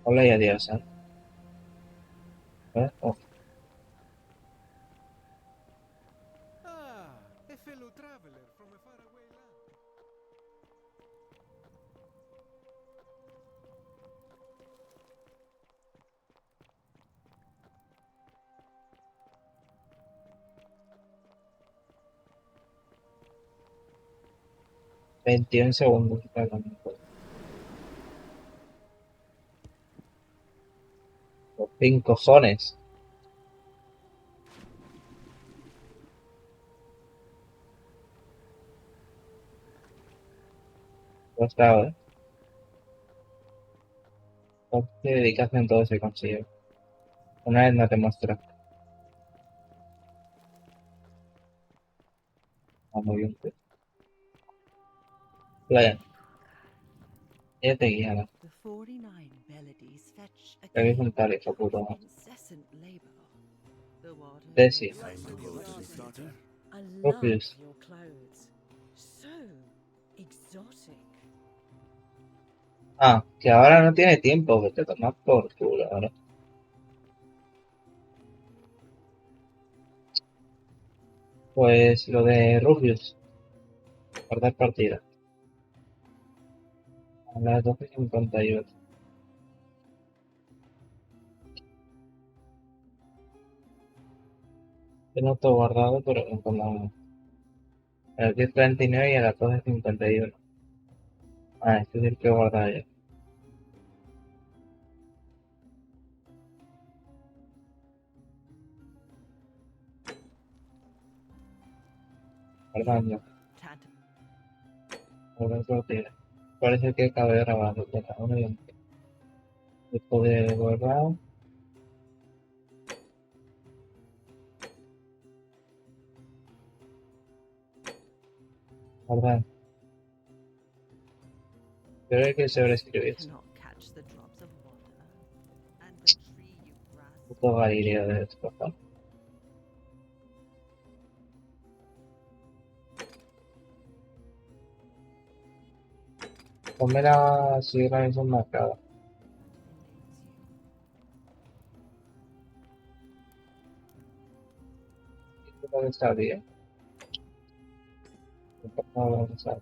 Hola y adiós, ¿eh? Oh. Ah, a fellow traveler from a faraway land. Veintiún segundos. Por fin, cojones. Costado, ¿eh? Qué dedicación todo se consigue. Una vez no te muestra. Ah, muy bien. Playa. Ya te guía, ¿no? The 49 melodies fetch Te habéis again juntado, hijo with puto. incessant labor. The water Desi. Time to go to the starter. I love Propios. your clothes. So exotic. Ah, que ahora no tiene tiempo, que te tomas por culo ahora. Pues lo de Rubius. Guardar partida. A las 12:58. Tengo todo guardado, pero como a las 10:49 y a las 12:51. Ah, este es el que he guardado ya. Guardando. Guardar partida. Parece que acabo de grabar. Ya, uno y uno. Después de guardar. Guardar. Pero hay que sobreescribir. cannot catch the drops of water, and the tree you grasp Puto Galileo de descojo. Ponme la sierra en marcada. ¿Dónde está bien? No, ¿dónde está?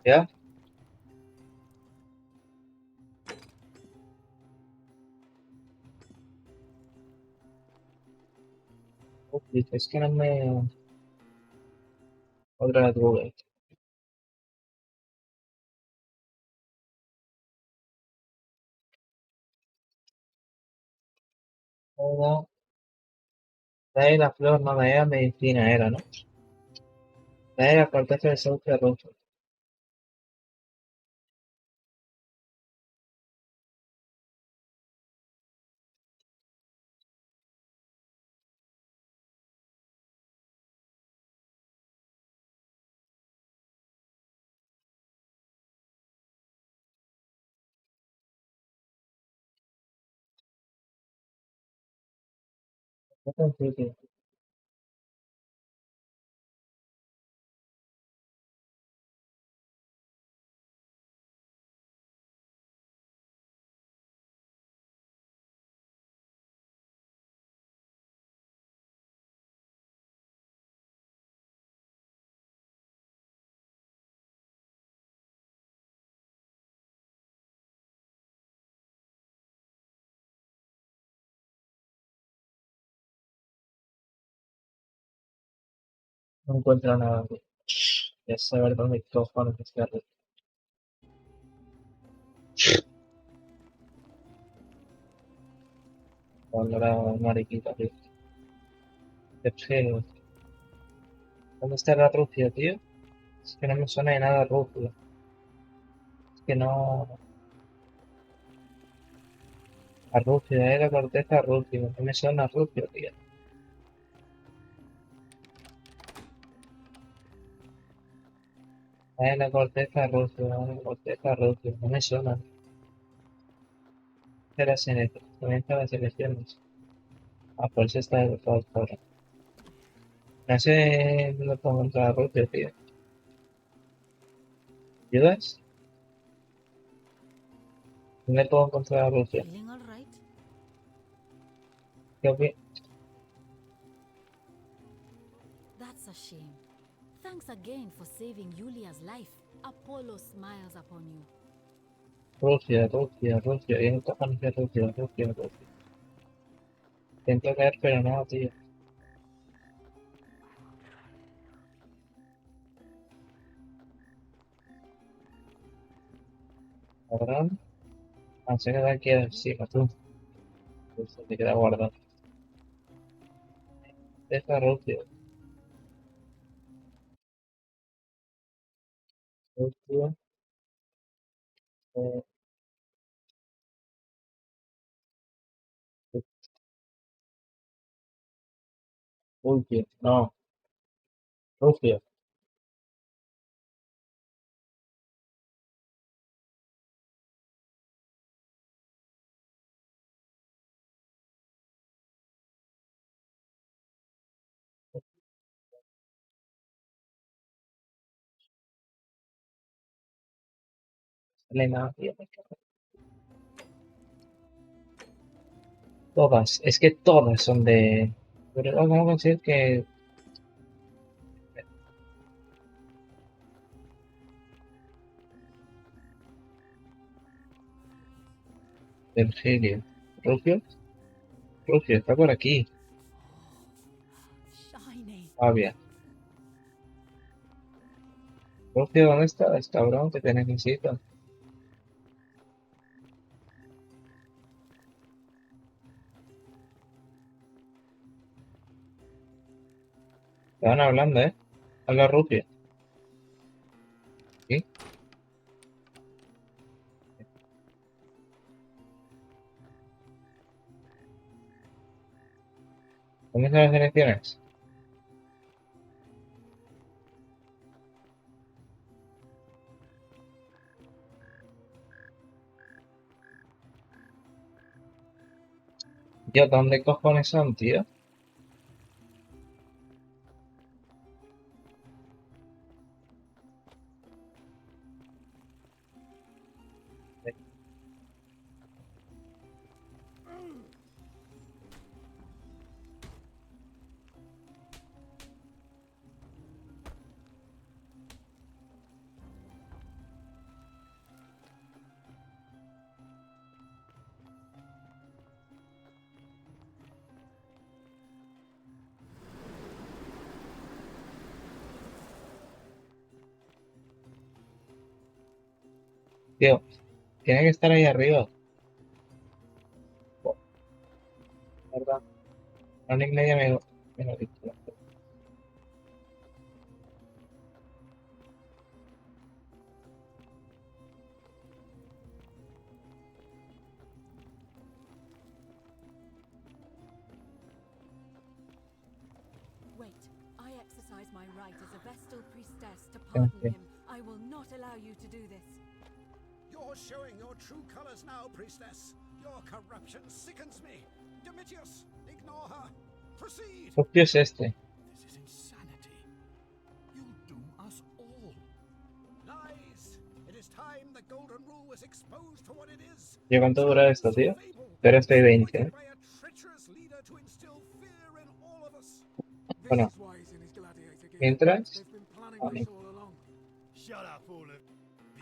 ¿Ya? Uy, es que no me... Otra vez Google. Era... De la flor, no, de la medicina era, ¿no? De la corteza de sauce rojo. No tan difícil. No encuentro nada. Ya saber dónde cojones está. Cuando era mariquita, tío. Pero, ¿dónde está la Rusia, tío? Es que no me suena de nada Rusia. Es que no... A Rusia, la corteza a Rusia. No me suena a Rusia, tío. La corteza a Rusia, la corteza a Rusia. No me suena. Era Seneca. También estaba las elecciones. Ah, por eso está de todas formas. No sé dónde pongo entrar a Rusia, tío. ¿Ayudas? ¿Dónde puedo encontrar a Rusia? Feeling all right? Creo que That's a shame. Thanks again for saving Yulia's life. Apollo smiles upon you. Rusia, Rusia, Rusia. Y no cojones de Rusia, Rusia, Rusia. Intento caer, pero no, tío. Cabrón. Ah, se queda aquí encima, tú. Pues se te queda guardado. Esta Rusia. Rusia. Eh, Rusia. No, Rusia. Elena, tío. Todas. Es que todas son de... Pero vamos a conseguir que... Virgilio. Rusia. Rusia, está por aquí. Shiny. Ah, bien. Rusia, ¿dónde estás, cabrón? Que te necesito. Te van hablando, ¿eh? Habla Rusia. ¿Sí? ¿Dónde están las elecciones? Yo, ¿dónde cojones son, tío? Tío, tiene que estar ahí arriba. ¿Verdad? Una y media me lo dijo. Wait, I exercise my right as a Vestal priestess to En pardon fin. him. I will not allow you to do this. You're showing your true colors now, priestess. Your corruption sickens me. Domitius, ignore her. Proceed. Propio es este. This is insanity. You'll doom us all. Lies. It is time the golden rule was exposed for what it is. ¿Yo cuánto dura esto, tío? Pero estoy 20, ¿eh? By a treacherous leader to instill fear in all of us. Bueno, mientras... a mí. Shut up, all of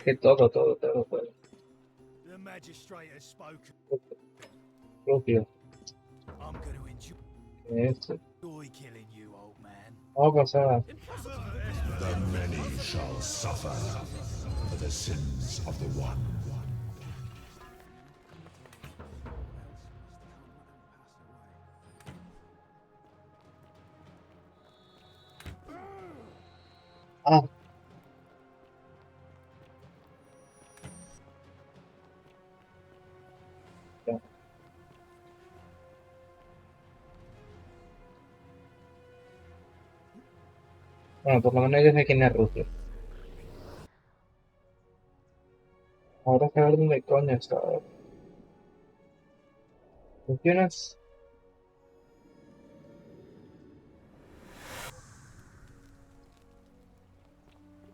Que todo. the magistrate has spoken. Propio. I'm going to enjoy Esto. killing you, old man. Vamos a pasar. The many shall suffer for the sins of the one. Ah, ya. Bueno, por lo menos yo sé quién es Rusia. Ahora que ver dónde coño está. ¿Funcionas?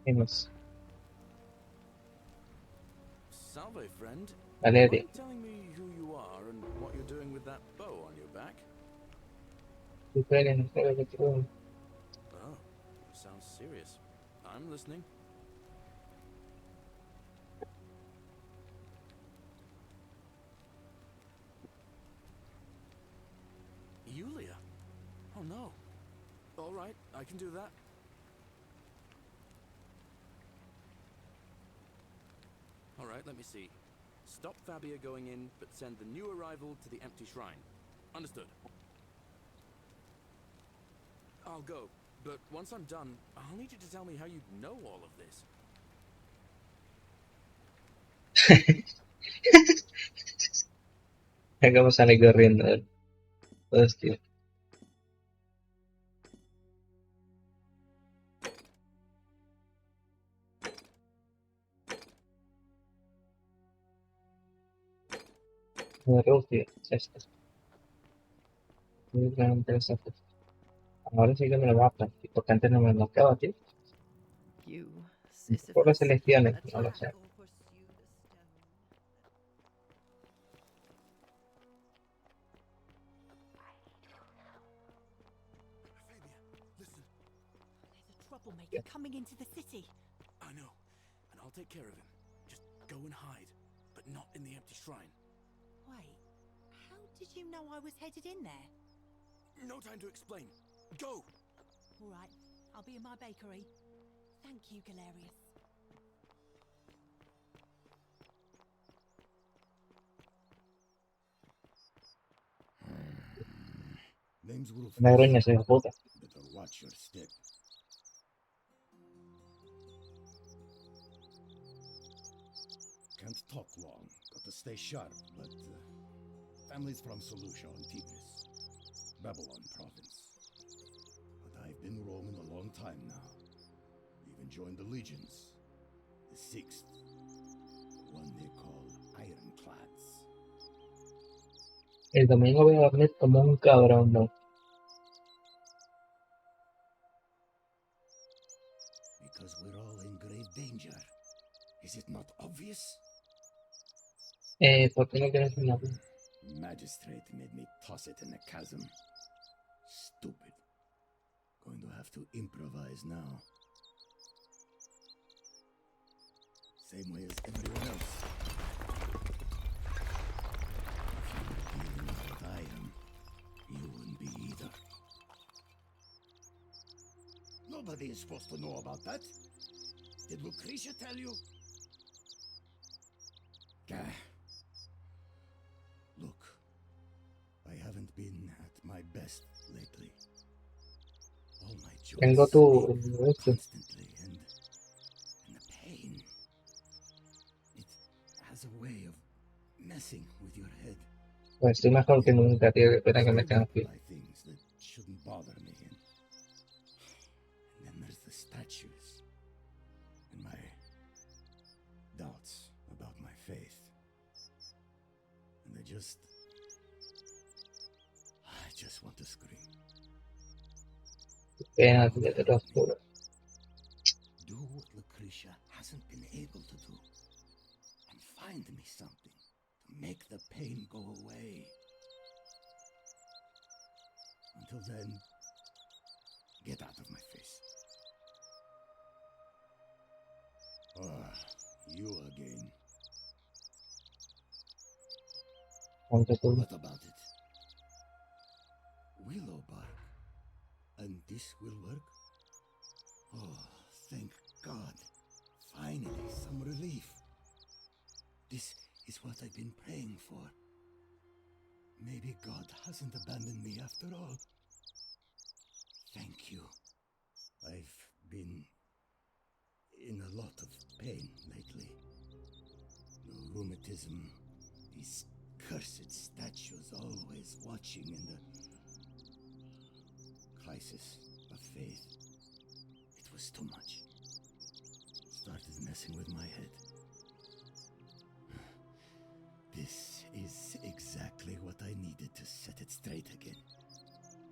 Menos. Salve, friend. Vale, Mind telling me who you are and what you're doing with that bow on your back? Oh, sounds serious. I'm listening. Yulia? Oh no. All right, I can do that. All right, let me see. Stop Fabia going in, but send the new arrival to the empty shrine. Understood. I'll go, but once I'm done, I'll need you to tell me how you know all of this. Cómo sale corriendo él. Hostia. De Rusia, es esto. Muy interesante. Ahora sí que me lo matan, porque antes no me bloqueaba, tío. Por las elecciones, no lo sé. Troublemaker coming into the city. I know, and I'll take care of him. Just go and hide, but not in the empty shrine. Wait, how did you know I was headed in there? No time to explain. Go! All right, I'll be in my bakery. Thank you, Galerius. Name's Me gruñes, hijo de puta. Better watch your step. Can't talk long. Got to stay sharp, but family's from Seleucia on Tigris, Babylon province. But I've been roaming a long time now. Even joined the legions. The 6th, the one they call Ironclads. El domingo voy a dormir como un cabrón, ¿no? Because we're all in grave danger. Is it not obvious? ¿Por qué no quieres una? Magistrate made me toss it in the chasm. Stupid. Going to have to improvise now. Same way as everyone else. If you were dealing with what I am, you wouldn't be either. Nobody is supposed to know about that. Did Lucretia tell you? Gah. Look, I haven't been at my best lately. All my Tengo joys tu... ache constantly, and the pain. It has a way of messing with your head. Pues estoy mejor que nunca, tío. Espera que me tenga aquí. By things that shouldn't bother me, and then there's the statues, and my doubts about my faith. And I just want to scream. Pena, tío, te lo juro. Do what Lucretia hasn't been able to do, and find me something to make the pain go away. Until then, get out of my face. You again. What about it? Willow bark. And this will work? Oh, thank God. Finally, some relief. This is what I've been praying for. Maybe God hasn't abandoned me after all. Thank you. I've been in a lot of pain lately. The rheumatism, these cursed statues always watching, and the crisis of faith. It was too much. Started messing with my head. This is exactly what I needed to set it straight again.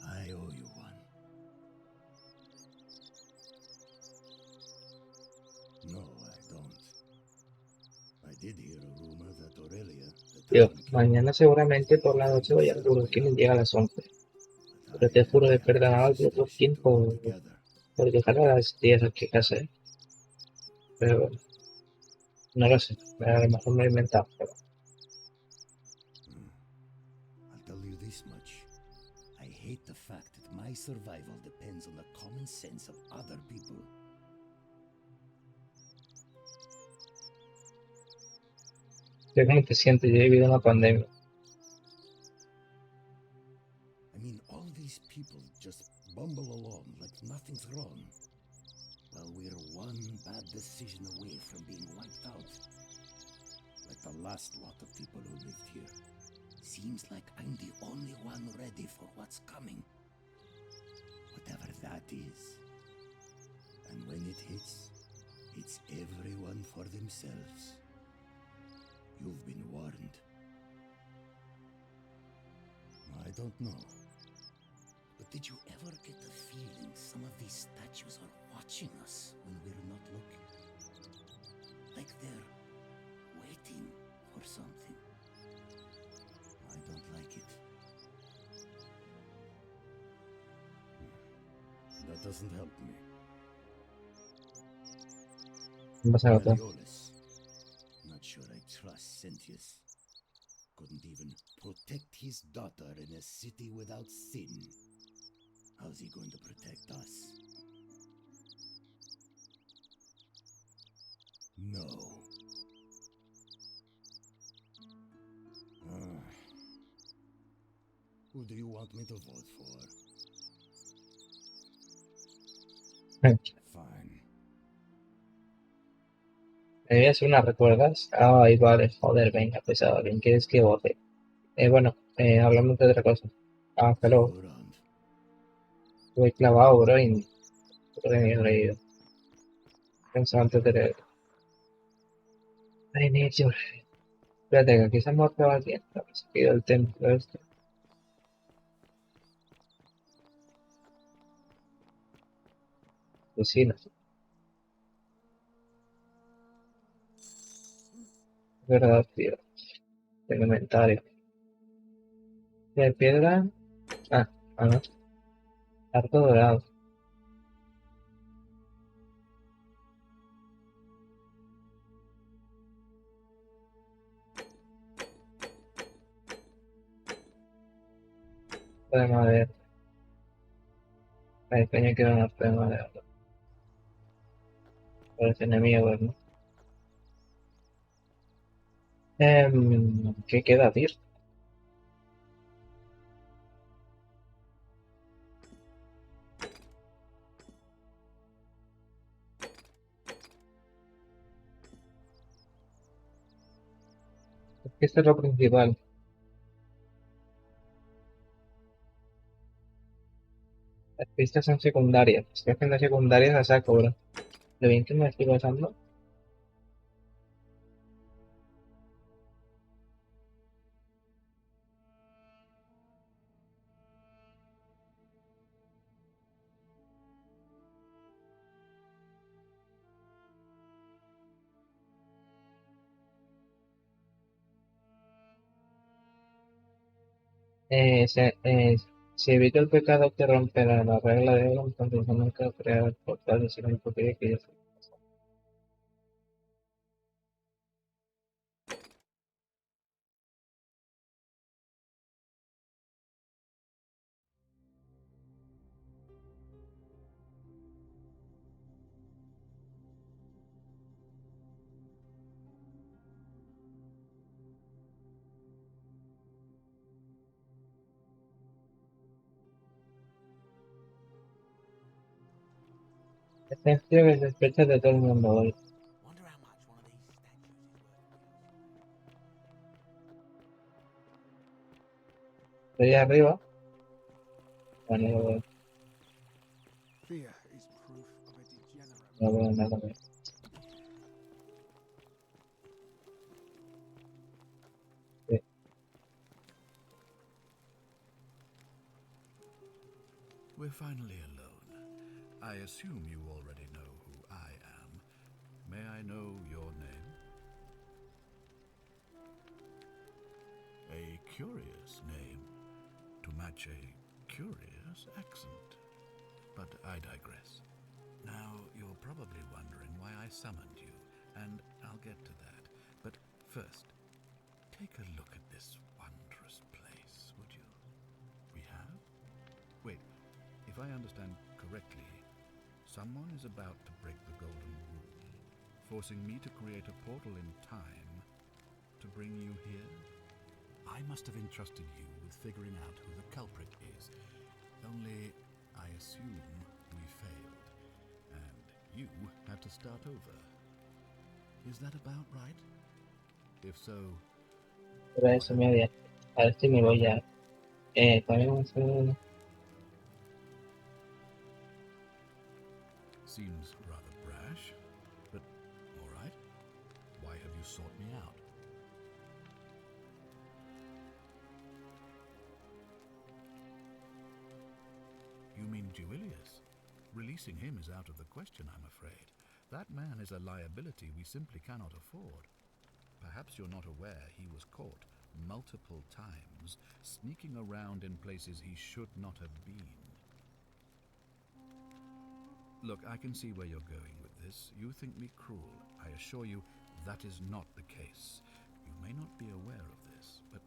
I owe you one. No, I don't. I did hear a rumor that Aurelia... Tío, mañana seguramente por la noche voy al Burger King y llega a las 11. Pero te juro de perdonar al Burger King por dejar a las 10 aquí a casa, ¿eh? Pero bueno, no lo sé. A lo mejor me lo he inventado, pero... I'll tell you this much. I hate the fact that my survival depends on the common sense of other people. ¿Cómo te sientes? Yo he vivido una pandemia. I mean, all these people just bumble along like nothing's wrong, while we're one bad decision away from being wiped out. Like the last lot of people who lived here. Seems like I'm the only one ready for what's coming. Whatever that is. And when it hits, it's everyone for themselves. You've been warned. I don't know. But did you ever get the feeling some of these statues are watching us when we're not looking? Like they're waiting for something. I don't like it. That doesn't help me. Mariolis. Not sure I trust Sentius. Couldn't even protect his daughter in a city without sin. How's he going to protect us? No. Who do you want me to vote for? Fine. ¿Me voy una recuerdas? Ay, vale, joder, venga, pesado, ¿quién quieres que vote? Bueno, hablamos de otra cosa. Hasta luego. Voy clavado, bro, y creo que me he reído. Pensaba antes de leer. Ay, Nature. Espérate, que aquí se ha muerto alguien. Se ha ido el templo este. Vecinos. Verdad, tío. El inventario. De piedra. No. Arco dorado. De madera. Ay, coño, quiero una de madera. Parece enemigo, ¿no? ¿Qué queda, tío? Es que esto es lo principal. Las pistas son secundarias. Estoy haciendo secundarias a saco, bro. Lo bien que me estoy pasando. Si evito el pecado que romperá la regla de oro, entonces no nunca crear el portal, sino el que yo soy. Este es tío que sospecha de todo el mundo hoy. Estoy arriba. Bueno, Fear is proof of a degenerate. no veo nada más. Sí. We're finally alone. I assume you already know who I am. May I know your name? A curious name to match a curious accent. But I digress. Now, you're probably wondering why I summoned you, and I'll get to that. But first, take a look at this wondrous place, would you? We have? Wait, if I understand correctly, someone is about to break the golden rule, forcing me to create a portal in time to bring you here? I must have entrusted you with figuring out who the culprit is. Only, I assume we failed, and you had to start over. Is that about right? If so... Pero eso me odia. A ver si me voy a... también Seems rather brash, but all right. Why have you sought me out? You mean Duilius? Releasing him is out of the question, I'm afraid. That man is a liability we simply cannot afford. Perhaps you're not aware he was caught multiple times, sneaking around in places he should not have been. Look, I can see where you're going with this. You think me cruel. I assure you that is not the case. You may not be aware of this, but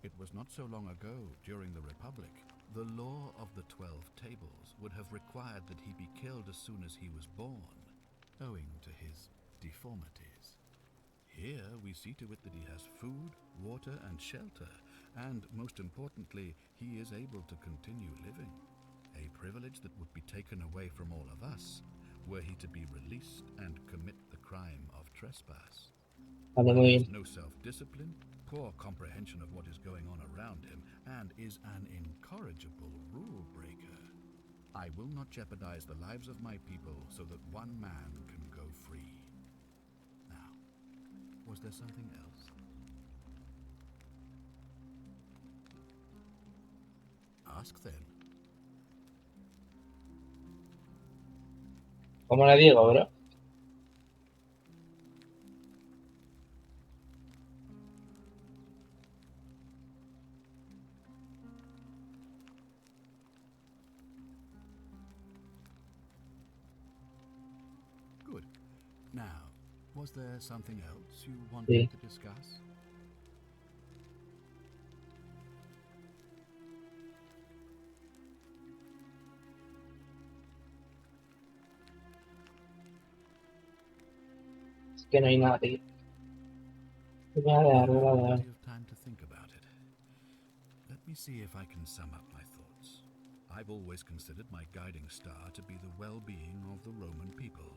it was not so long ago, during the Republic, the law of the 12 Tables would have required that he be killed as soon as he was born, owing to his deformities. Here we see to it that he has food, water, and shelter, and most importantly, he is able to continue living. A privilege that would be taken away from all of us were he to be released and commit the crime of trespass. He has no self-discipline, poor comprehension of what is going on around him, and is an incorrigible rule breaker. I will not jeopardize the lives of my people so that one man can go free. Now, was there something else? Ask then. ¿Cómo le digo, bro? Good. Now, was there something else you wanted Sí. to discuss? Es que no hay nada, tío. Nada, You have nada. plenty of time to think about it. Let me see if I can sum up my thoughts. I've always considered my guiding star to be the well-being of the Roman people.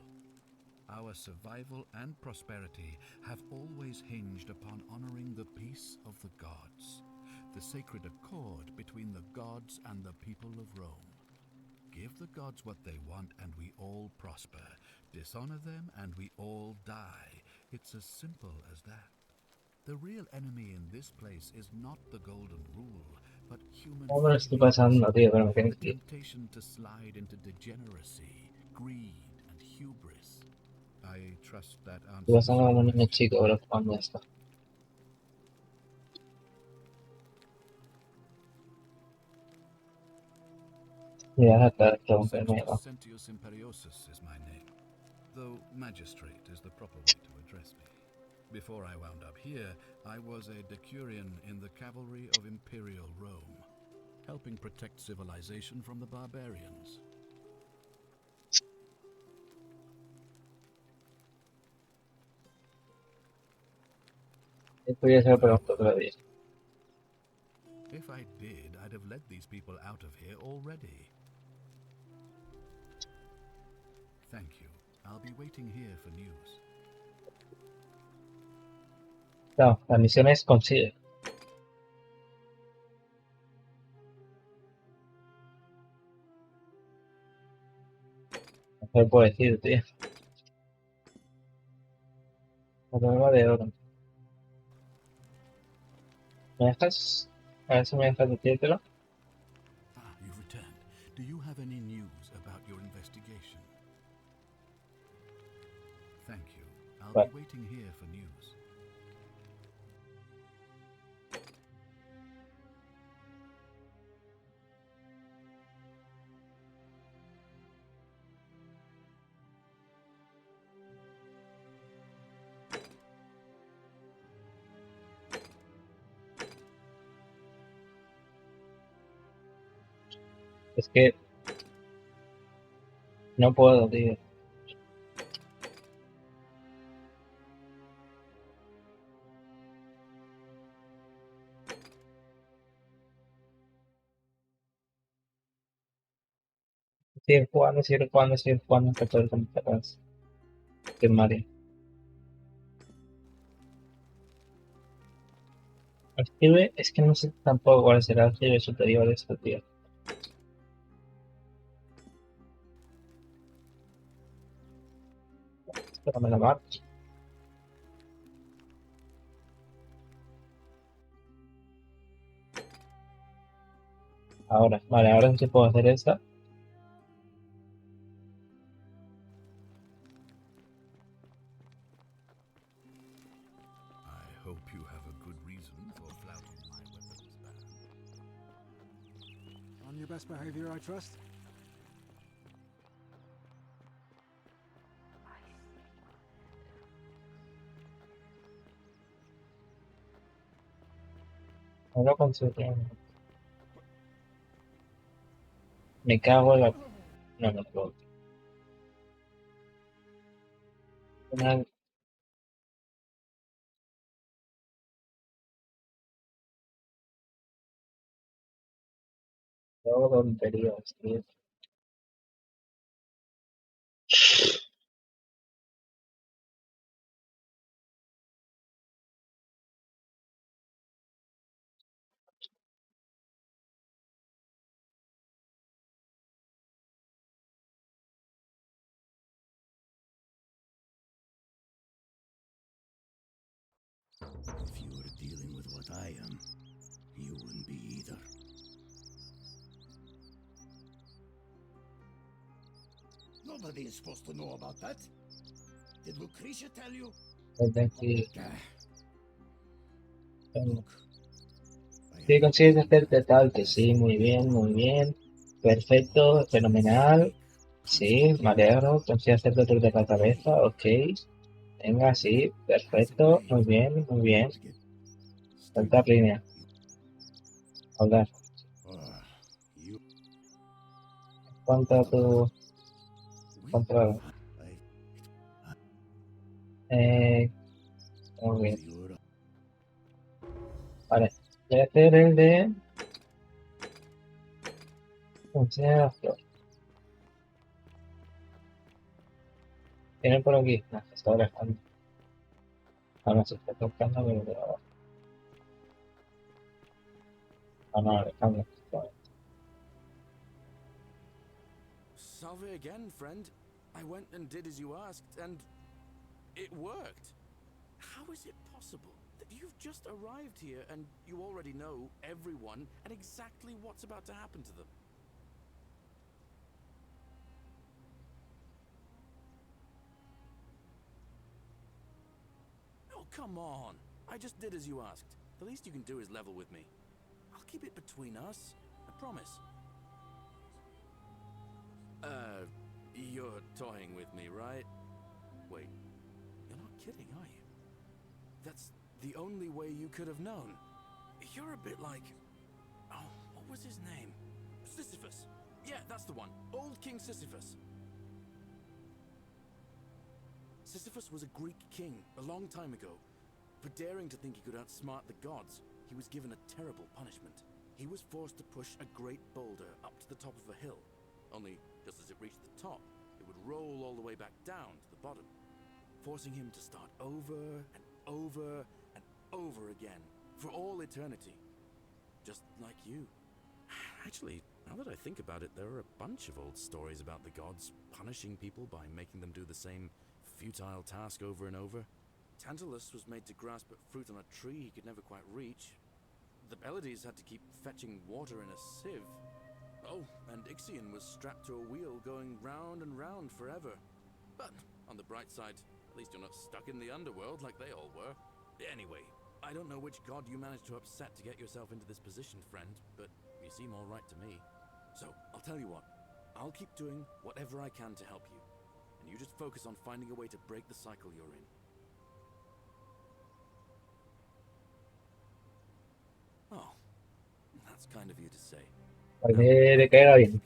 Our survival and prosperity have always hinged upon honoring the peace of the gods, the sacred accord between the gods and the people of Rome. Give the gods what they want and we all prosper. Dishonor them and we all die. It's as simple as that. The real enemy in this place is not the golden rule, but human ¿Cómo me lo estoy failures, pasando, tío? Pero me the tienes que ir. temptation to slide into degeneracy, greed, and hubris. I trust that Estoy answers pasando your como un niño question. chico, bro, cuando esto. Mira, la preguntarme, Sextus va. Sentius Imperiosus is my name, though magistrate is the proper way to address me. Before I wound up here, I was a decurion in the cavalry of Imperial Rome, helping protect civilization from the barbarians. Esto ya se lo Very pregunto well. otro día. If I did, I'd have led these people out of here already. Thank you. I'll be waiting here for news. No, la misión es consigue. No te lo puedo decir, tío. La prueba de oro. ¿Me dejas? A ver si me dejas decírtelo. Ah, you've returned. Do you have any news about your investigation? Thank you. I'll Vale. be waiting here for news. Es que no puedo, tío. Seguir jugando hasta todo el computador. Qué Mario. Escribe, es que no sé tampoco cuál será el nivel superior de esto, tío. Espérame la marcha. Ahora, vale, ahora sí puedo hacer esta. I hope you have a good reason for flouting my weapons ban. On your best behavior, I trust? No lo consigo. Me cago en la... No, no puedo. Una... Hago tonterías, tío. If you were dealing with what I am, you wouldn't be either. No, Nobody is supposed to know about that. Did Lucretia tell you? Si consigues hacerte tal, que sí, muy bien, muy bien. Perfecto, fenomenal. Sí, me alegro. Consigues hacerte tu de la cabeza, ok. Venga, sí, perfecto, muy bien, muy bien. Saltar línea. Hablar. ¿Cuánto a tu control? Muy bien. Vale, voy a hacer el de... Consideración. Tiene por aquí. No, se está alejando. Ahora se está tocando, pero de abajo. Ah, no, alejando. Salve again, friend. I went and did as you asked, and it worked. How is it possible that you've just arrived here and you already know everyone and exactly what's about to happen to them? Oh, come on. I just did as you asked. The least you can do is level with me. I'll keep it between us. I promise. You're toying with me, right? Wait, you're not kidding, are you? That's the only way you could have known. You're a bit like... Oh, what was his name? Sisyphus. Yeah, that's the one. Old King Sisyphus. Sisyphus was a Greek king a long time ago. For daring to think he could outsmart the gods, he was given a terrible punishment. He was forced to push a great boulder up to the top of a hill. Only, just as it reached the top, it would roll all the way back down to the bottom, forcing him to start over and over and over again for all eternity. Just like you. Actually, now that I think about it, there are a bunch of old stories about the gods punishing people by making them do the same futile task over and over. Tantalus was made to grasp at fruit on a tree he could never quite reach. The Pleiades had to keep fetching water in a sieve. Oh, and Ixion was strapped to a wheel going round and round forever. But on the bright side, at least you're not stuck in the underworld like they all were. Anyway, I don't know which god you managed to upset to get yourself into this position, friend, but you seem all right to me. So, I'll tell you what. I'll keep doing whatever I can to help you. And you just focus on finding a way to break the cycle you're in. Oh, that's kind of you to say. De que haga bien.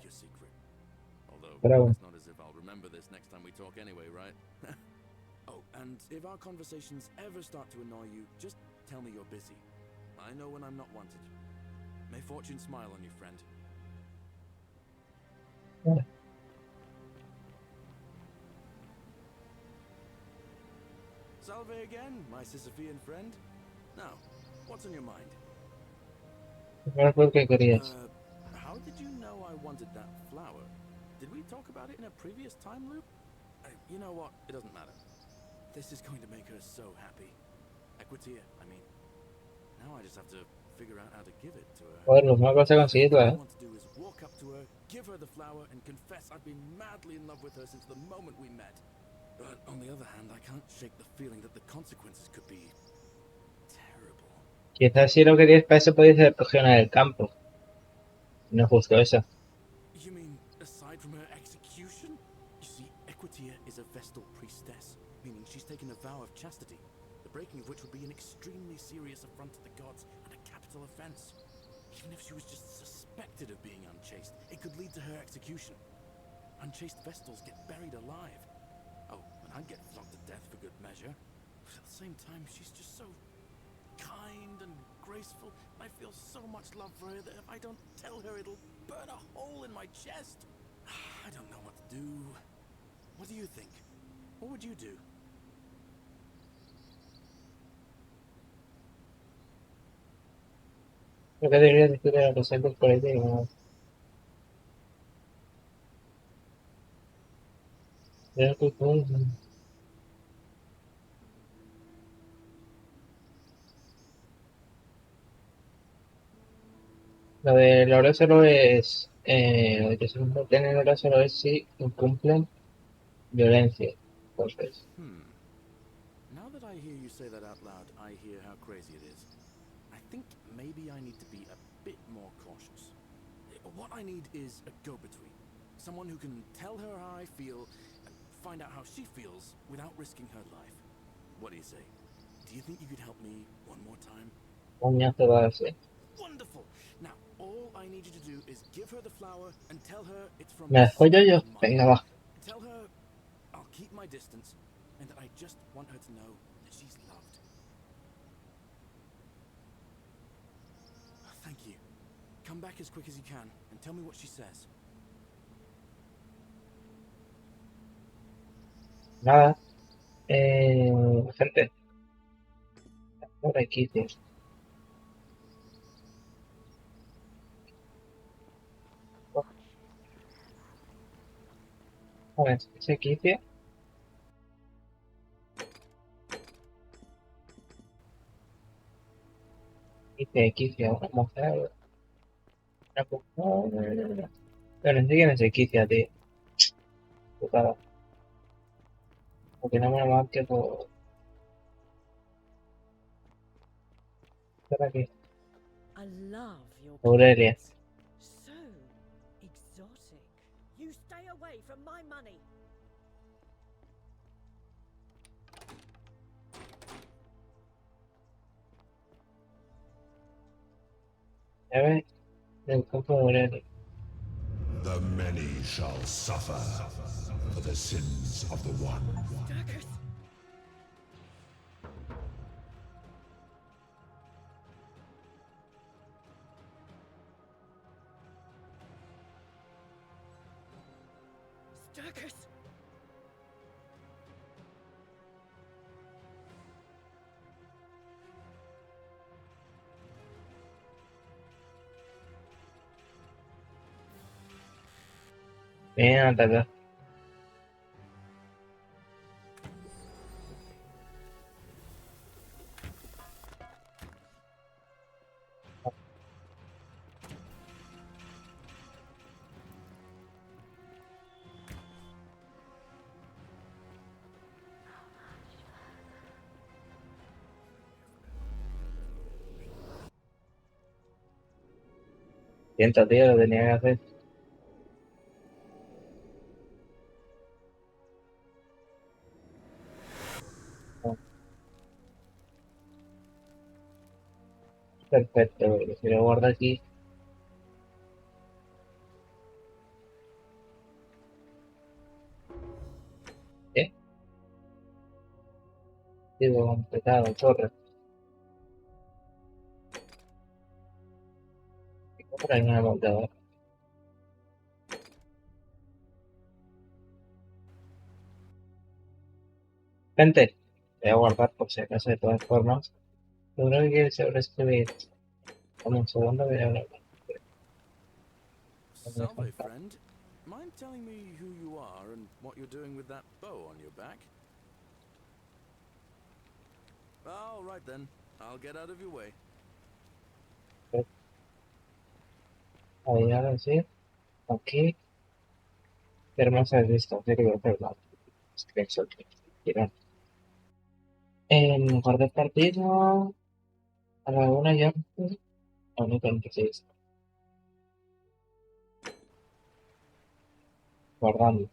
Bravo. It's not as if I'll remember this next time we talk anyway, right? Oh, and if our conversations ever start to annoy you, just tell me you're busy. I know when I'm not wanted. May fortune smile on you, friend. Yeah. Salve again, my Sisyphean friend. Now, what's on your mind? ¿Qué querías? How did you know I wanted that flower? Did we talk about it in a previous time loop? You know what? It doesn't matter. This is going to make her so happy. Equitia, I mean. Now I just have to figure out how to give it to her. Bueno, no vas a conseguirlo, All I want to do is walk up to her, give her the flower, and confess I've been madly in love with her since the moment we met. But on the other hand, I can't shake the feeling that the consequences could be terrible. Quizás si lo que tienes para eso podéis haber cogido en el campo. No justo eso. You mean aside from her execution? You see, Equitia is a Vestal priestess, meaning she's taken a vow of chastity, the breaking of which would be an extremely serious affront to the gods and a capital offense. Even if she was just suspected of being unchaste, it could lead to her execution. Unchaste Vestals get buried alive. Oh, and I'd get flogged to death for good measure. But at the same time, she's just so kind and graceful. I feel so much love for her that if I don't tell her, it'll burn a hole in my chest. I don't know what to do. What do you think? What would you do? Lo que deberías decir era que siempre por ahí digo. Lo del oro solo es... lo de que se tiene el oro solo es si incumplen violencia. Entonces, Now that I hear you say that out loud, I hear how crazy it is. I think maybe I need to be a bit more cautious. What I need is a go-between. Someone who can tell her how I feel and find out how she feels without risking her life. What do you say? Do you think you could help me one more time? coñazo va a ser. Wonderful! Now, all I need you to do is give her the flower and tell her it's from ¿Me dejo yo? Venga, va. Tell her I'll keep my distance and that I just want her to know that she's loved. Thank you. Come back as quick as you can and tell me what she says. Nada. Gente. Por aquí, tío. A ver, ese aquí, tío. Dice Equicia, una mujer. Una mujer. Pero no sé quién es Equicia, tío. Putada. Porque no me lo marque por. Por aquí. I love your Aurelia. plans. So exotic. You stay away from my money. Ya ves, del campo de Aurelia. The many shall suffer for the sins of the one. Sturkers! Ven a atacar. Siento, tío, lo tenía que hacer. Perfecto, porque si lo guardo aquí. ¿Eh? Digo, completado, corre. Por ahí una montadora. Gente, voy a guardar por si acaso de todas formas. Yo creo que quiere sobreescribir. Como un segundo, voy a hablar. Salve, friend. Mind telling me who you are and what you're doing with that bow on your back? All right then. I'll get out of your way. Ahí ahora sí. Aquí. Qué hermosas vistas, yo creo que es la screenshot que quieran. Guardar partido. A la una ya. No, no tengo que seguir. Guardando.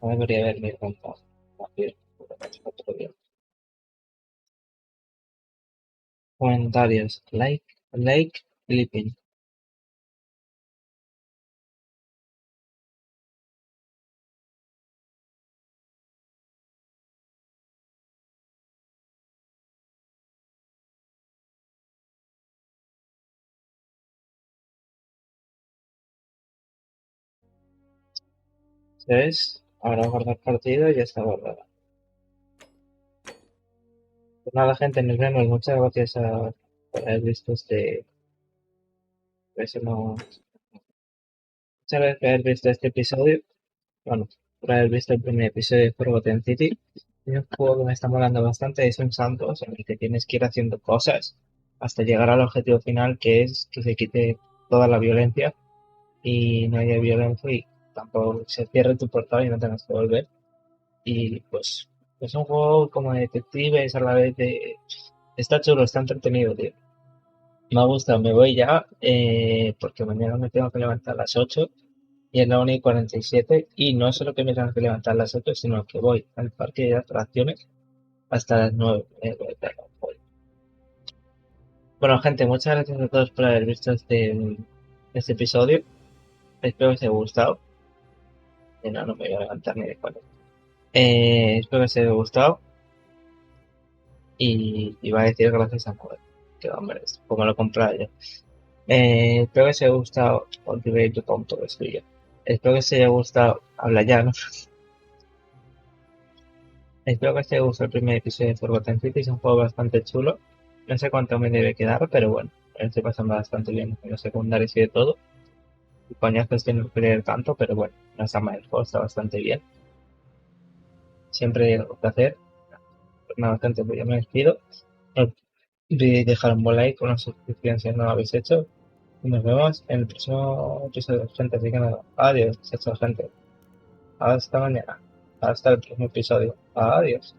No debería haber ni contado. Comentarios. Like, flipping. ¿Sabes? Ahora guardar partido y ya está guardada. Pues nada, gente, nos vemos. Muchas gracias por haber visto este. Muchas gracias por haber visto este episodio. Bueno, por haber visto el primer episodio de Forgotten City. Es un juego que me está molando bastante. Es un Santos en el que tienes que ir haciendo cosas hasta llegar al objetivo final, que es que se quite toda la violencia y no haya violencia y tampoco se cierre tu portal y no tengas que volver. Y pues es un juego como de detectives a la vez de... Está chulo, está entretenido, tío. Me ha gustado, me voy ya porque mañana me tengo que levantar a las 8 y es la 1:47 y no solo que me tengo que levantar a las 8 sino que voy al parque de atracciones hasta las 9. Bueno, gente, muchas gracias a todos por haber visto este episodio. Espero que os haya gustado. Y no me voy a levantar ni de cuando. Espero que os haya gustado. Y iba a decir gracias a Mover, que hombre, como lo he comprado yo. Espero que os haya gustado. Cultivate tu tonto, estoy yo. Espero que os haya gustado. Habla ya, ¿no? Espero que os haya gustado el primer episodio de Forgotten City. Es un juego bastante chulo. No sé cuánto me debe quedar, pero bueno, me estoy pasando bastante bien en los secundarios y de todo. Y coñazos que no creer tanto, pero bueno, no está mal, el juego está bastante bien. Siempre lo que hacer. Pues nada, gente, pues yo me despido. No olvidéis dejar un buen like, una suscripción si no lo habéis hecho. Y nos vemos en el próximo episodio, gente. Así que nada, adiós, gente. Hasta mañana. Hasta el próximo episodio. Adiós.